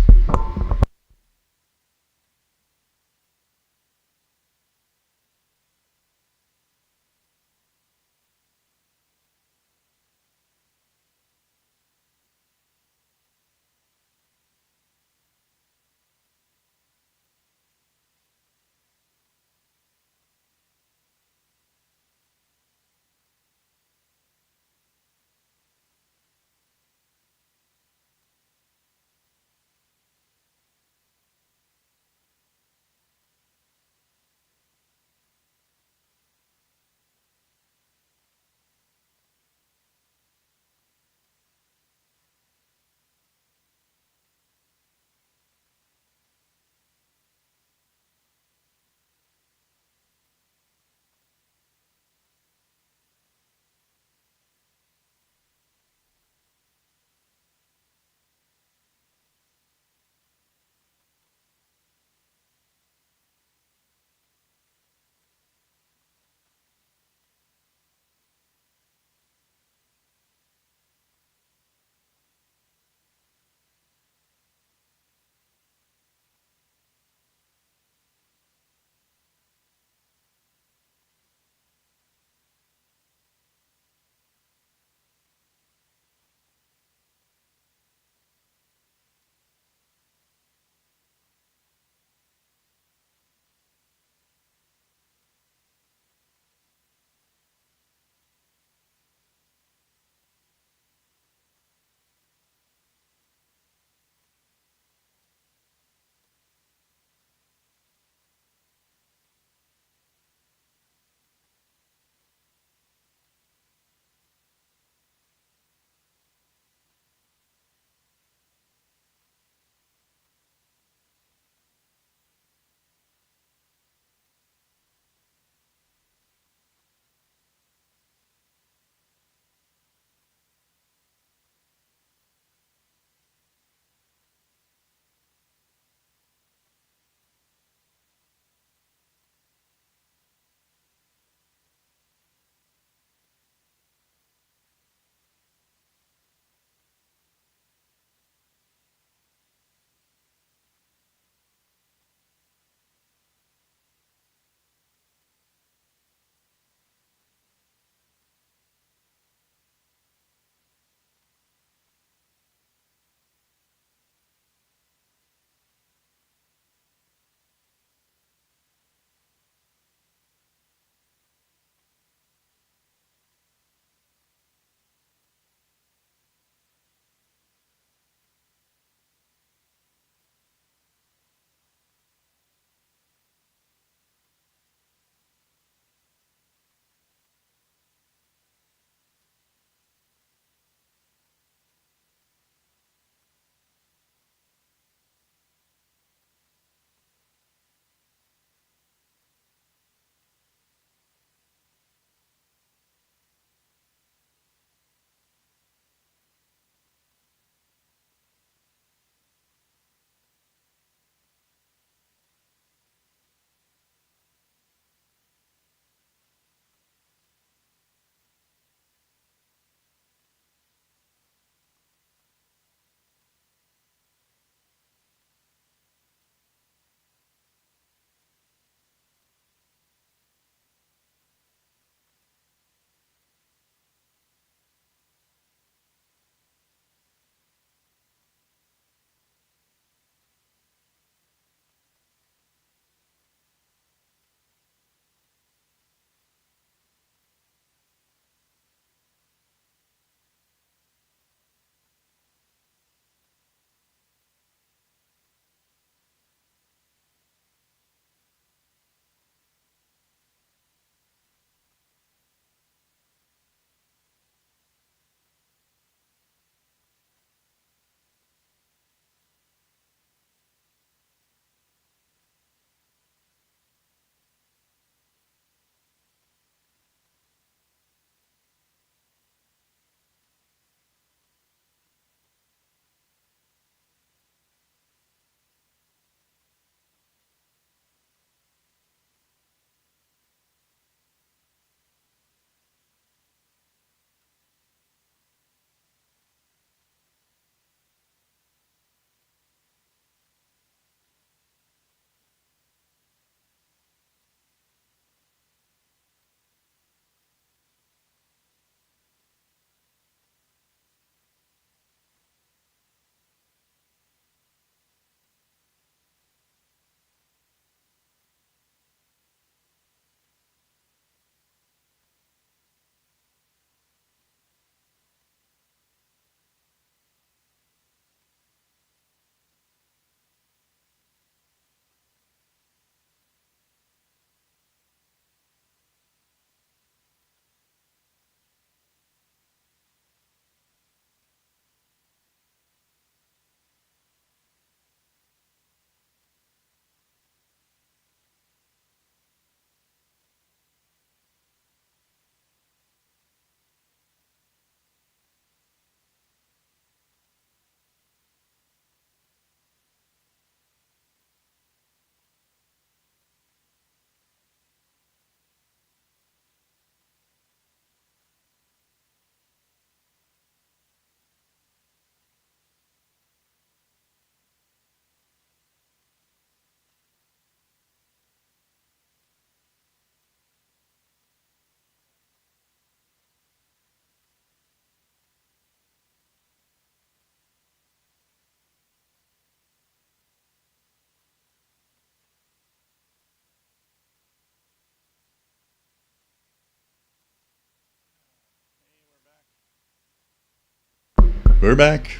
We're back.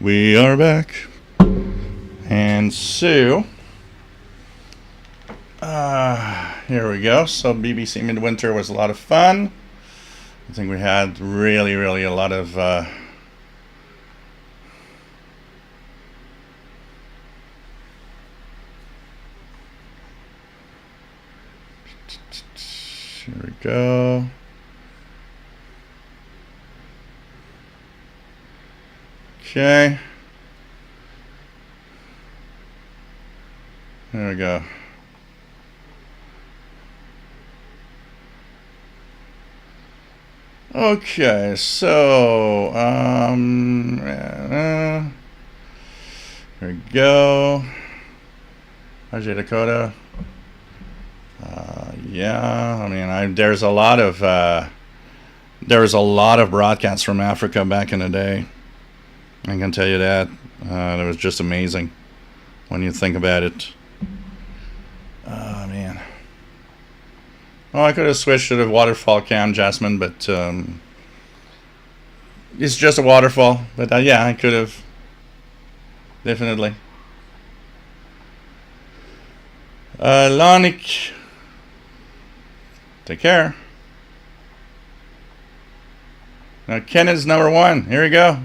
We are back. And so, here we go. So BBC Midwinter was a lot of fun. I think we had really a lot of here we go. Okay. There we go. Okay, so here we go. Ajay Dakota. Yeah, I mean, there's a lot of broadcasts from Africa back in the day. I can tell you that. It was just amazing when you think about it. Oh, man. Oh, I could have switched to the waterfall cam, Jasmine, but it's just a waterfall. But yeah, I could have. Definitely. Lanik. Take care. Now, Ken is number 1. Here we go.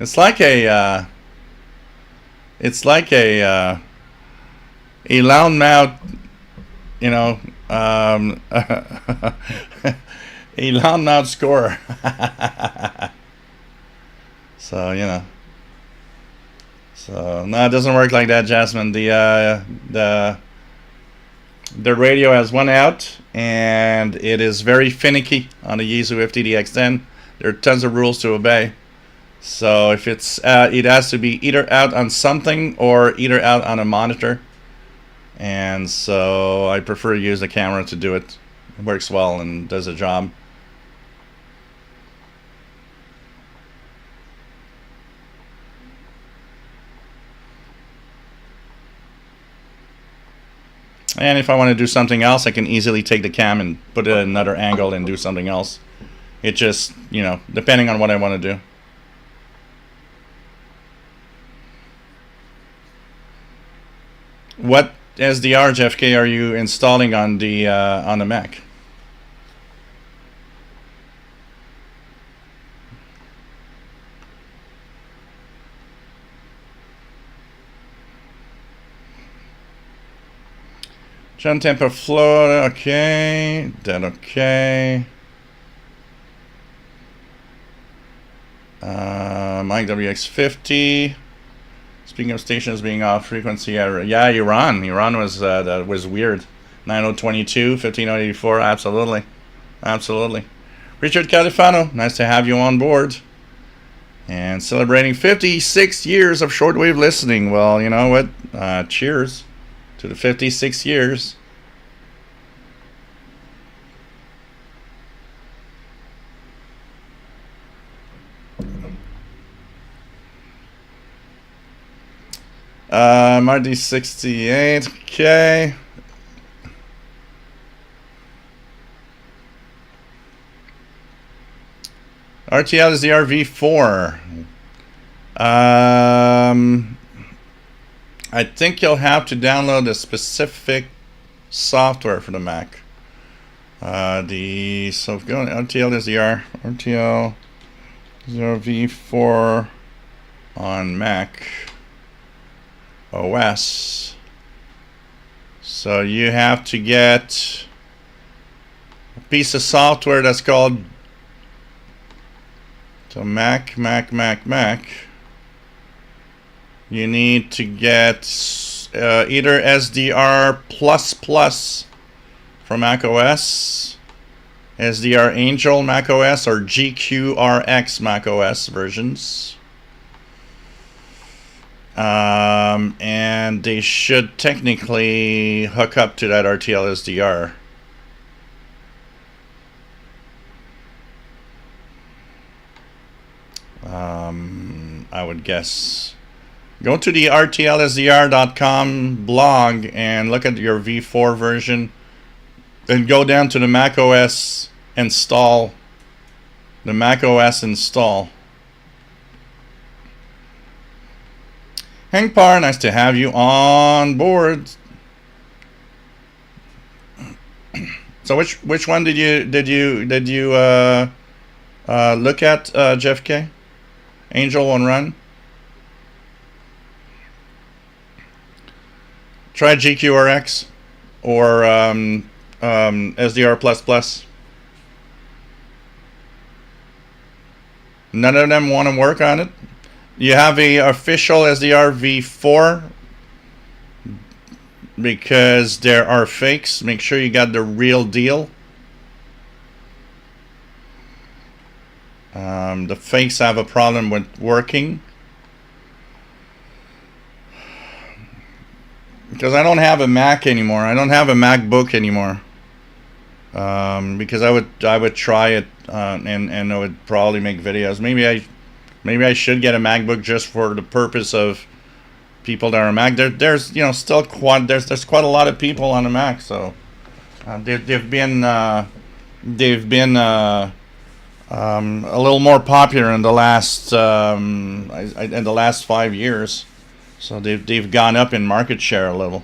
It's like a loudmouth, you know, a loudmouth scorer. So, you know. So, no, it doesn't work like that, Jasmine. The radio has one out, and it is very finicky on the Yaesu FTDX10. There are tons of rules to obey. So if it's it has to be either out on something or either out on a monitor. And so I prefer to use the camera to do it. It works well and does the job. And if I want to do something else, I can easily take the cam and put it at another angle and do something else. It just, you know, depending on what I want to do. What SDR, JFK, are you installing on the Mac? John Tampa, Florida, okay. That okay. Mike WX50. Speaking of stations being off frequency error, yeah, Iran was that was weird. 9022, 15084, absolutely. Richard Califano, nice to have you on board. And celebrating 56 years of shortwave listening. Well, you know what? Cheers to the 56 years. RD68, okay. RTL is the RV4. I think you'll have to download a specific software for the Mac. So go to RTL is the RTL is the RV4 on Mac OS. So you have to get a piece of software that's called Mac. You need to get either SDR++ from Mac OS, SDR Angel Mac OS, or GQRX Mac OS versions. And they should technically hook up to that RTL SDR. I would guess. Go to the rtlsdr.com blog and look at your V4 version. Then go down to the Mac OS install the Mac OS install. Hank Parr, nice to have you on board. So which one did you look at, Jeff K? Angel on Run? Try GQRX or SDR++. None of them want to work on it. You have a official SDR v4 because there are fakes. Make sure you got the real deal. The fakes have a problem with working. Because I don't have a Mac anymore. I don't have a MacBook anymore. Because I would try it and I would probably make videos. Maybe I should get a MacBook just for the purpose of people that are Mac. There's still quite a lot of people on the Mac, so they've been a little more popular in the last 5 years. So they've gone up in market share a little.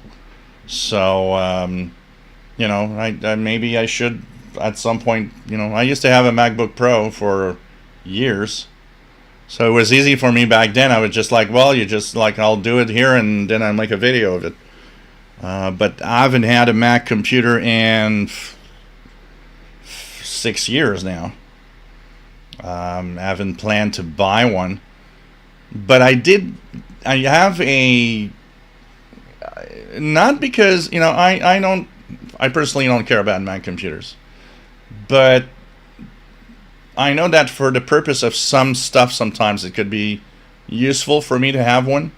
So maybe I should at some point. I used to have a MacBook Pro for years. So it was easy for me back then. I was just like, well, I'll do it here and then I make a video of it. But I haven't had a Mac computer in 6 years now. I haven't planned to buy one. But I have a, not because, I personally don't care about Mac computers. But I know that for the purpose of some stuff, sometimes it could be useful for me to have one.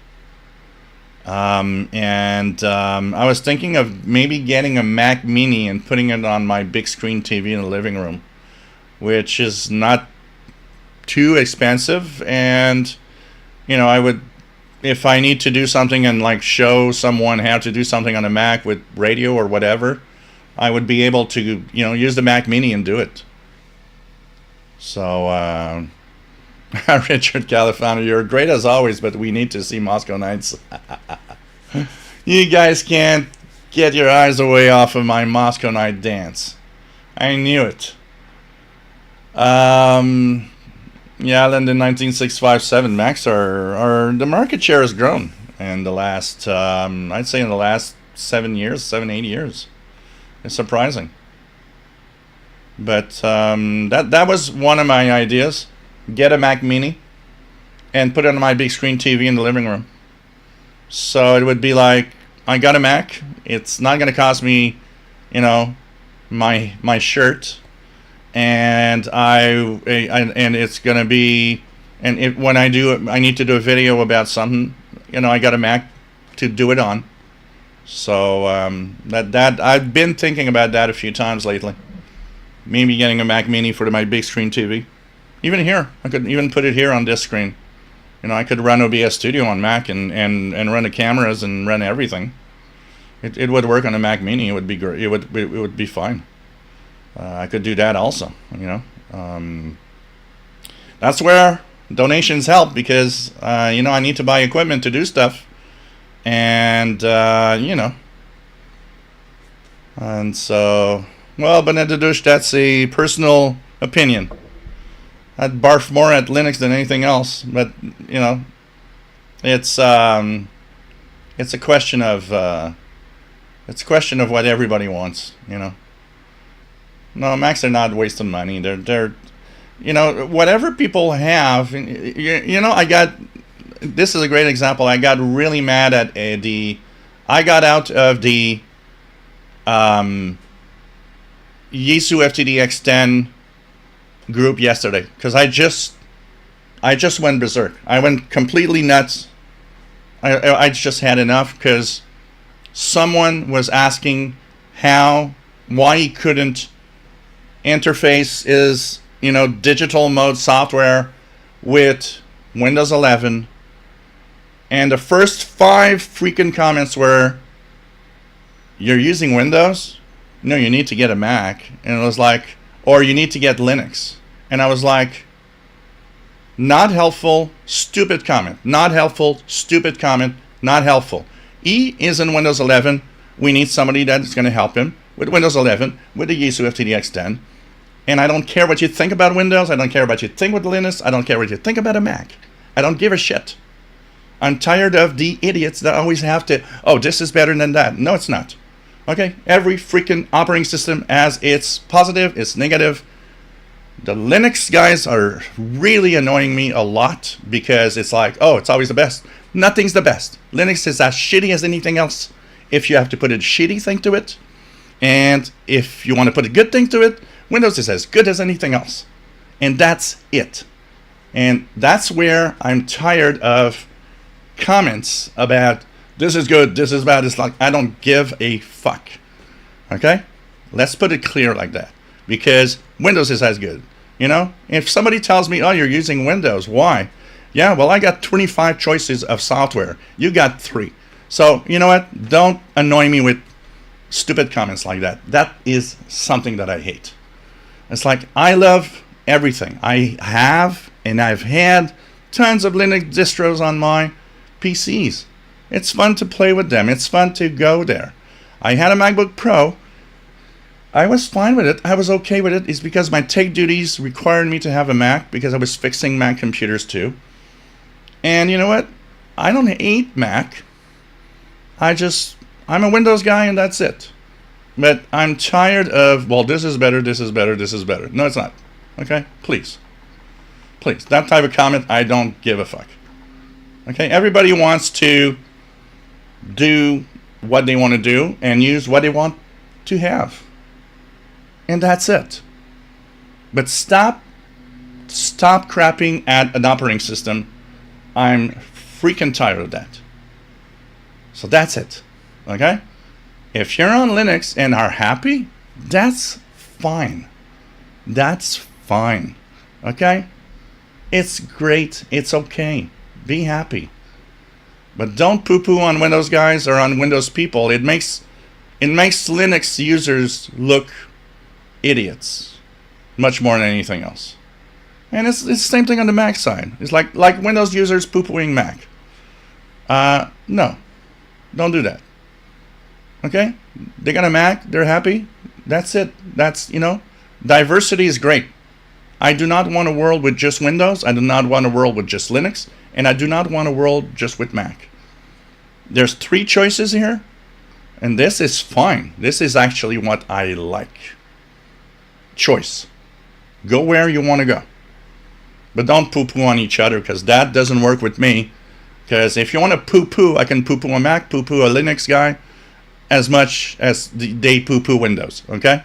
I was thinking of maybe getting a Mac Mini and putting it on my big screen TV in the living room, which is not too expensive. And, I would, if I need to do something and like show someone how to do something on a Mac with radio or whatever, I would be able to, use the Mac Mini and do it. So, Richard Califano, you're great as always, but we need to see Moscow Nights. You guys can't get your eyes away off of my Moscow Night dance. I knew it. Yeah, then the 19657 Macs are the market share has grown in the last, I'd say in the last 7 years, 8 years. It's surprising. But that was one of my ideas. Get a Mac Mini and put it on my big screen TV in the living room. So it would be like, I got a Mac. It's not going to cost me, my shirt. And and it's going to be, and when I need to do a video about something, I got a Mac to do it on. So that I've been thinking about that a few times lately. Maybe getting a Mac Mini for my big screen TV. Even here, I could even put it here on this screen. I could run OBS Studio on Mac and run the cameras and run everything. It would work on a Mac Mini. It would be great. It would be fine. I could do that also. That's where donations help because I need to buy equipment to do stuff, and and so. Well, Benededush, that's a personal opinion. I'd barf more at Linux than anything else, but it's a question of what everybody wants. No, Macs are not wasting money. They're whatever people have. I got. This is a great example. I got really mad at I got out of the Yisu FTDX10 group yesterday because I just went berserk. I went completely nuts. I just had enough because someone was asking why he couldn't interface his digital mode software with Windows 11, and the first 5 freaking comments were, "You're using Windows? No, you need to get a Mac." And it was like, or you need to get Linux. And I was like, not helpful, stupid comment. Not helpful, stupid comment, not helpful. E is in Windows 11. We need somebody that's going to help him with Windows 11, with the Yaesu FTDX 10. And I don't care what you think about Windows. I don't care what you think with Linux. I don't care what you think about a Mac. I don't give a shit. I'm tired of the idiots that always have to, oh, this is better than that. No, it's not. Okay? Every freaking operating system has its positive, its negative. The Linux guys are really annoying me a lot because it's like, oh, it's always the best. Nothing's the best. Linux is as shitty as anything else if you have to put a shitty thing to it. And if you want to put a good thing to it, Windows is as good as anything else. And that's it. And that's where I'm tired of comments about this is good, this is bad. It's like, I don't give a fuck. Okay? Let's put it clear like that. Because Windows is as good. You know? If somebody tells me, oh, you're using Windows, why? Yeah, well, I got 25 choices of software. You got 3. So, you know what? Don't annoy me with stupid comments like that. That is something that I hate. It's like, I love everything. I have and I've had tons of Linux distros on my PCs. It's fun to play with them. It's fun to go there. I had a MacBook Pro. I was fine with it. I was okay with it. It's because my take duties required me to have a Mac because I was fixing Mac computers too. And you know what? I don't hate Mac. I'm a Windows guy and that's it. But I'm tired of, well, this is better, this is better, this is better. No, it's not. Okay? Please. Please. That type of comment, I don't give a fuck. Okay? Everybody wants to do what they want to do and use what they want to have. And that's it. But stop crapping at an operating system. I'm freaking tired of that. So that's it. Okay? If you're on Linux and are happy, that's fine. That's fine. Okay? It's great. It's okay. Be happy. But don't poo-poo on Windows guys or on Windows people. It makes Linux users look idiots much more than anything else. And it's the same thing on the Mac side. It's like Windows users poo-pooing Mac. No. Don't do that. Okay? They got a Mac, they're happy. That's it. That's, diversity is great. I do not want a world with just Windows. I do not want a world with just Linux. And I do not want a world just with Mac. There's 3 choices here. And this is fine. This is actually what I like. Choice. Go where you want to go. But don't poo-poo on each other because that doesn't work with me. Because if you want to poo-poo, I can poo-poo a Mac, poo-poo a Linux guy, as much as they poo-poo Windows, okay?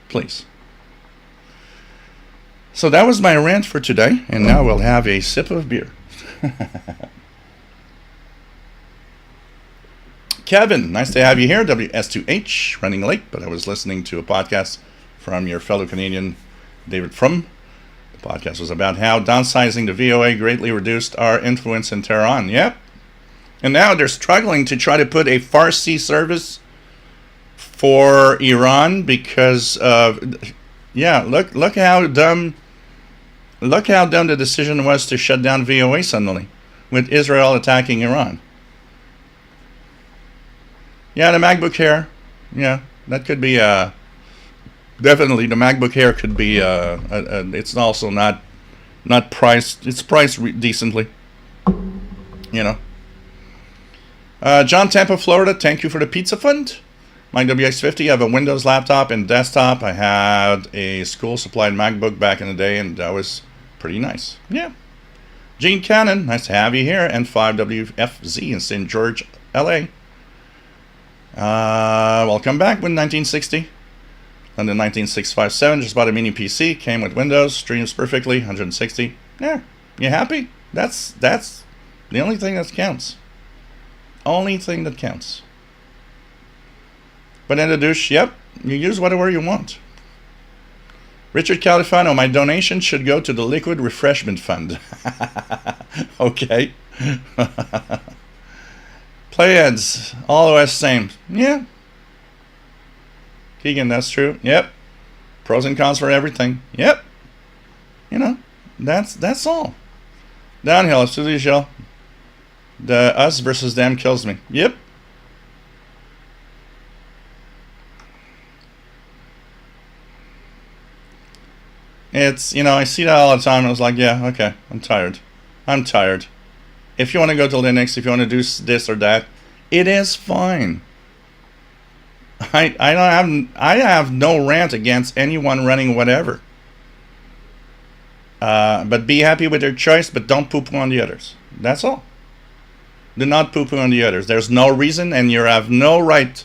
Please. So that was my rant for today, and now we'll have a sip of beer. Kevin, nice to have you here. WS2H, running late, but I was listening to a podcast from your fellow Canadian, David Frum. The podcast was about how downsizing the VOA greatly reduced our influence in Tehran. Yep. And now they're struggling to try to put a Farsi service for Iran because of, look how dumb the decision was to shut down VOA suddenly with Israel attacking Iran. Yeah, the MacBook Air. Yeah, that could be definitely the MacBook Air could be it's also not priced. It's priced decently. John, Tampa, Florida, thank you for the pizza fund. My WX50, I have a Windows laptop and desktop. I had a school-supplied MacBook back in the day, and that was pretty nice. Yeah. Gene Cannon, nice to have you here. And 5WFZ in St. George, LA. Welcome back with 1960. London 19657, just bought a mini PC, came with Windows, streams perfectly, 160. Yeah, you happy? That's the only thing that counts. Only thing that counts. But in the douche, yep, you use whatever you want. Richard Califano, my donation should go to the Liquid Refreshment Fund. Okay. Play ads, all the same. Yeah. Keegan, that's true. Yep. Pros and cons for everything. Yep. You know, that's all. Downhill, as usual. The us versus them kills me. Yep. It's, I see that all the time. I was like, yeah, okay, I'm tired. If you want to go to Linux, if you want to do this or that, it is fine. I have no rant against anyone running whatever. But be happy with your choice, but don't poo-poo on the others. That's all. Do not poo-poo on the others. There's no reason, and you have no right,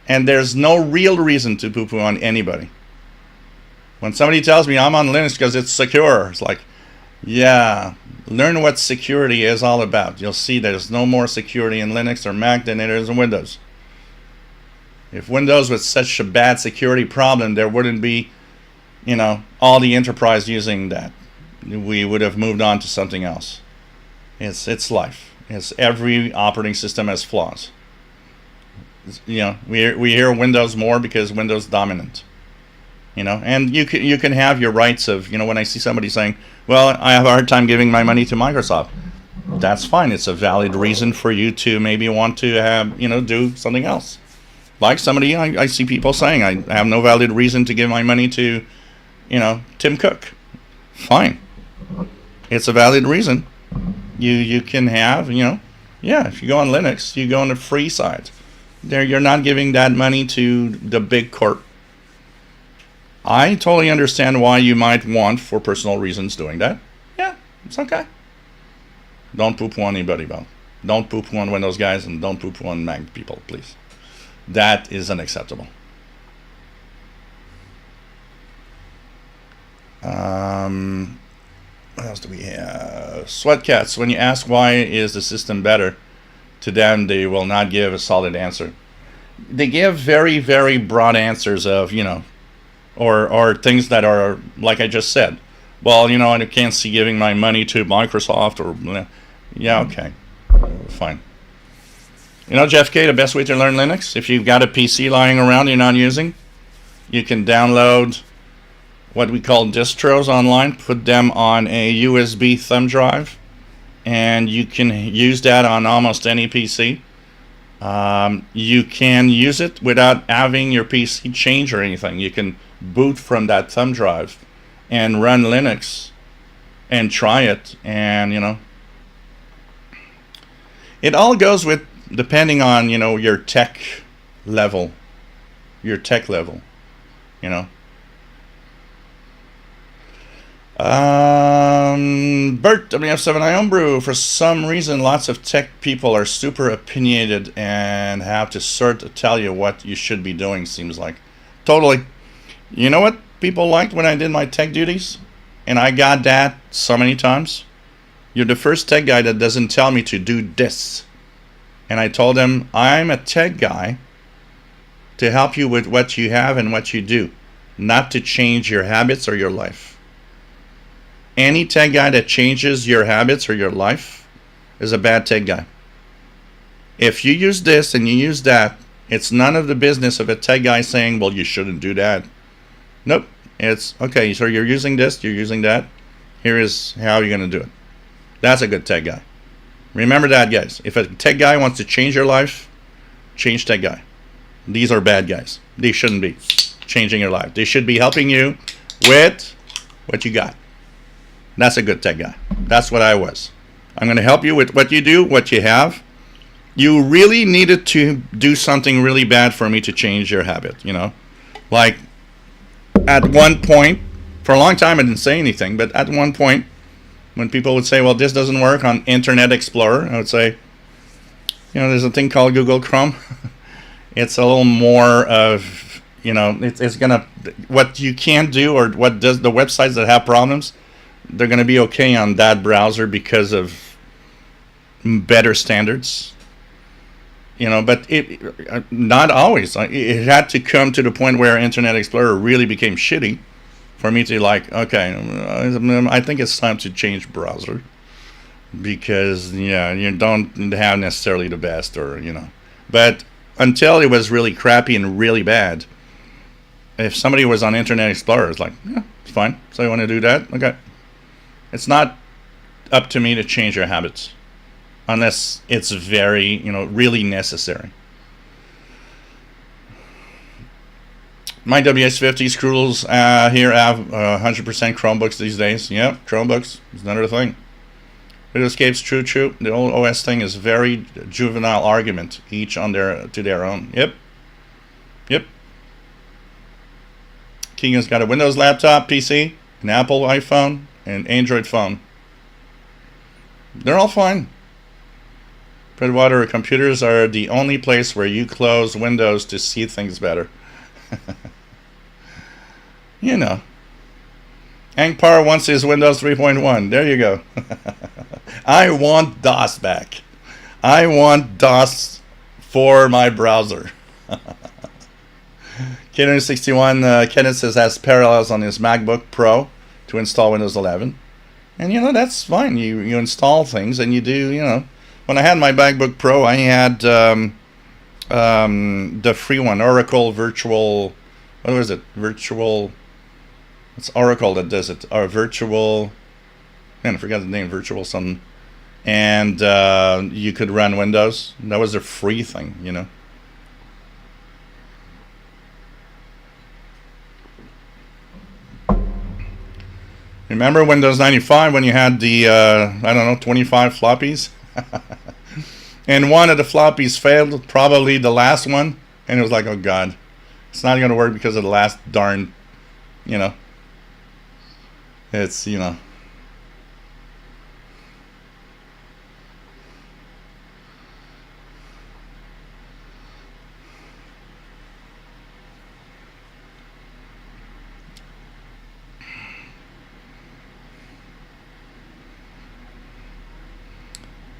and there's no real reason to poo-poo on anybody. When somebody tells me I'm on Linux because it's secure, it's like, yeah, learn what security is all about. You'll see there's no more security in Linux or Mac than there is in Windows. If Windows was such a bad security problem, there wouldn't be, all the enterprise using that. We would have moved on to something else. It's life. It's every operating system has flaws. We hear Windows more because Windows dominant. And you can have your rights of, when I see somebody saying, well, I have a hard time giving my money to Microsoft. That's fine. It's a valid reason for you to maybe want to have, do something else. Like somebody, I see people saying, I have no valid reason to give my money to, Tim Cook. Fine. It's a valid reason. You can have, if you go on Linux, you go on the free side. There, you're not giving that money to the big corp. I totally understand why you might want, for personal reasons, doing that. Yeah, it's okay. Don't poo-poo on anybody, though. Don't poo-poo on Windows guys, and don't poo-poo on Mac people, please. That is unacceptable. What else do we have? Sweatcats. When you ask why is the system better, to them they will not give a solid answer. They give very, very broad answers of, or things that are, like I just said. Well, I can't see giving my money to Microsoft or, yeah, okay, fine. Jeff K, the best way to learn Linux, if you've got a PC lying around you're not using, you can download what we call distros online, put them on a USB thumb drive, and you can use that on almost any PC. You can use it without having your PC change or anything. You can boot from that thumb drive and run Linux and try it, and it all goes with depending on your tech level. Bert WF7 I homebrew. For some reason, lots of tech people are super opinionated and have to sort of tell you what you should be doing. Seems like totally. You know what people liked when I did my tech duties, and I got that so many times. You're the first tech guy that doesn't tell me to do this. And I told them, I'm a tech guy to help you with what you have and what you do, not to change your habits or your life. Any tech guy that changes your habits or your life is a bad tech guy. If you use this and you use that, it's none of the business of a tech guy saying, well, you shouldn't do that. Nope. It's, okay, so you're using this, you're using that. Here is how you're going to do it. That's a good tech guy. Remember that, guys. If a tech guy wants to change your life, change tech guy. These are bad guys. They shouldn't be changing your life. They should be helping you with what you got. That's a good tech guy. That's what I was. I'm going to help you with what you do, what you have. You really needed to do something really bad for me to change your habit, Like, at one point, for a long time I didn't say anything, but at one point, when people would say, well, this doesn't work on Internet Explorer, I would say, there's a thing called Google Chrome. It's a little more of, it's going to, what you can't do or what does the websites that have problems, they're going to be okay on that browser because of better standards. But it not always. It had to come to the point where Internet Explorer really became shitty for me to okay, I think it's time to change browser because you don't have necessarily the best But until it was really crappy and really bad, if somebody was on Internet Explorer, it's like, yeah, It's fine. So you want to do that? Okay. It's not up to me to change your habits unless it's very, really necessary. My WS50 screws here have 100% Chromebooks these days. Yep, Chromebooks is another thing. It escapes true. The old OS thing is very juvenile argument, each on to their own. Yep. Keegan's got a Windows laptop, PC, an Apple iPhone, and Android phone. They're all fine. Midwinter computers are the only place where you close windows to see things better. Angpar wants his Windows 3.1. There you go. I want DOS back. I want DOS for my browser. K61 Kenneth says has Parallels on his MacBook Pro to install Windows 11. And that's fine. You install things and you do, When I had my MacBook Pro, I had the free one, Oracle Virtual. What was it? It's Oracle that does it. Or Virtual. Man, I forgot the name. Virtual something. And you could run Windows. That was a free thing, Remember Windows 95 when you had the, 25 floppies? And one of the floppies failed, probably the last one. And it was like, oh God, it's not going to work because of the last darn, it's,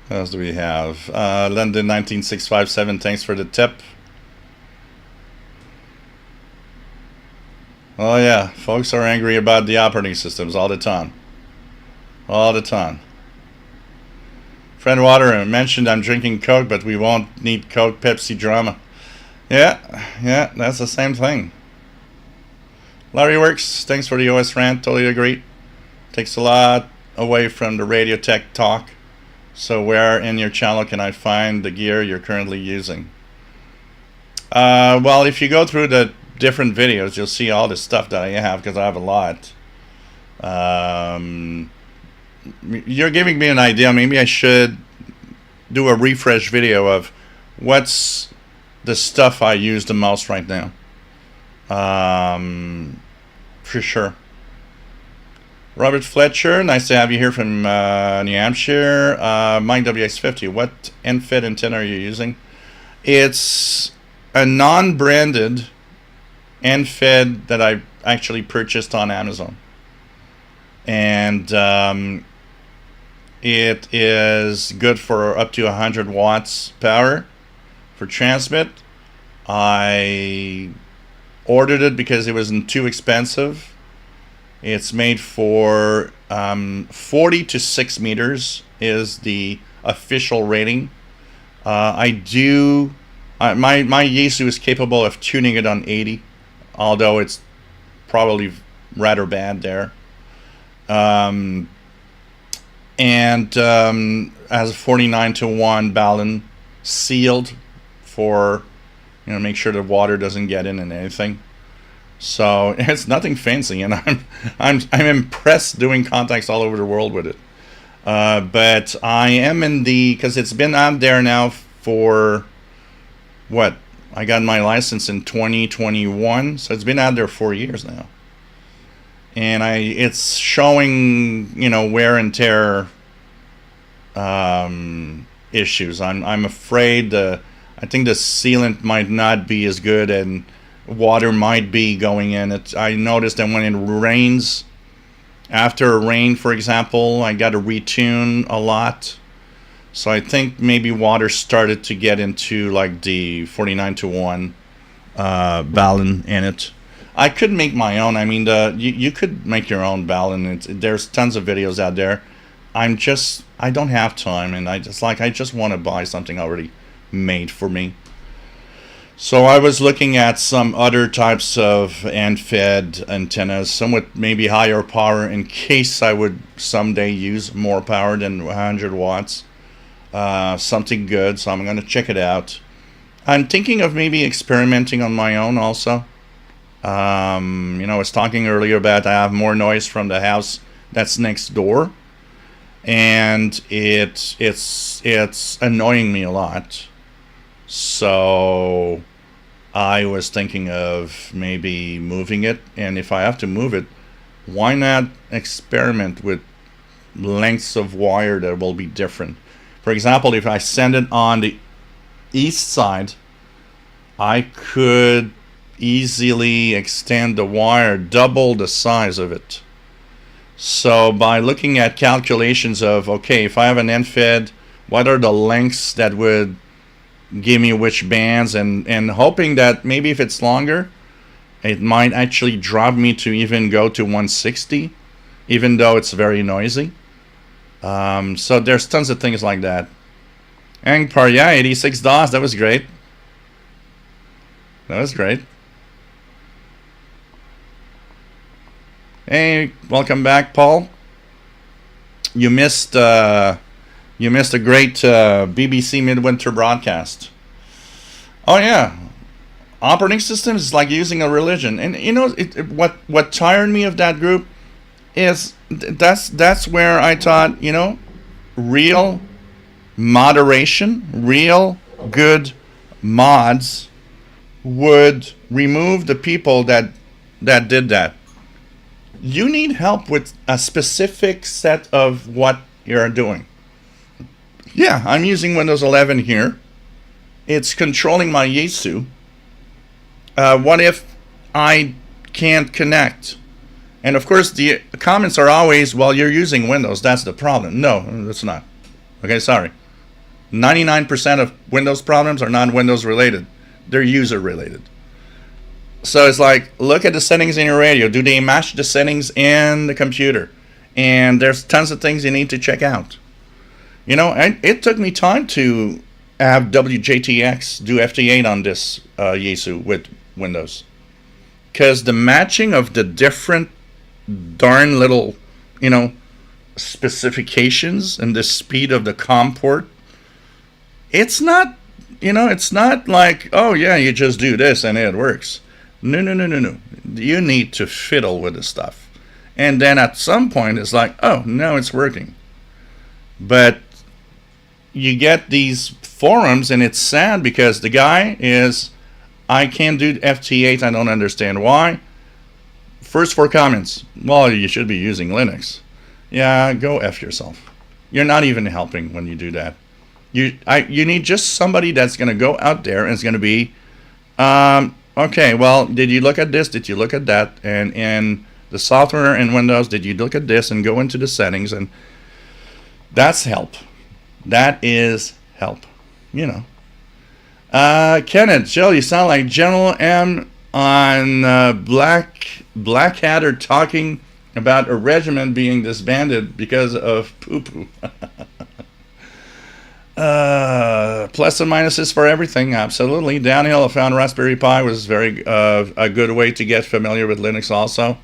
What else do we have? London 19657, thanks for the tip. Oh yeah, folks are angry about the operating systems all the time. All the time. Friend Water mentioned I'm drinking Coke, but we won't need Coke Pepsi drama. Yeah, that's the same thing. Larry Works, thanks for the OS rant, totally agree. Takes a lot away from the radio tech talk. So where in your channel can I find the gear you're currently using? Well, if you go through the different videos, you'll see all the stuff that I have, because I have a lot. You're giving me an idea. Maybe I should do a refresh video of what's the stuff I use the most right now. For sure. Robert Fletcher, nice to have you here from New Hampshire. Mine WX50, what NFED antenna are you using? It's a non-branded NFED that I actually purchased on Amazon. And it is good for up to 100 watts power for transmit. I ordered it because it wasn't too expensive. It's made for 40 to 6 meters is the official rating. My Yaesu is capable of tuning it on 80, although it's probably rather bad there. And has a 49-to-1 balun sealed for, make sure the water doesn't get in and anything. So it's nothing fancy, and I'm impressed doing contacts all over the world with it. But I am because it's been out there now for what? I got my license in 2021, so it's been out there 4 years now. And it's showing, wear and tear issues. I'm afraid I think the sealant might not be as good, and water might be going in. I noticed that when it rains, after a rain, for example, I got to retune a lot. So I think maybe water started to get into like the 49-to-1 balun in it. I could make my own. I mean, you could make your own balun. There's tons of videos out there. I don't have time, and I just want to buy something already made for me. So I was looking at some other types of end-fed antennas, some with maybe higher power in case I would someday use more power than 100 watts. Something good, so I'm going to check it out. I'm thinking of maybe experimenting on my own also. I was talking earlier about I have more noise from the house that's next door, and it's annoying me a lot. So I was thinking of maybe moving it, and if I have to move it, why not experiment with lengths of wire that will be different? For example, if I send it on the east side, I could easily extend the wire double the size of it. So by looking at calculations of, okay, if I have an end fed, what are the lengths that would give me which bands, and hoping that maybe if it's longer, it might actually drop me to even go to 160, even though it's very noisy. So there's tons of things like that. And per, yeah, $86, that was great. That was great. Hey, welcome back, Paul. You missed a great BBC Midwinter broadcast. Oh yeah, operating systems is like using a religion, and what tired me of that group is that's where I thought real moderation, real good mods would remove the people that did that. You need help with a specific set of what you're doing. Yeah, I'm using Windows 11 here. It's controlling my Yaesu. What if I can't connect? And of course, the comments are always, well, you're using Windows. That's the problem. No, that's not. Okay, sorry. 99% of Windows problems are not Windows related. They're user related. So it's like, look at the settings in your radio. Do they match the settings in the computer? And there's tons of things you need to check out. It took me time to have WJTX do FT8 on this Yaesu with Windows. Because the matching of the different darn little, specifications and the speed of the COM port, it's not like, oh yeah, you just do this and it works. No. You need to fiddle with the stuff. And then at some point it's like, oh, now it's working. But you get these forums and it's sad because the guy is, I can't do FT8, I don't understand why. First 4 comments, well, you should be using Linux. Yeah, go F yourself. You're not even helping when you do that. You need just somebody that's going to go out there and is going to be, okay, well, did you look at this? Did you look at that? And in the software in Windows, did you look at this and go into the settings? And that's help. That is help. Kenneth, Jill, you sound like General M on Blackadder talking about a regiment being disbanded because of poo-poo. Plus and minuses for everything, absolutely. Downhill, I found Raspberry Pi was very a good way to get familiar with Linux also.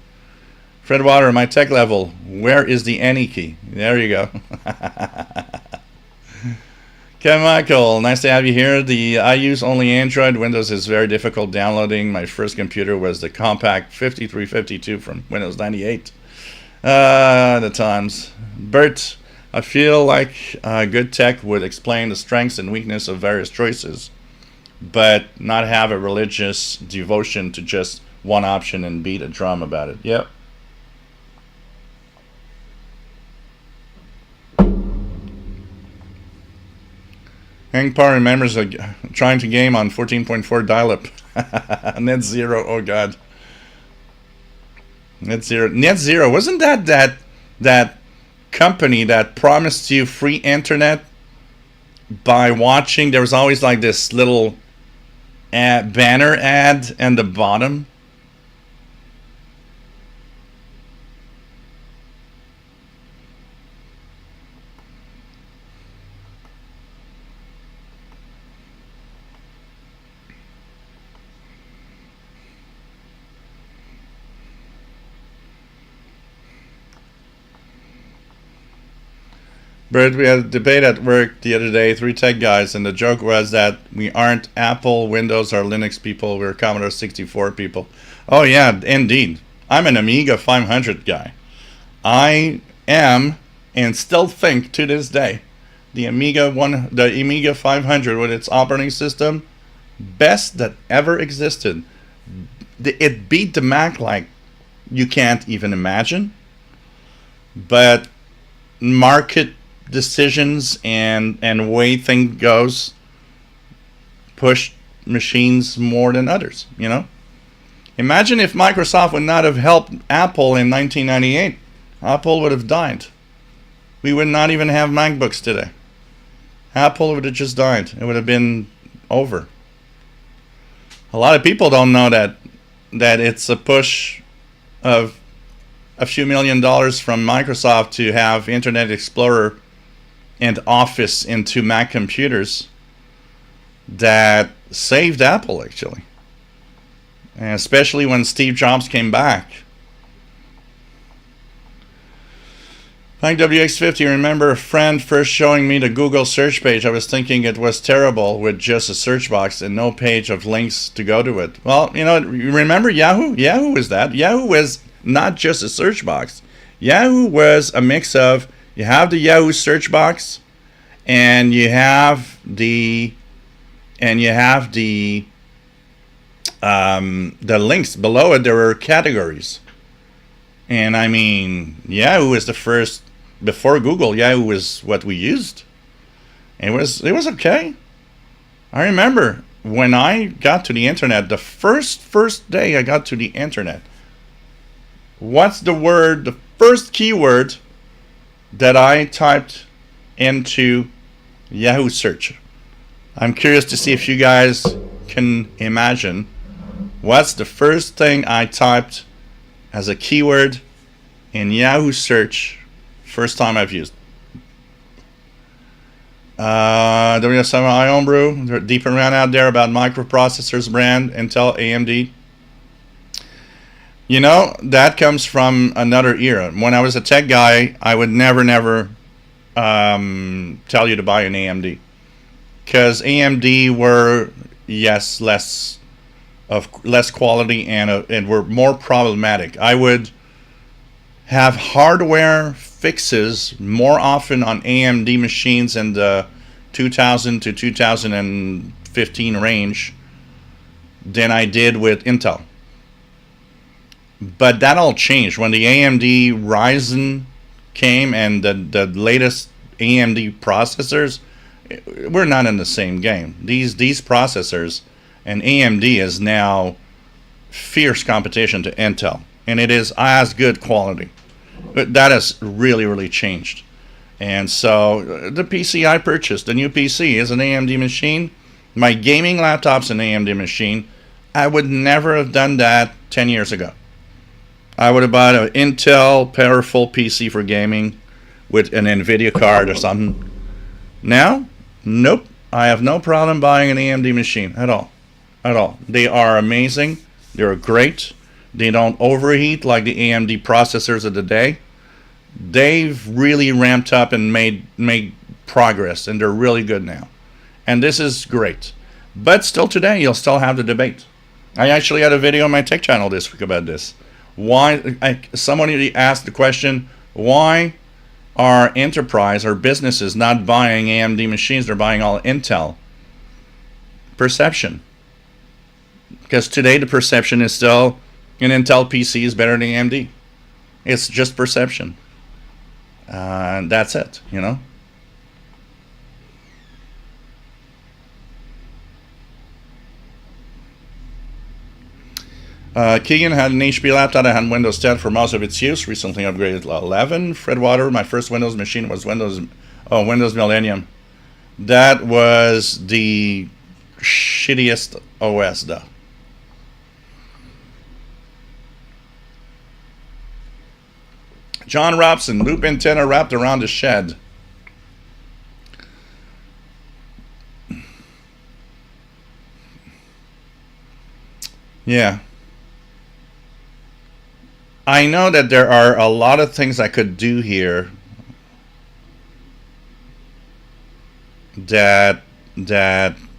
Fred Water, my tech level, where is the any key? There you go. Kevin Michael, nice to have you here. I use only Android. Windows is very difficult downloading. My first computer was the compact 5352 from Windows 98. The times. Bert, I feel like good tech would explain the strengths and weakness of various choices, but not have a religious devotion to just one option and beat a drum about it. Yep. Hank Parr remembers trying to game on 14.4 dial-up. Net zero, oh god. Net zero. Wasn't that company that promised you free internet by watching? There was always like this little banner ad at the bottom. But we had a debate at work the other day, three tech guys, and the joke was that we aren't Apple, Windows, or Linux people. We're Commodore 64 people. Oh yeah, indeed. I'm an Amiga 500 guy. I am, and still think to this day, the Amiga 500 with its operating system, best that ever existed. It beat the Mac like you can't even imagine. But market decisions and way thing goes push machines more than others, you know. Imagine if Microsoft would not have helped Apple in 1998. Apple would have died. We would not even have MacBooks today. Apple would have just died. It would have been over. A lot of people don't know that it's a push of a few $1 million from Microsoft to have Internet Explorer and Office into Mac computers that saved Apple, actually. And especially when Steve Jobs came back. Like WX50, remember a friend first showing me the Google search page. I was thinking it was terrible with just a search box and no page of links to go to it. Well, you know, remember Yahoo? Yahoo was that. Yahoo was not just a search box. Yahoo was a mix of, you have the Yahoo search box and you have the links below it. There were categories. And I mean, Yahoo is the first. Before Google, Yahoo was what we used. It was okay. I remember when I got to the internet, the first day I got to the internet, what's the first keyword that I typed into Yahoo search? I'm curious to see if you guys can imagine what's the first thing I typed as a keyword in Yahoo search. First time I've used. WS7 Homebrew. There's deep and round out there about microprocessors brand, Intel, AMD. You know, that comes from another era. When I was a tech guy, I would never tell you to buy an AMD. Because AMD were, yes, less quality and were more problematic. I would have hardware fixes more often on AMD machines in the 2000 to 2015 range than I did with Intel. But that all changed when the AMD Ryzen came and the latest AMD processors. We're not in the same game. These processors and AMD is now fierce competition to Intel, and it is as good quality. But that has really changed. And so the PC I purchased, the new PC, is an AMD machine. My gaming laptop's an AMD machine. I would never have done that 10 years ago. I would have bought an Intel powerful PC for gaming with an NVIDIA card or something. Now, nope. I have no problem buying an AMD machine at all. At all. They are amazing. They're great. They don't overheat like the AMD processors of the day. They've really ramped up and made progress, and they're really good now. And this is great. But still today, you'll still have the debate. I actually had a video on my tech channel this week about this. Somebody asked the question, why are enterprise or businesses not buying AMD machines? They're buying all Intel. Perception. Because today the perception is still an Intel PC is better than AMD. It's just perception. That's it, you know. Keegan had an HP laptop. I had Windows 10 for most of its use. Recently upgraded to 11. Fred Water, my first Windows machine was Windows Millennium. That was the shittiest OS, though. John Robson, loop antenna wrapped around the shed. Yeah. I know that there are a lot of things I could do here. that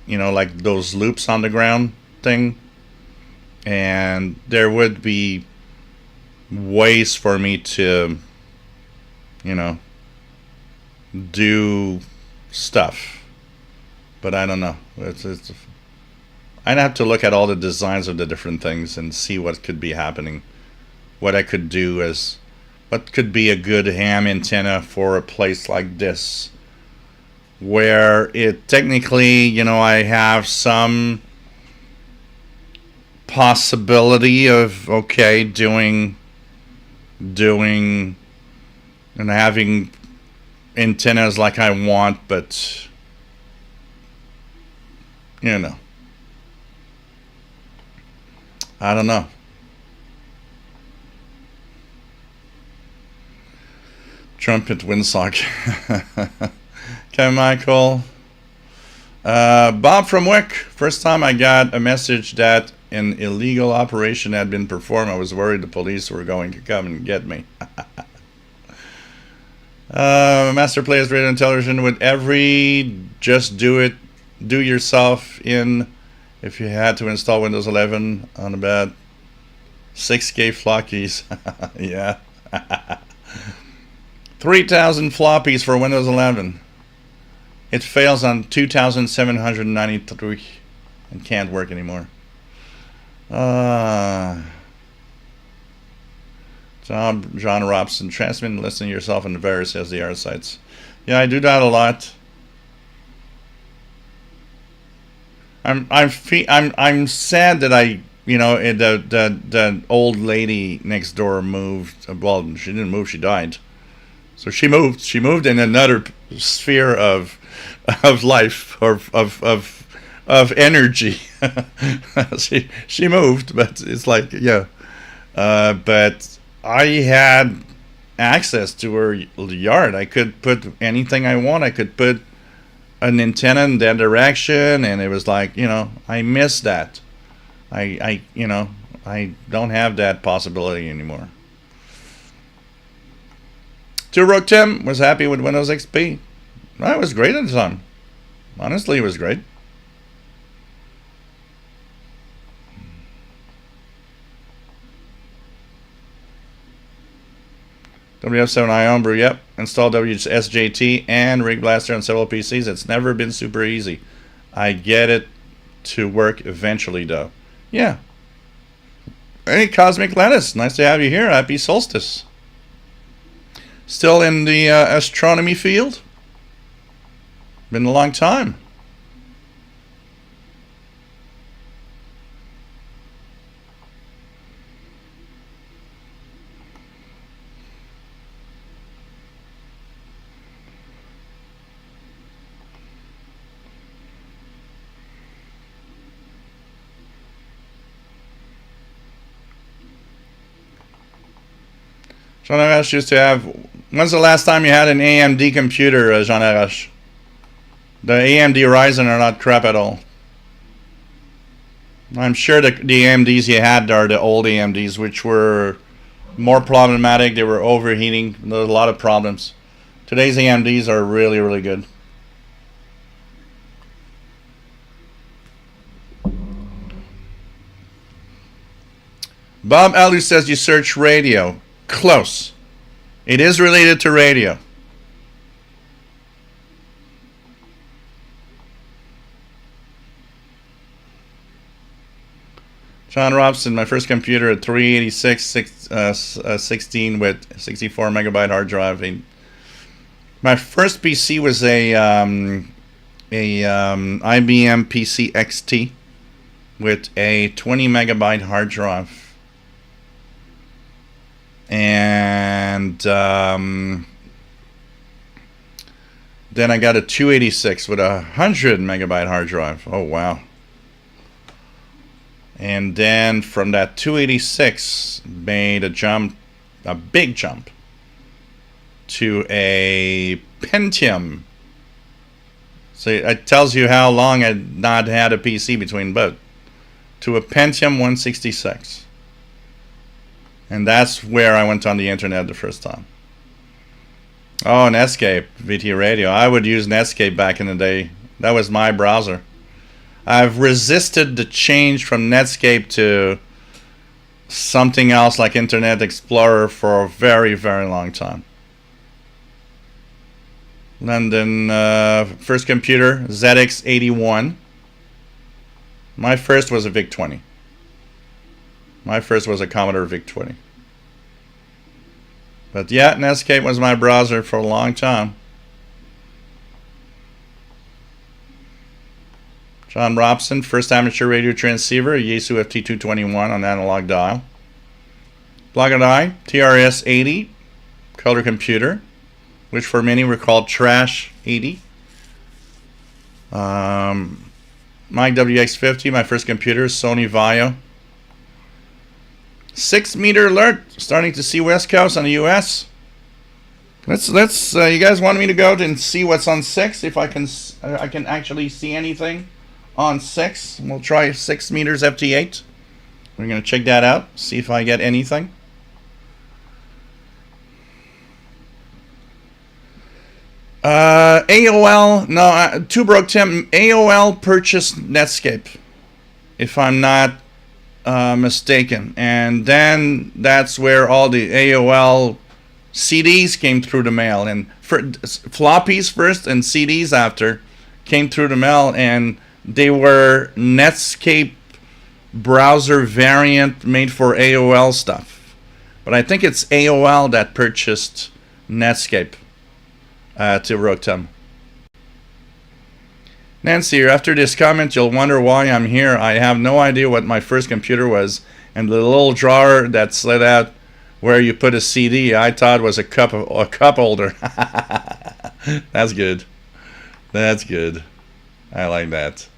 like those loops on the ground thing, and there would be ways for me to do stuff, but I don't know. I'd have to look at all the designs of the different things and see what could be happening, what I could do as what could be a good ham antenna for a place like this, where it technically, I have some possibility of doing and having antennas like I want, but I don't know. Trumpet windsock. Okay, Michael. Bob from Wick. First time I got a message that an illegal operation had been performed, I was worried the police were going to come and get me. Master Players Radio and Television with every just do yourself in if you had to install Windows 11 on about 6K floppies. Yeah. 3,000 floppies for Windows 11. It fails on 2,793 and can't work anymore. John Robson, transmit and listen to yourself on the various SDR sites. Yeah, I do that a lot. I'm sad that the old lady next door moved. Well, she didn't move, she died. So she moved in another sphere of life, of energy. she moved, but it's like, yeah. But I had access to her yard. I could put anything I want. I could put an antenna in that direction, and it was like, I miss that. I don't have that possibility anymore. Turok Tim was happy with Windows XP. That was great at the time. Honestly, it was great. WF7i Homebrew, yep. Install WSJT and Rig Blaster on several PCs. It's never been super easy. I get it to work eventually, though. Yeah. Hey, Cosmic Lettuce. Nice to have you here. Happy solstice. Still in the astronomy field? Been a long time. Jean Arash used to have. When's the last time you had an AMD computer, Jean Arash? The AMD Ryzen are not crap at all. I'm sure the AMDs you had are the old AMDs, which were more problematic. They were overheating. There were a lot of problems. Today's AMDs are really, really good. Bob Alu says you search radio. Close. It is related to radio. John Robson, my first computer at 386 16 with 64 megabyte hard drive. My first PC was a IBM PC XT with a 20 megabyte hard drive. And then I got a 286 with a 100 megabyte hard drive. Oh wow. And then from that 286 made a big jump to a Pentium. So it tells you how long I'd not had a PC between both. To a Pentium 166. And that's where I went on the internet the first time. Oh, Netscape, VT Radio. I would use Netscape back in the day. That was my browser. I've resisted the change from Netscape to something else like Internet Explorer for a very, very long time. London, first computer, ZX81. My first was a VIC-20. My first was a Commodore VIC-20. But yeah, Netscape was my browser for a long time. John Robson, first amateur radio transceiver, a Yaesu FT221 on analog dial. Blogger TRS-80, color computer, which for many were called Trash 80. Mike WX50, my first computer, Sony Vaio. 6-meter alert, starting to see West Coast on the US. Let's you guys want me to go and see what's on 6, if I can actually see anything on 6. We'll try 6 meters FT8. We're going to check that out, see if I get anything. AOL, no, Two Broke Tim, AOL purchased Netscape, if I'm not mistaken. And then that's where all the AOL CDs came through the mail. And floppies first and CDs after came through the mail, and they were Netscape browser variant made for AOL stuff. But I think it's AOL that purchased Netscape to Rotem. Nancy, after this comment, you'll wonder why I'm here. I have no idea what my first computer was, and the little drawer that slid out where you put a CD, I thought was a cup holder. That's good. That's good. I like that.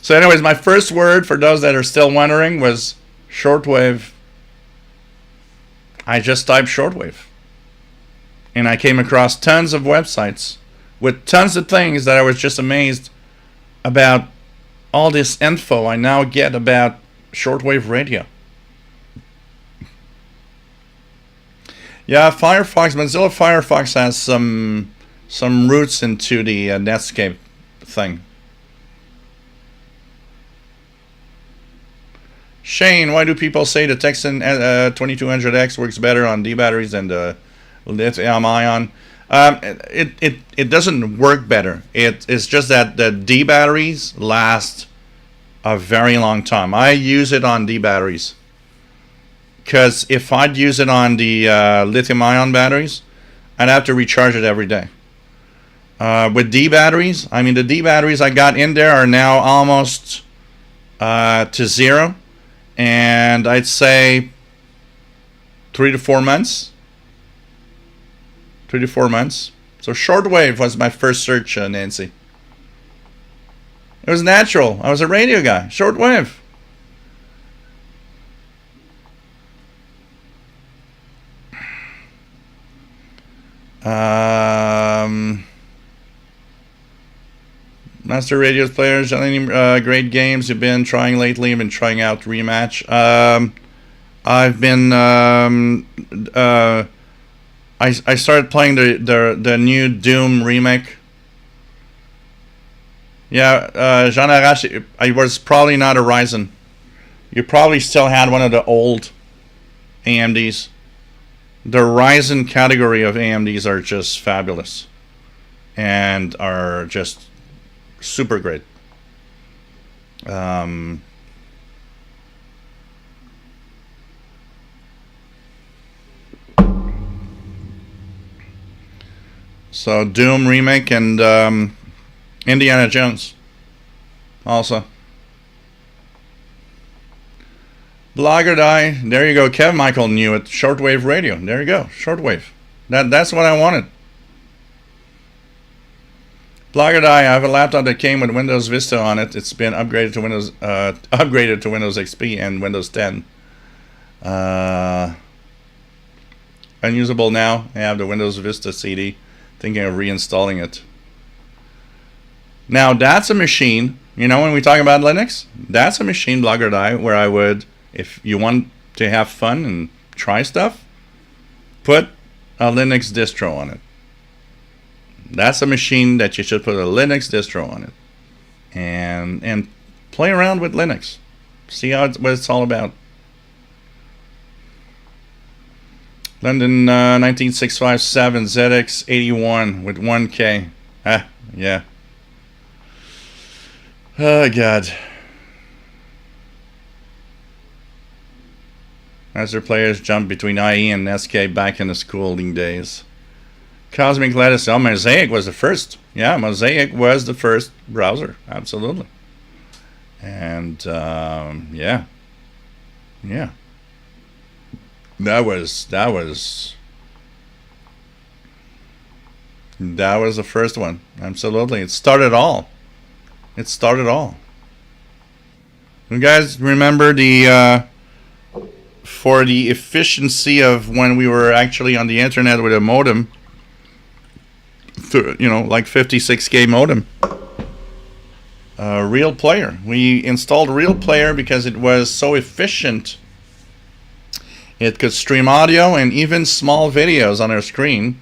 So anyways, my first word, for those that are still wondering, was shortwave. I just typed shortwave, and I came across tons of websites with tons of things that I was just amazed about. All this info I now get about shortwave radio. Yeah, Firefox, Mozilla Firefox has some roots into the Netscape thing. Shane, why do people say the Texan 2200X works better on D batteries than the lithium ion? It doesn't work better. It's just that the D batteries last a very long time. I use it on D batteries, because if I'd use it on the lithium ion batteries, I'd have to recharge it every day. With D batteries, I mean, the D batteries I got in there are now almost to zero. And I'd say 3 to 4 months. 3 to 4 months. So shortwave was my first search, Nancy. It was natural. I was a radio guy. Shortwave. Master Radios players, any great games you've been trying lately? I've been trying out Rematch. I've been I started playing the new Doom remake. Yeah, Jean Arash, I was probably not a Ryzen. You probably still had one of the old AMDs. The Ryzen category of AMDs are just fabulous and are just super great. So Doom remake and Indiana Jones also. Blogger die. There you go. Kev Michael knew it. Shortwave radio. There you go. Shortwave. That's what I wanted. Blogger die. I have a laptop that came with Windows Vista on it. It's been upgraded to Windows XP and Windows 10. Unusable now. I have the Windows Vista CD. Thinking of reinstalling it. Now that's a machine. You know, when we talk about Linux, that's a machine, Blogger die, where I would, if you want to have fun and try stuff, put a Linux distro on it. That's a machine that you should put a Linux distro on it, and play around with Linux. See what it's all about. London 19657 ZX81 with 1K. Ah, yeah. Oh, God. As their players jump between IE and SK back in the schooling days. Cosmic Lettuce. Oh, Mosaic was the first. Yeah, Mosaic was the first browser. Absolutely. And, yeah. Yeah. That was the first one. Absolutely. It started all. You guys remember for the efficiency of when we were actually on the internet with a modem, like 56K modem. Real Player. We installed Real Player because it was so efficient. It could stream audio and even small videos on our screen.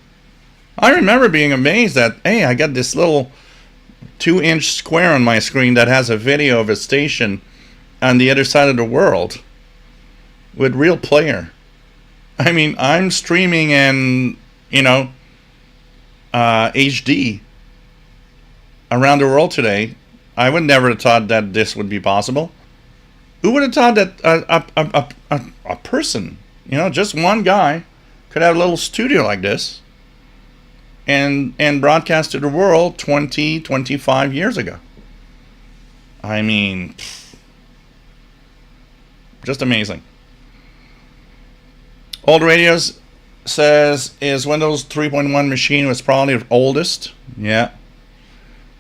I remember being amazed that, hey, I got this little 2-inch square on my screen that has a video of a station on the other side of the world with Real Player. I mean, I'm streaming in, HD around the world today. I would never have thought that this would be possible. Who would have thought that a person, just one guy, could have a little studio like this and broadcast to the world 25 years ago? I mean, just amazing. Old Radios says is Windows 3.1 machine was probably the oldest. Yeah,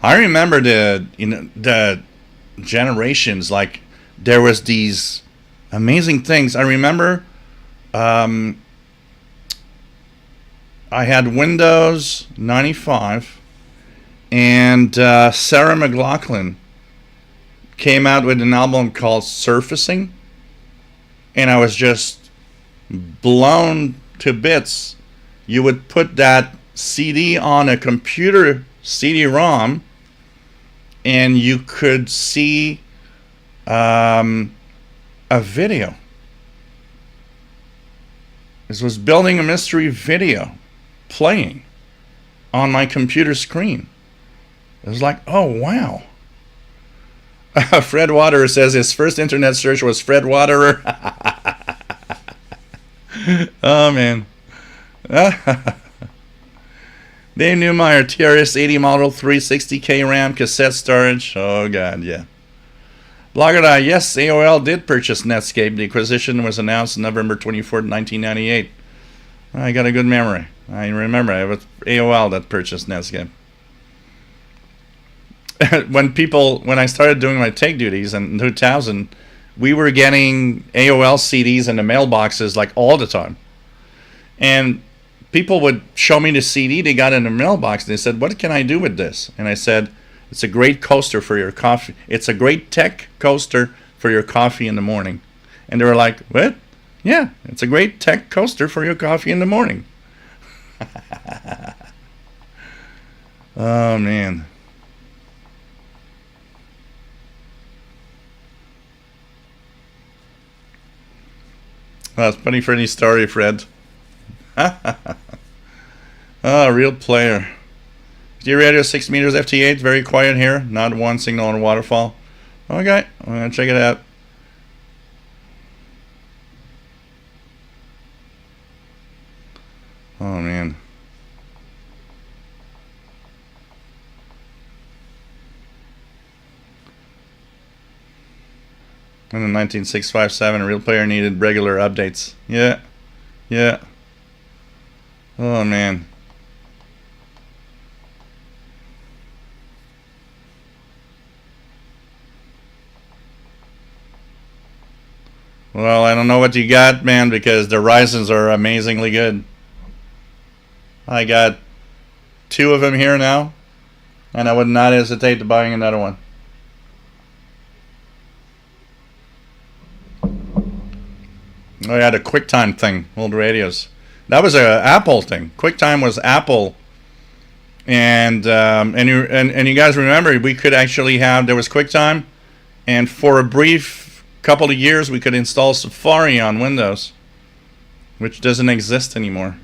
I remember the generations. Like, there was these amazing things. I remember I had Windows 95, and Sarah McLachlan came out with an album called Surfacing, and I was just blown to bits. You would put that CD on a computer CD-ROM, and you could see a video. This was Building a Mystery video playing on my computer screen. It was like, oh, wow. Fred Waterer says his first internet search was Fred Waterer. Oh, man. Dave Newmeyer, TRS-80 model, 360K RAM, cassette storage. Oh, God, yeah. Blogger, yes, AOL did purchase Netscape. The acquisition was announced November 24th, 1998. I got a good memory. I remember it was AOL that purchased Netscape. When I started doing my take duties in 2000, we were getting AOL CDs in the mailboxes like all the time. And people would show me the CD they got in the mailbox. They said, what can I do with this? And I said, it's a great coaster for your coffee. It's a great tech coaster for your coffee in the morning. And they were like, what? Yeah, it's a great tech coaster for your coffee in the morning. Oh, man. Well, it's funny for any story, Fred. Oh, Real Player. D-Radio 6 meters FT8, very quiet here. Not one signal on waterfall. Okay, I'm going to check it out. Oh, man. In the 19657, Real Player needed regular updates. Yeah. Yeah. Oh, man. Well, I don't know what you got, man, because the Ryzens are amazingly good. I got 2 of them here now, and I would not hesitate to buying another one. Oh yeah, the QuickTime thing, old radios. That was a Apple thing. QuickTime was Apple, and you guys remember we could actually have, there was QuickTime, and for a brief couple of years we could install Safari on Windows, which doesn't exist anymore.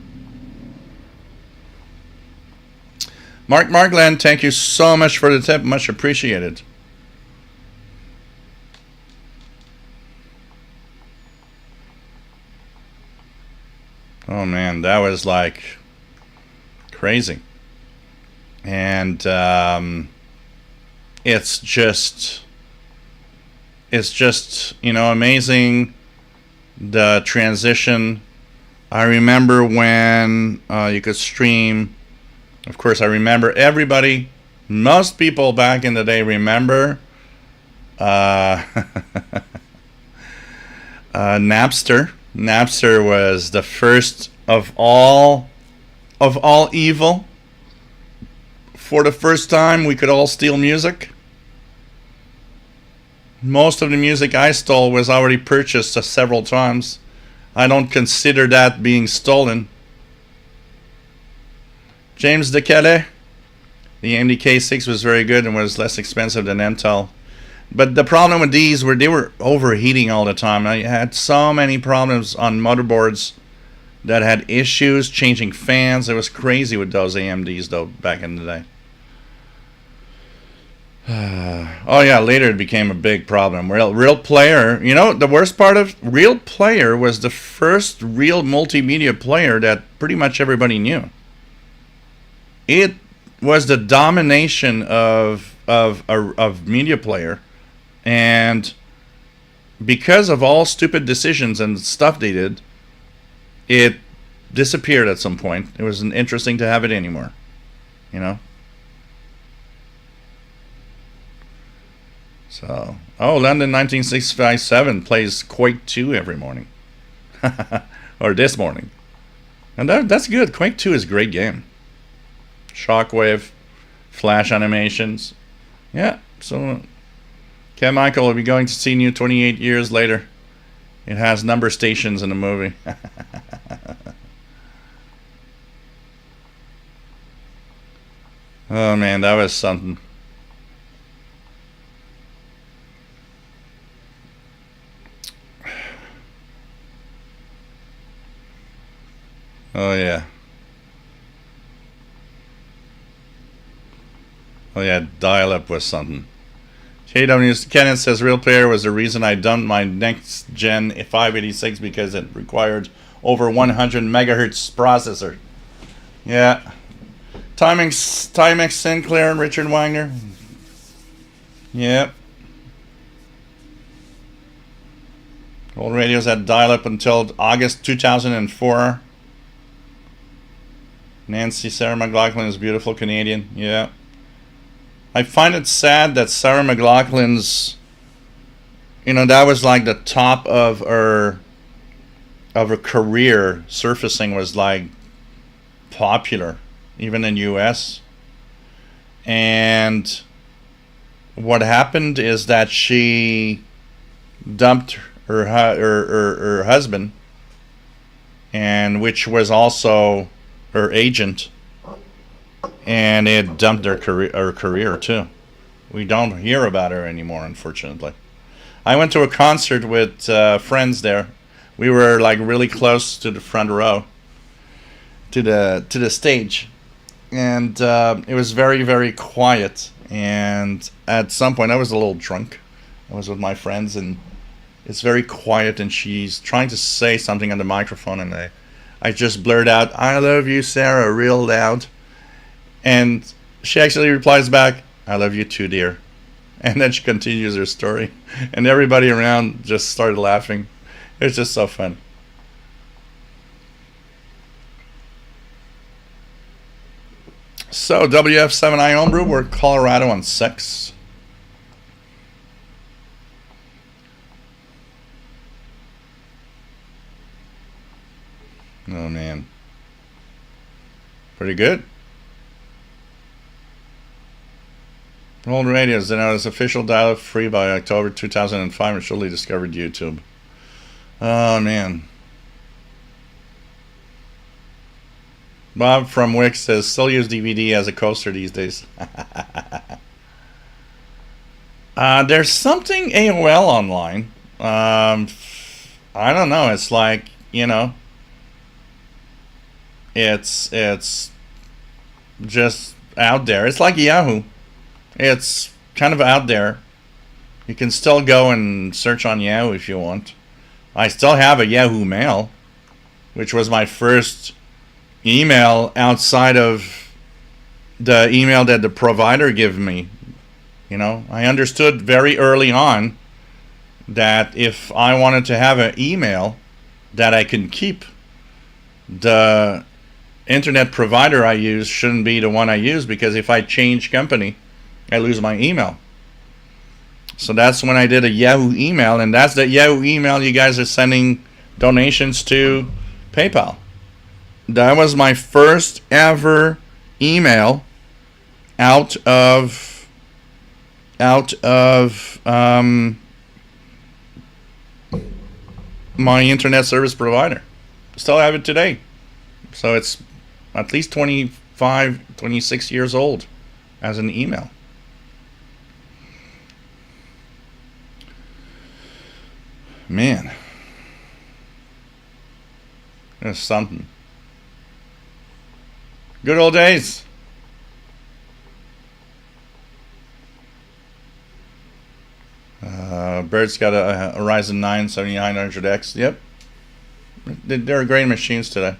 Mark Markland, thank you so much for the tip, much appreciated. Oh man, that was like crazy. And it's just amazing, the transition. I remember when you could stream. Of course, I remember everybody, most people back in the day remember Napster. Napster was the first of all evil. For the first time, we could all steal music. Most of the music I stole was already purchased several times. I don't consider that being stolen. James DeKelle, the AMD K6 was very good and was less expensive than Intel. But the problem with these were they were overheating all the time. I had so many problems on motherboards that had issues changing fans. It was crazy with those AMDs though back in the day. Oh yeah, later it became a big problem. Real Player, the worst part of Real Player was the first real multimedia player that pretty much everybody knew. It was the domination of media player, and because of all stupid decisions and stuff they did, it disappeared at some point. It wasn't interesting to have it anymore, So, London 19657 plays Quake 2 every morning, or this morning, and that's good. Quake 2 is a great game. Shockwave, flash animations. Yeah, so Ken Michael will be going to see you 28 years later. It has number stations in the movie. Oh man, that was something. Oh yeah. Oh yeah, dial-up was something. JW Kenneth says Real Player was the reason I dumped my next gen 586 because it required over 100 megahertz processor. Yeah. Timex Sinclair and Richard Wagner. Yep. Old radios had dial-up until August 2004. Nancy Sarah McLaughlin is beautiful Canadian. Yeah. I find it sad that Sarah McLaughlin's, that was like the top of her career. Surfacing was like popular, even in U.S. And what happened is that she dumped her husband, and which was also her agent. And it dumped her career too. We don't hear about her anymore, unfortunately. I went to a concert with friends there. We were like really close to the front row, to the stage, and it was very, very quiet. And at some point, I was a little drunk. I was with my friends, and it's very quiet. And she's trying to say something on the microphone, and I just blurred out, "I love you, Sarah," real loud. And she actually replies back, "I love you too, dear." And then she continues her story. And everybody around just started laughing. It's just so fun. So, WF7I Homebrew, we're Colorado on 6. Oh, man. Pretty good. Old radios, then it's official dial-up free by October 2005 and surely discovered YouTube. Oh man, Bob from Wix says, still use DVD as a coaster these days. There's something AOL online. I don't know. It's like, you know, it's just out there. It's like Yahoo. It's kind of out there. You can still go and search on Yahoo if you want. I still have a Yahoo Mail, which was my first email outside of the email that the provider gave me. You know, I understood very early on that if I wanted to have an email that I can keep, the internet provider I use shouldn't be the one I use, because if I change company, I lose my email. So that's when I did a Yahoo email, and that's the Yahoo email you guys are sending donations to PayPal. That was my first ever email out of my internet service provider. Still have it today. So it's at least 25, 26 years old as an email. Man, there's something. Good old days. Bird's got a Ryzen 9 7900X. Yep, they're great machines today.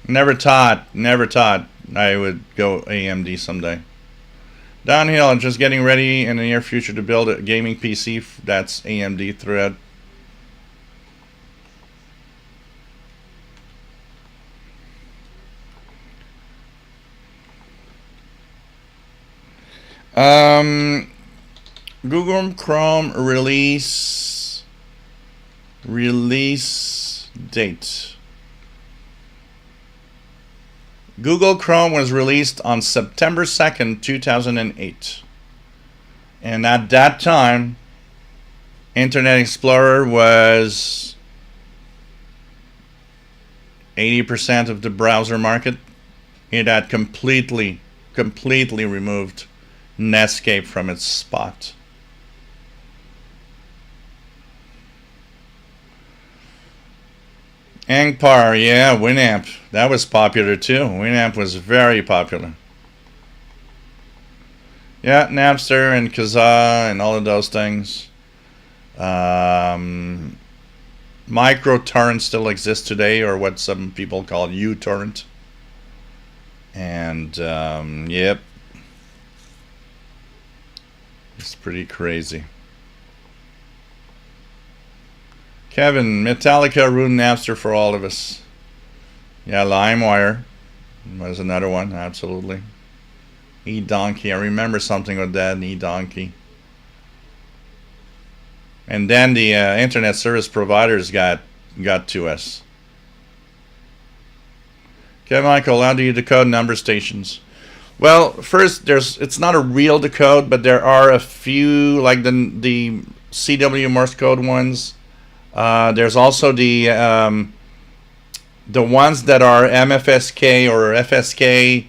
Never thought I would go AMD someday. Downhill, I'm just getting ready in the near future to build a gaming PC that's AMD thread. Google Chrome release date. Google Chrome was released on September 2nd, 2008. And at that time, Internet Explorer was 80% of the browser market. It had completely removed Netscape from its spot. Angpar, yeah, Winamp. That was popular too. Winamp was very popular. Yeah, Napster and Kazaa and all of those things. MicroTorrent still exists today, or what some people call uTorrent. And, yep. It's pretty crazy. Kevin, Metallica ruined Napster for all of us. Yeah, LimeWire was another one, absolutely. eDonkey, I remember something with that, eDonkey. And then the internet service providers got to us. Okay, Michael, how do you decode number stations? Well, first, it's not a real decode, but there are a few, like the CW Morse code ones. There's also the ones that are MFSK or FSK.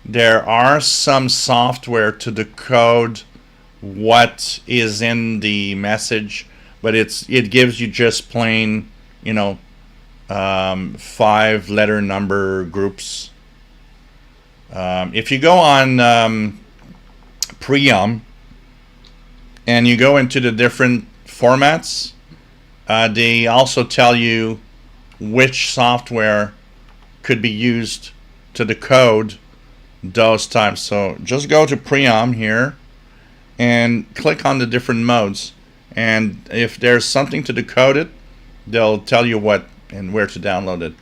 There are some software to decode what is in the message, but it gives you just plain, 5-letter number groups. If you go on Priam and you go into the different formats, they also tell you which software could be used to decode those types. So just go to Priam here and click on the different modes. And if there's something to decode it, they'll tell you what and where to download it.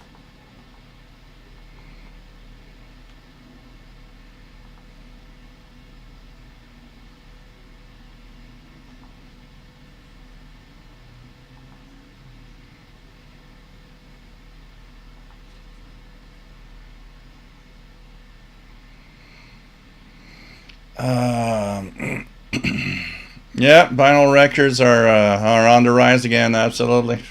Yeah, vinyl records are on the rise again. Absolutely.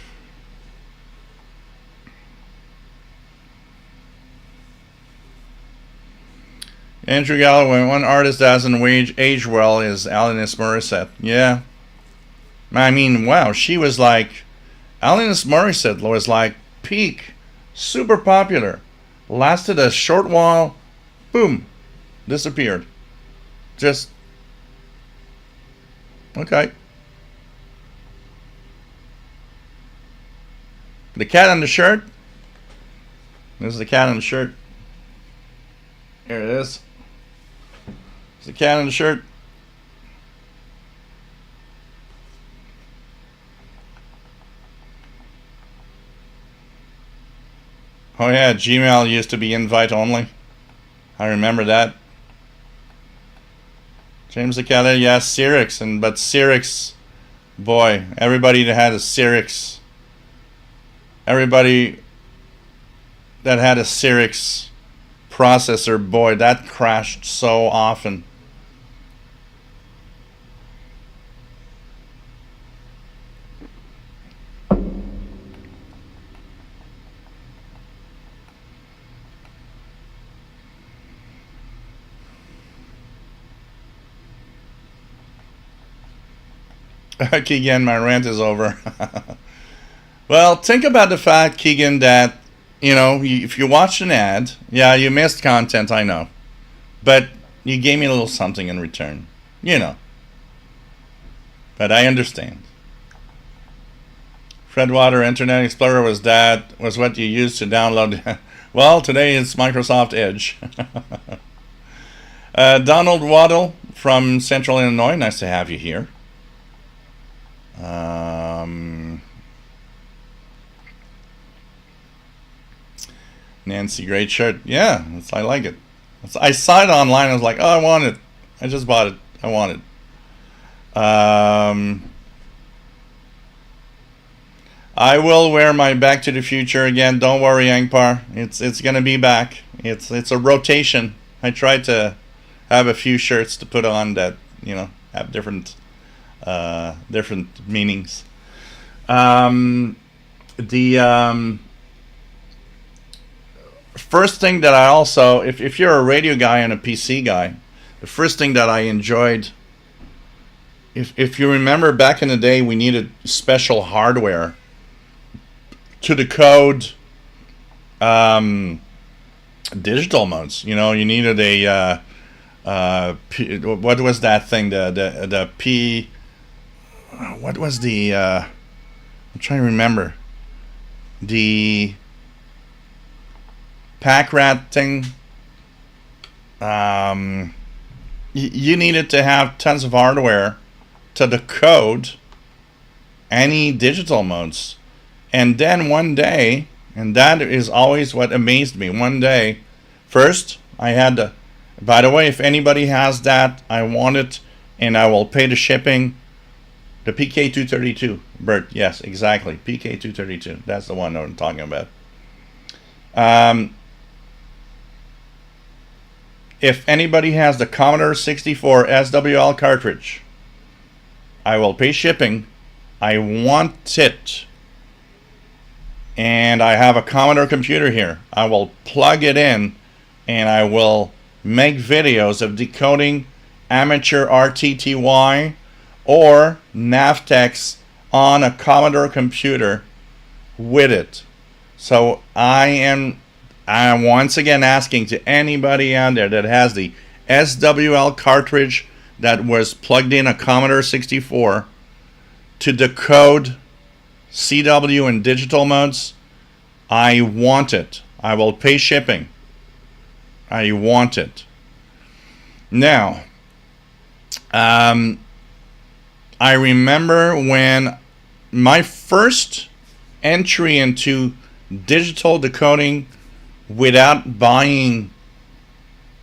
Andrew Galloway, one artist that hasn't aged well is Alanis Morissette. Yeah. I mean, wow, she was like, Alanis Morissette was like peak, super popular, lasted a short while, boom, disappeared. Just, okay. The cat on the shirt. This is the cat on the shirt. Here it is. It's the cat on the shirt. Oh yeah, Gmail used to be invite only. I remember that. James Acala, yeah, Cyrix, but Cyrix, boy, everybody that had a Cyrix, everybody that had a Cyrix processor, boy, that crashed so often. Keegan, my rant is over. Well, think about the fact, Keegan, that, if you watched an ad, yeah, you missed content, I know. But you gave me a little something in return. But I understand. Fredwater Internet Explorer was what you used to download. Well, today it's Microsoft Edge. Donald Waddle from Central Illinois, nice to have you here. Nancy, great shirt. Yeah, I like it. I saw it online. I was like, oh, I want it. I just bought it. I want it. I will wear my Back to the Future again. Don't worry, Angpar. It's gonna be back. It's a rotation. I tried to have a few shirts to put on that have different meanings. First thing that I also, if you're a radio guy and a PC guy, the first thing that I enjoyed, if you remember back in the day, we needed special hardware to decode digital modes. You needed a what was that thing? The P. What was the? I'm trying to remember. The pack rat thing. You needed to have tons of hardware to decode any digital modes. And then one day, and that is always what amazed me, one day, first I had to, by the way, if anybody has that, I want it, and I will pay the shipping. The PK232, Bert, yes, exactly, PK232, that's the one that I'm talking about. If anybody has the Commodore 64 SWL cartridge, I will pay shipping. I want it. And I have a Commodore computer here. I will plug it in and I will make videos of decoding amateur RTTY or Navtex on a Commodore computer with it. So I am once again asking to anybody out there that has the SWL cartridge that was plugged in a Commodore 64 to decode CW and digital modes, I want it. I will pay shipping. I want it. Now, I remember when my first entry into digital decoding without buying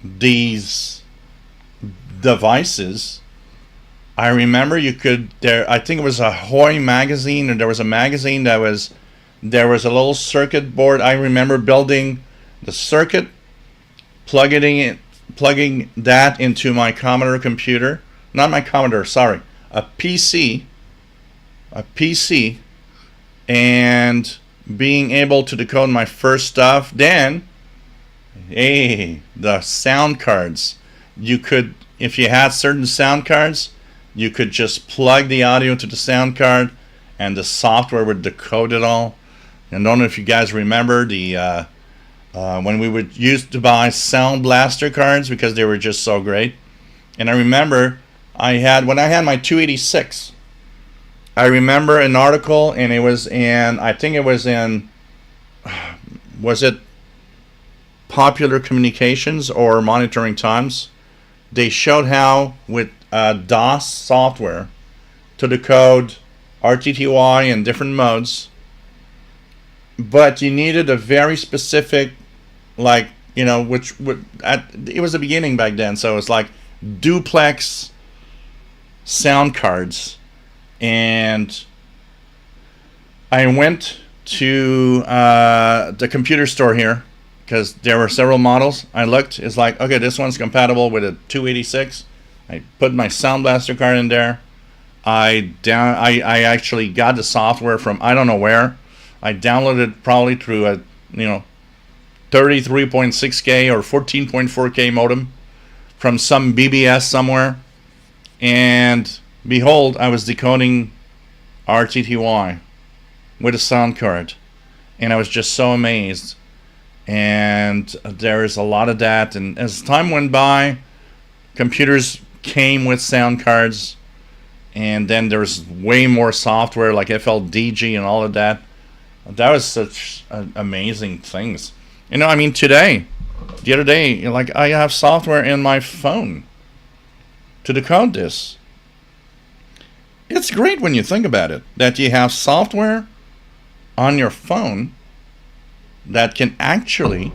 these devices, I remember I think it was a Hoy magazine, or there was a magazine there was a little circuit board. I remember building the circuit, plugging that into my Commodore computer. Not my Commodore, sorry. A PC, and being able to decode my first stuff. Then, the sound cards. You could, if you had certain sound cards, you could just plug the audio to the sound card, and the software would decode it all. And I don't know if you guys remember the when we would used to buy Sound Blaster cards because they were just so great. And I remember when I had my 286, I remember an article, and it was in, I think it was in, was it Popular Communications or Monitoring Times? They showed how with DOS software to decode RTTY in different modes, but you needed a very specific, like, you know, it was the beginning back then, so it's like duplex sound cards. And I went to the computer store here because there were several models. I looked, it's like, okay, this one's compatible with a 286. I put my Sound Blaster card in there. I actually got the software from I don't know where. I downloaded it probably through a 33.6K or 14.4K modem from some BBS somewhere, and behold, I was decoding RTTY with a sound card, and I was just so amazed. And there is a lot of that, and as time went by, computers came with sound cards, and then there's way more software like FLDG and all of that. That was such amazing things. You know, I mean, the other day, like, I have software in my phone to decode this. It's great when you think about it, that you have software on your phone that can actually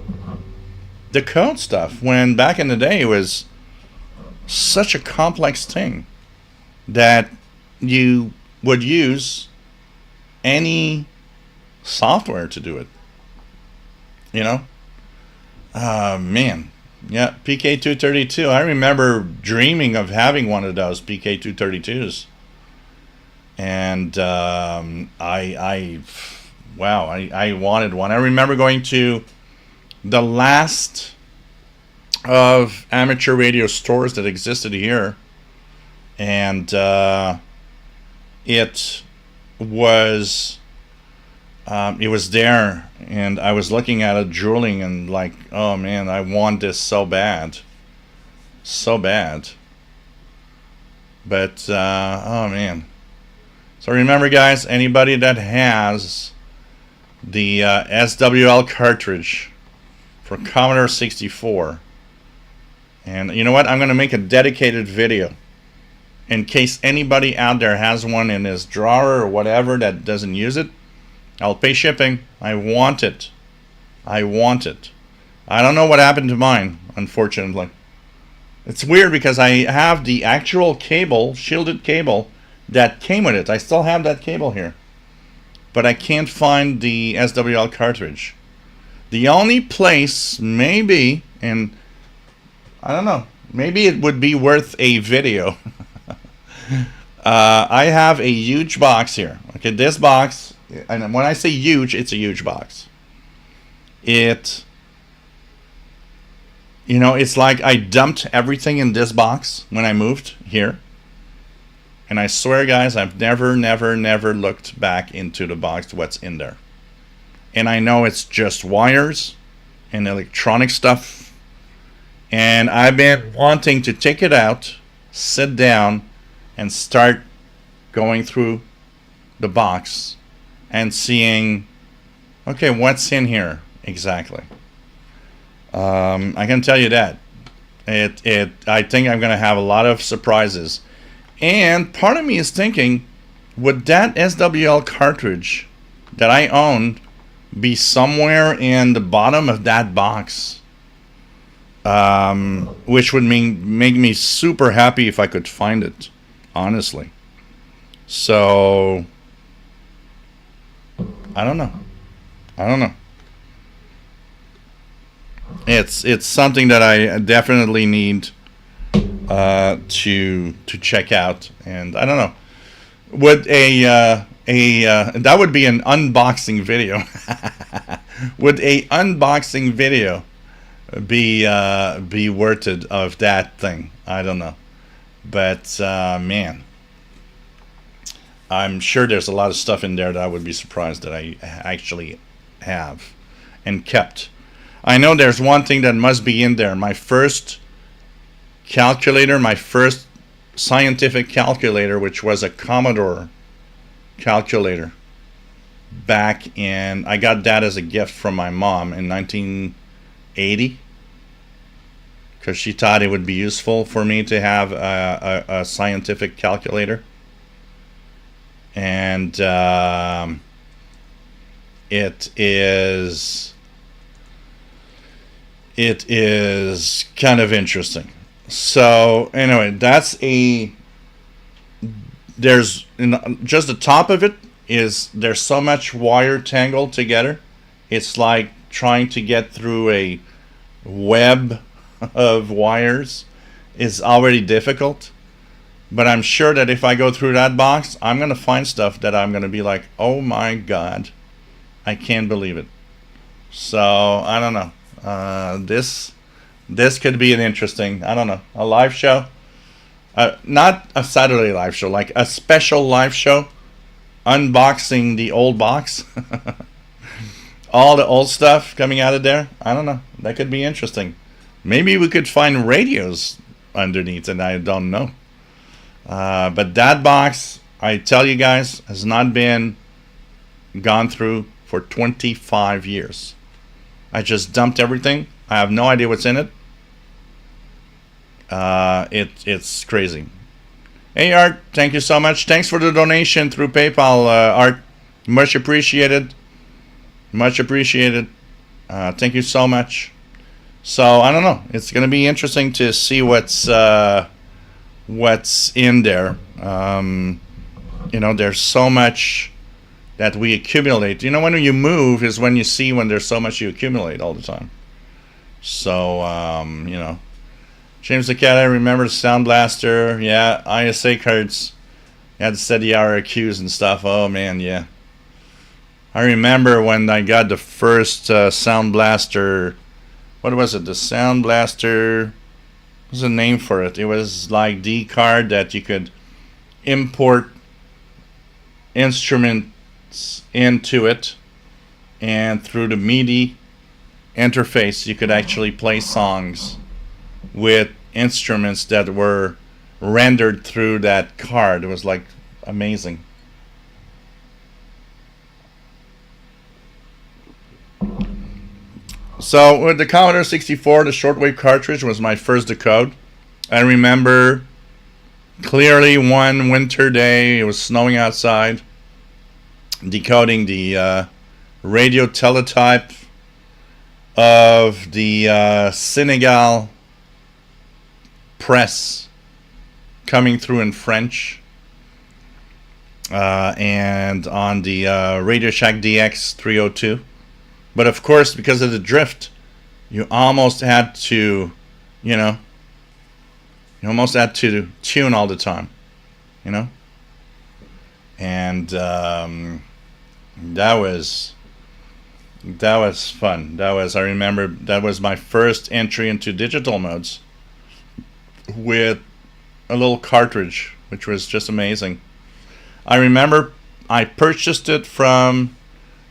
decode stuff, when back in the day it was such a complex thing that you would use any software to do it. You know? Man. Yeah, PK232. I remember dreaming of having one of those PK232s. And I wanted one. I remember going to the last of amateur radio stores that existed here, and it was there, and I was looking at it, drooling, and like, oh man, I want this so bad. But oh man. So remember, guys, anybody that has the SWL cartridge for Commodore 64, and you know what, I'm going to make a dedicated video in case anybody out there has one in his drawer or whatever that doesn't use it. I'll pay shipping. I want it. I don't know what happened to mine, unfortunately. It's weird because I have the actual cable, shielded cable, that came with it. I still have that cable here, but I can't find the SWL cartridge. The only place, maybe, and I don't know, maybe it would be worth a video. I have a huge box here. Okay, this box, and when I say huge, it's a huge box. It's like I dumped everything in this box when I moved here. And I swear, guys, I've never looked back into the box, what's in there. And I know it's just wires and electronic stuff. And I've been wanting to take it out, sit down, and start going through the box and seeing, okay, what's in here exactly. I can tell you that. I think I'm going to have a lot of surprises. And part of me is thinking, would that SWL cartridge that I owned be somewhere in the bottom of that box? Which would make me super happy if I could find it, honestly. So, I don't know. It's something that I definitely need to check out, and I don't know. Would that would be an unboxing video? Would a unboxing video be worth it of that thing. I don't know, but man, I'm sure there's a lot of stuff in there that I would be surprised that I actually have and kept. I know there's one thing that must be in there. My first calculator, my first scientific calculator, which was a Commodore calculator back in, I got that as a gift from my mom in 1980 because she thought it would be useful for me to have a scientific calculator. And it is kind of interesting. So anyway, there's just the top of it is there's so much wire tangled together. It's like trying to get through a web of wires is already difficult. But I'm sure that if I go through that box, I'm going to find stuff that I'm going to be like, oh my God, I can't believe it. So, I don't know. This could be an interesting, I don't know, a live show. Not a Saturday live show, like a special live show. Unboxing the old box. All the old stuff coming out of there. I don't know. That could be interesting. Maybe we could find radios underneath, and I don't know. But that box, I tell you guys, has not been gone through for 25 years. I just dumped everything. I have no idea what's in it. It's crazy. Hey Art, thank you so much. Thanks for the donation through PayPal, Art. Much appreciated. Much appreciated. Thank you so much. So I don't know. It's gonna be interesting to see what's in there. There's so much that we accumulate. When you move is when you see when there's so much you accumulate all the time. So James the Cat, I remember the Sound Blaster. Yeah, ISA cards. You had to set the RRQs and stuff. Oh man, yeah. I remember when I got the first Sound Blaster. What was it? The Sound Blaster. What was the name for it? It was like the card that you could import instruments into it, and through the MIDI interface you could actually play songs with instruments that were rendered through that card. It was like amazing. So with the Commodore 64, the Shortwave cartridge was my first decode. I remember clearly one winter day, it was snowing outside, decoding the radio teletype of the Senegal press coming through in French, and on the Radio Shack DX 302. But of course, because of the drift, you almost had to, you almost had to tune all the time, and that was fun. I remember that was my first entry into digital modes with a little cartridge, which was just amazing. I remember I purchased it from,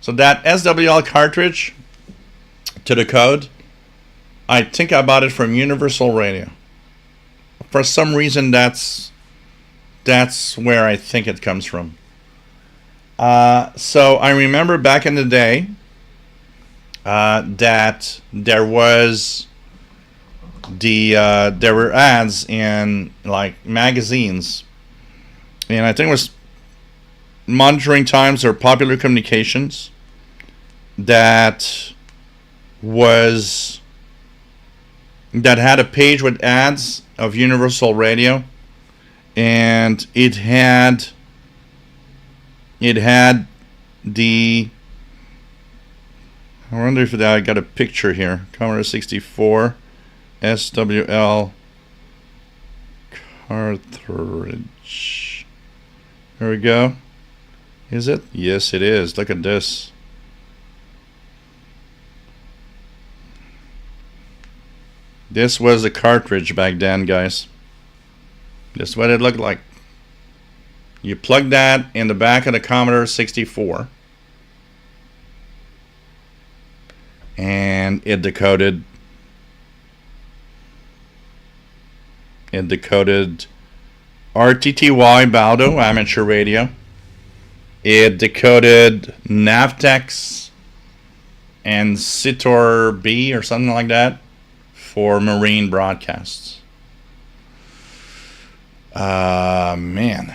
so that SWL cartridge to the code, I think I bought it from Universal Radio. For some reason, that's where I think it comes from. So I remember back in the day that there was there were ads in like magazines, and I think it was Monitoring Times or Popular Communications that had a page with ads of Universal Radio, and it had the, I wonder if I got a picture here. Commodore 64 SWL cartridge. There we go. Is it? Yes, it is. Look at this. This was a cartridge back then, guys. This is what it looked like. You plug that in the back of the Commodore 64, and it decoded RTTY Baldo amateur radio. It decoded Navtex and Sitor B or something like that for marine broadcasts. Man.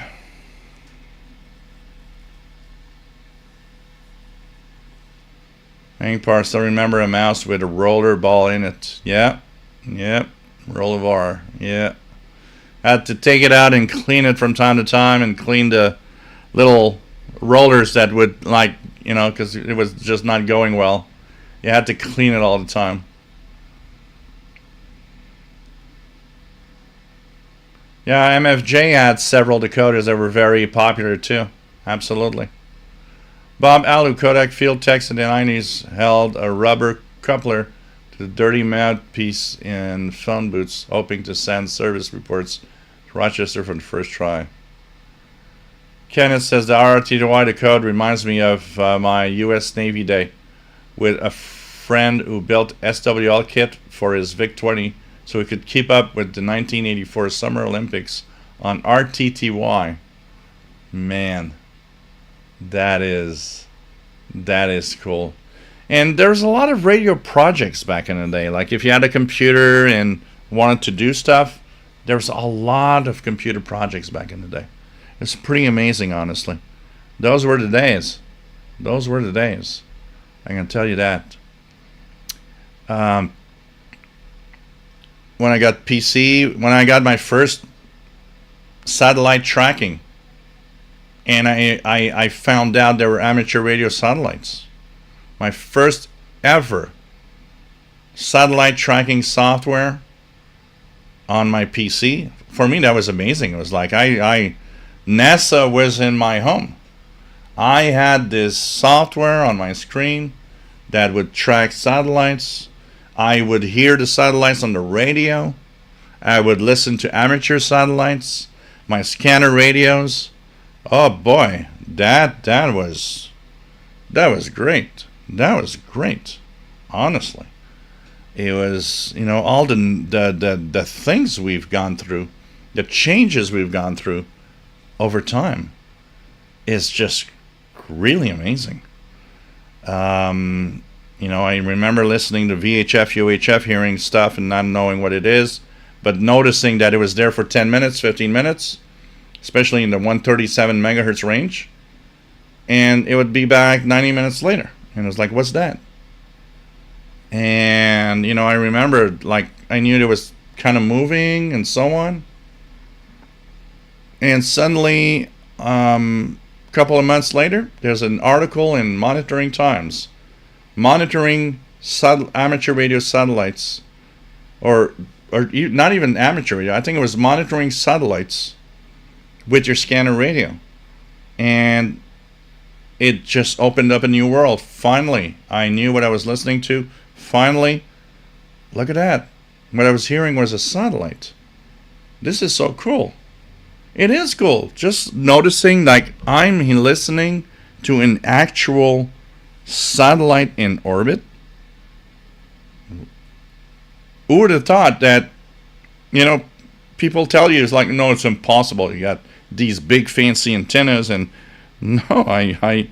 Hang part, still remember a mouse with a roller ball in it. Yep. Roller bar. Yeah. Had to take it out and clean it from time to time and clean the little rollers that would, like, you know, because it was just not going well. You had to clean it all the time. Yeah, MFJ had several decoders that were very popular too. Absolutely. Bob Allu, Kodak Field Techs in the 90s, held a rubber coupler to the dirty mouthpiece in phone booths, hoping to send service reports to Rochester for the first try. Kenneth says the RTTY decode reminds me of my U.S. Navy day with a friend who built SWL kit for his VIC-20 so he could keep up with the 1984 Summer Olympics on RTTY. Man, that is cool. And there's a lot of radio projects back in the day. Like if you had a computer and wanted to do stuff, there was a lot of computer projects back in the day. It's pretty amazing, honestly. Those were the days. I can tell you that. When I got PC, when I got my first satellite tracking, and I found out there were amateur radio satellites. My first ever satellite tracking software on my PC. For me, that was amazing. It was like NASA was in my home. I had this software on my screen that would track satellites. I would hear the satellites on the radio. I would listen to amateur satellites, my scanner radios. Oh boy, that was great. That was great. Honestly, it was, you know, all the things we've gone through, the changes we've gone through over time is just really amazing. You know, I remember listening to VHF, UHF, hearing stuff and not knowing what it is, but noticing that it was there for 10 minutes, 15 minutes, especially in the 137 megahertz range, and it would be back 90 minutes later. And it was like, what's that? And, you know, I remember, like, I knew it was kind of moving and so on. And suddenly, a couple of months later, there's an article in Monitoring Times monitoring amateur radio satellites, or not even amateur radio. I think it was monitoring satellites with your scanner radio, and it just opened up a new world. Finally, I knew what I was listening to. Finally, look at that. What I was hearing was a satellite. This is so cool. It is cool. Just noticing, like, I'm listening to an actual satellite in orbit. Who would have thought that, you know, people tell you it's like, no, it's impossible. You got these big fancy antennas, and no, I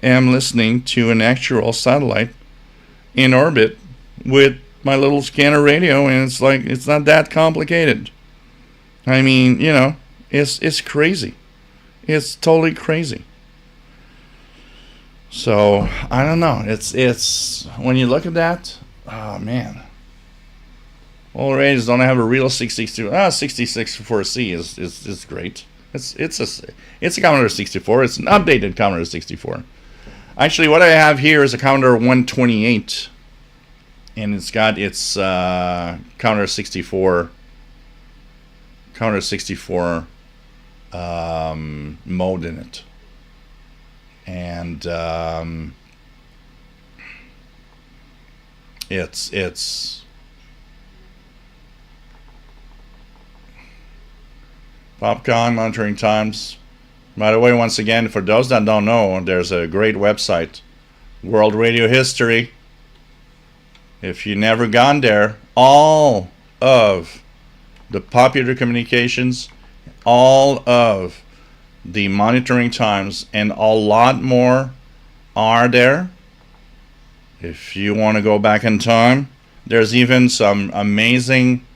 am listening to an actual satellite in orbit with my little scanner radio, and it's like, it's not that complicated. I mean, you know, it's crazy. It's totally crazy. So I don't know. It's when you look at that, oh man. All radios don't have a real 6664C is great. It's a Commodore 64. It's an updated Commodore 64. Actually, what I have here is a Commodore 128, and it's got its Commodore 64 mode in it, and Popcorn monitoring times. By the way, once again, for those that don't know, there's a great website, World Radio History. If you've never gone there, all of the popular communications, all of the monitoring times, and a lot more are there. If you want to go back in time, there's even some amazing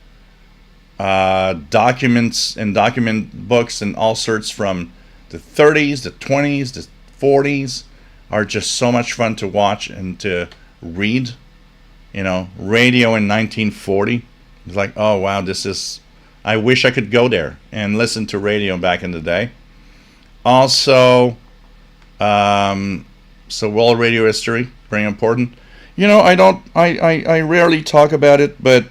documents and document books and all sorts from the 30s, the 20s, the 40s are just so much fun to watch and to read. You know, radio in 1940. It's like, oh wow, I wish I could go there and listen to radio back in the day. Also, so world radio history, very important. You know, I rarely talk about it, but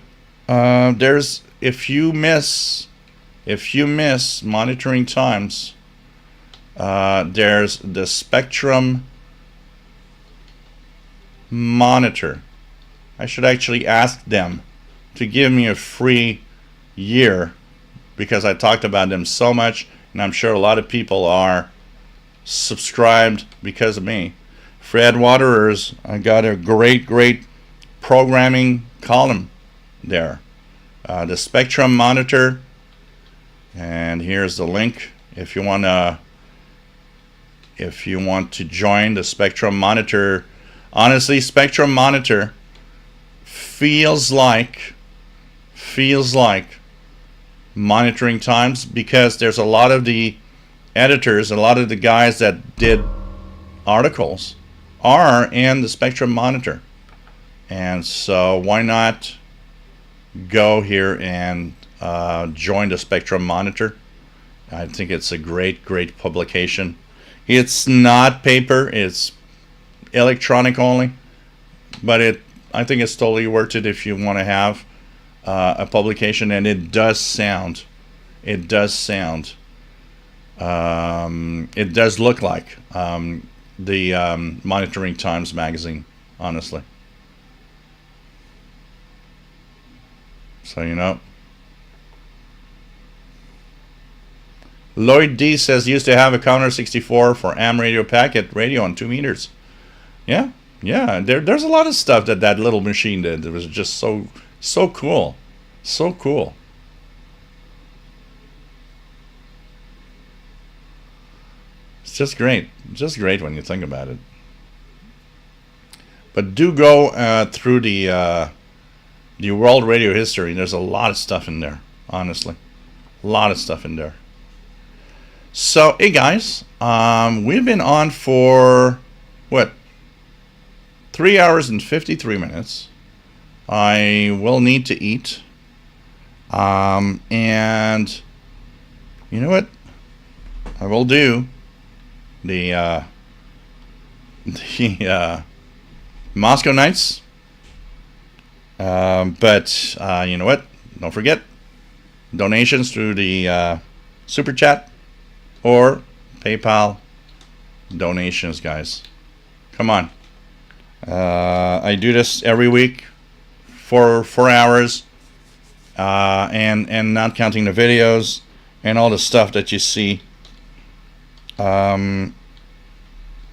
if you miss monitoring times, there's the Spectrum Monitor. I should actually ask them to give me a free year because I talked about them so much, and I'm sure a lot of people are subscribed because of me. Fred Waterers, I got a great programming column there. The Spectrum Monitor, and here's the link if you want to join the Spectrum Monitor. Honestly, Spectrum Monitor feels like monitoring times because there's a lot of the editors, a lot of the guys that did articles are in the Spectrum Monitor. And so why not go here and join the Spectrum Monitor? I think it's a great publication. It's not paper, it's electronic only, but I think it's totally worth it if you want to have a publication, and it does look like the Monitoring Times magazine, honestly. So, you know. Lloyd D says used to have a counter 64 for AM radio packet radio on 2 meters. Yeah. There's a lot of stuff that little machine did. It was just so cool, so cool. It's just great when you think about it. But do go through the world radio history. There's a lot of stuff in there, honestly, a lot of stuff in there. So, hey guys, we've been on for what? 3 hours and 53 minutes. I will need to eat. And you know what? I will do the Moscow Nights. But you know what? Don't forget donations through the Super Chat or PayPal donations, guys. Come on. I do this every week for 4 hours, and not counting the videos and all the stuff that you see. I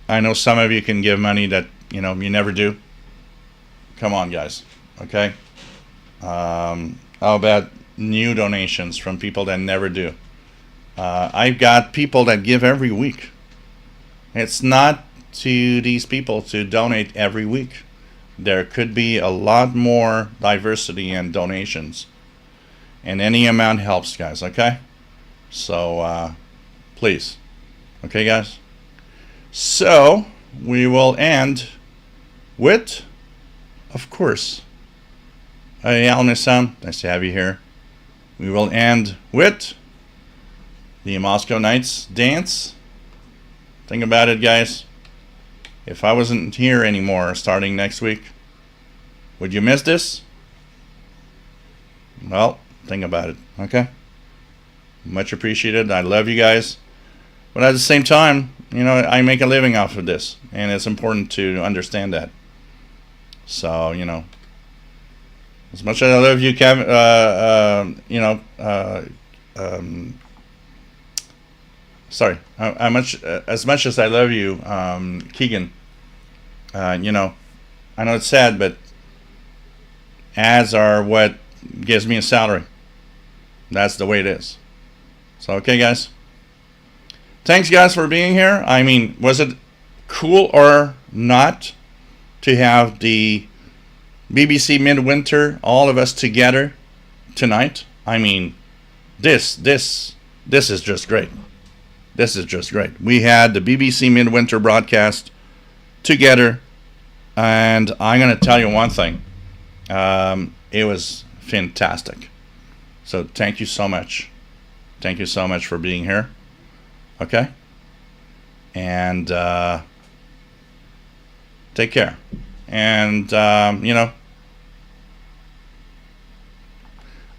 know some of you can give money that you never do. Come on, guys. Okay. How about new donations from people that never do? I've got people that give every week. It's not to these people to donate every week. There could be a lot more diversity in donations, and any amount helps, guys. Okay, so please, okay, guys. So we will end with, of course, hey Al-Nissam, nice to have you here. We will end with the Moscow Nights dance. Think about it, guys. If I wasn't here anymore starting next week, would you miss this? Well, think about it, okay? Much appreciated. I love you guys. But at the same time, I make a living off of this, and it's important to understand that. So, as much as I love you, Kevin, sorry, as much as I love you, Keegan, you know, I know it's sad, but ads are what gives me a salary. That's the way it is. So, okay, guys. Thanks, guys, for being here. I mean, was it cool or not to have the BBC Midwinter, all of us together tonight? I mean, this is just great. This is just great. We had the BBC Midwinter broadcast together, and I'm going to tell you one thing. It was fantastic. So thank you so much. Thank you so much for being here. Okay? And take care. And, you know,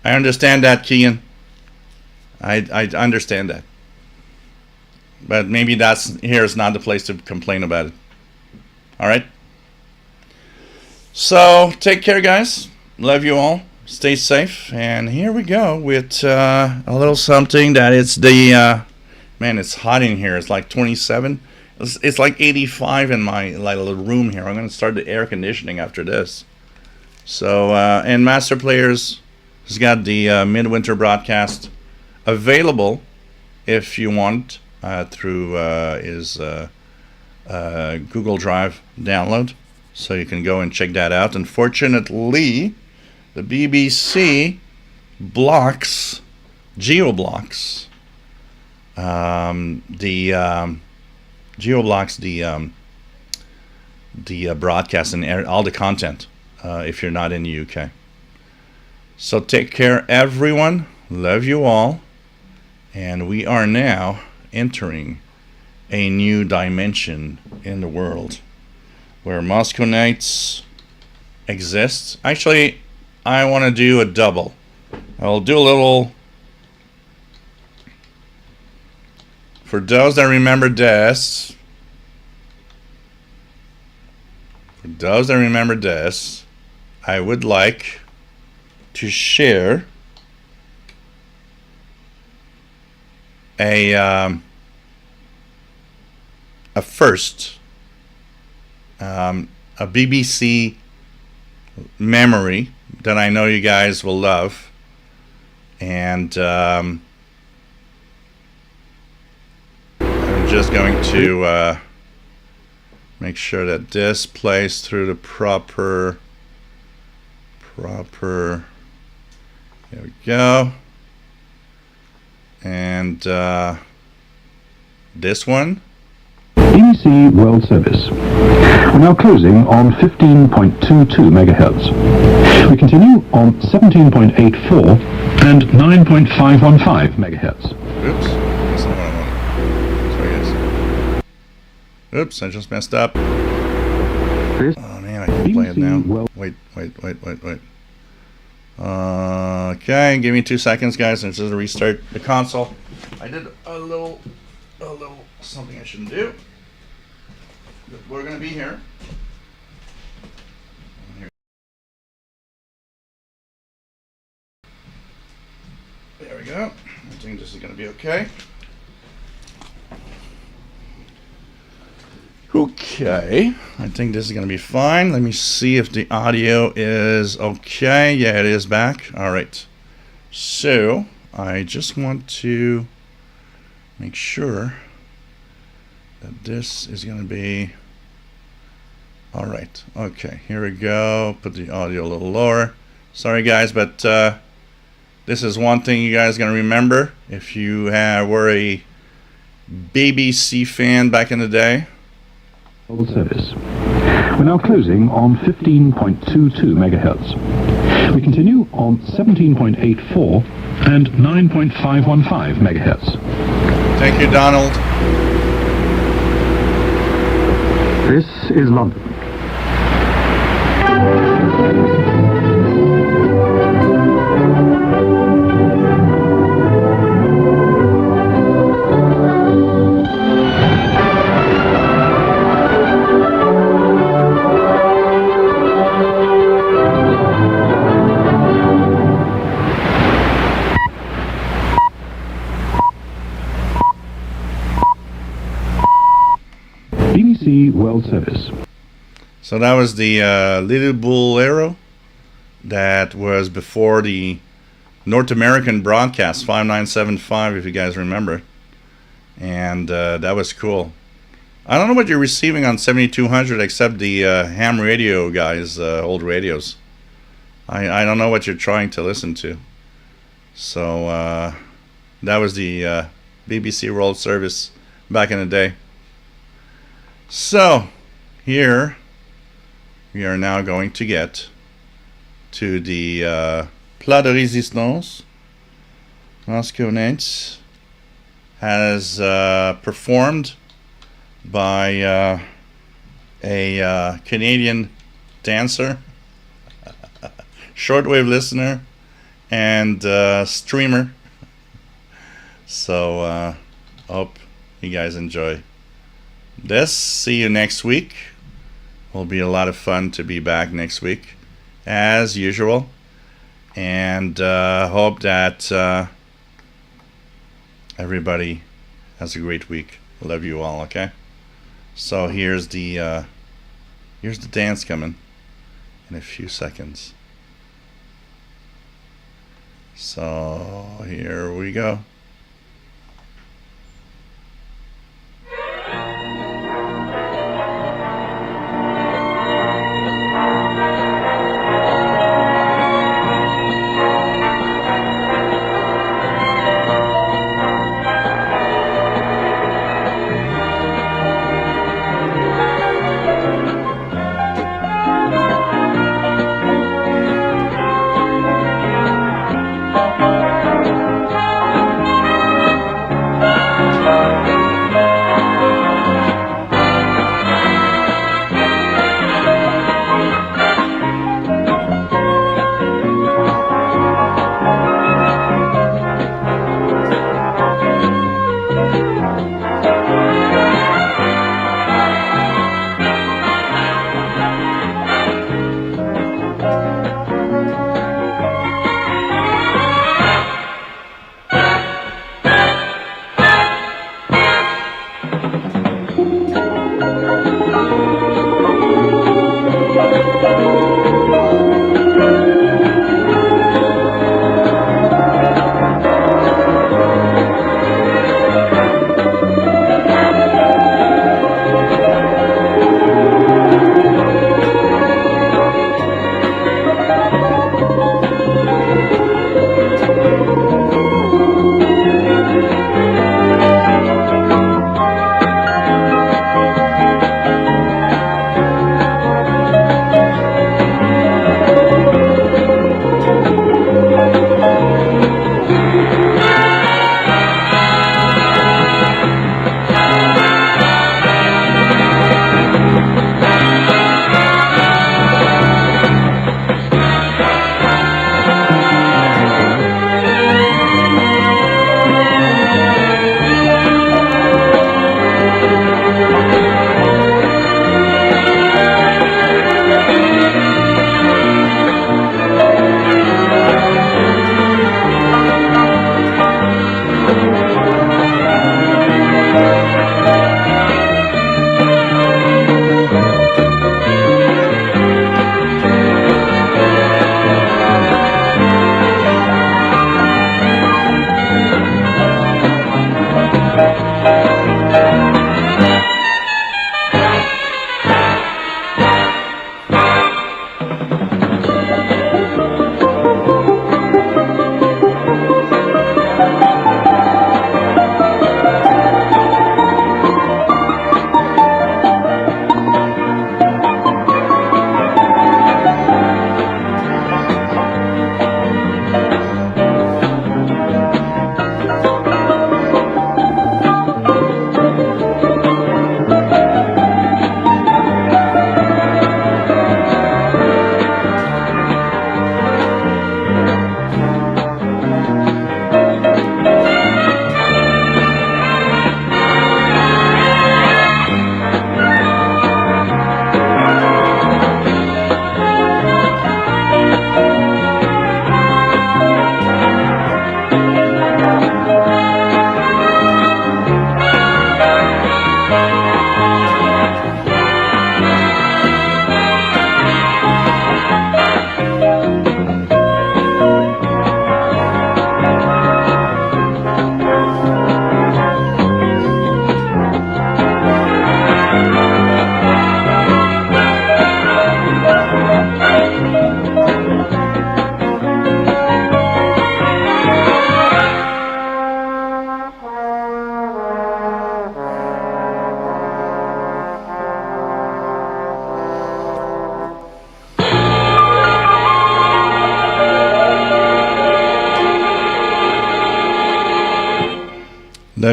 I understand that, Keegan. I understand that. But maybe here's not the place to complain about it. All right? So, take care, guys. Love you all. Stay safe. And here we go with a little something that it's the... man, it's hot in here. It's like 27. It's like 85 in my little room here. I'm going to start the air conditioning after this. So, and Master Players has got the Midwinter broadcast available if you want through his Google Drive download. So you can go and check that out. Unfortunately, the BBC blocks, geo-blocks, the broadcast and all the content if you're not in the UK. So take care, everyone. Love you all. And we are now entering a new dimension in the world where Moscow Nights exists. Actually, I want to do a double. I'll do a little... For those that remember this, I would like to share a first, a BBC memory that I know you guys will love, and I'm just going to make sure that this plays through the proper, there we go, and this one. BBC World Service. We're now closing on 15.22 megahertz. We continue on 17.84 and 9.515 megahertz. Oops, that's not what I wanted. Sorry, guys. Oops, I just messed up. Oh man, I can't play it now. Wait. Okay, give me 2 seconds, guys. Let's just restart the console. I did a little something I shouldn't do. We're gonna be here. There we go. I think this is gonna be okay. Okay, I think this is gonna be fine. Let me see if the audio is okay. Yeah, it is back. All right. So I just want to make sure that this is gonna be all right. Okay, here we go. Put the audio a little lower. Sorry, guys, but this is one thing you guys are gonna remember if you were a BBC fan back in the day. Service. We're now closing on 15.22 megahertz. We continue on 17.84 and 9.515 megahertz. Thank you, Donald. This is London. BBC World Service. So that was the Little Bolero that was before the North American broadcast 5975, if you guys remember. And that was cool. I don't know what you're receiving on 7200 except the ham radio guys, old radios. I don't know what you're trying to listen to. So that was the BBC World Service back in the day. So here we are now going to get to the Plat de Résistance. Masconets has performed by a Canadian dancer, shortwave listener, and streamer. So hope you guys enjoy this. See you next week. Will be a lot of fun to be back next week as usual, and hope that everybody has a great week. Love you all. Okay, so here's the dance coming in a few seconds. So here we go.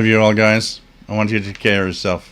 love you all, guys. I want you to take care of yourself.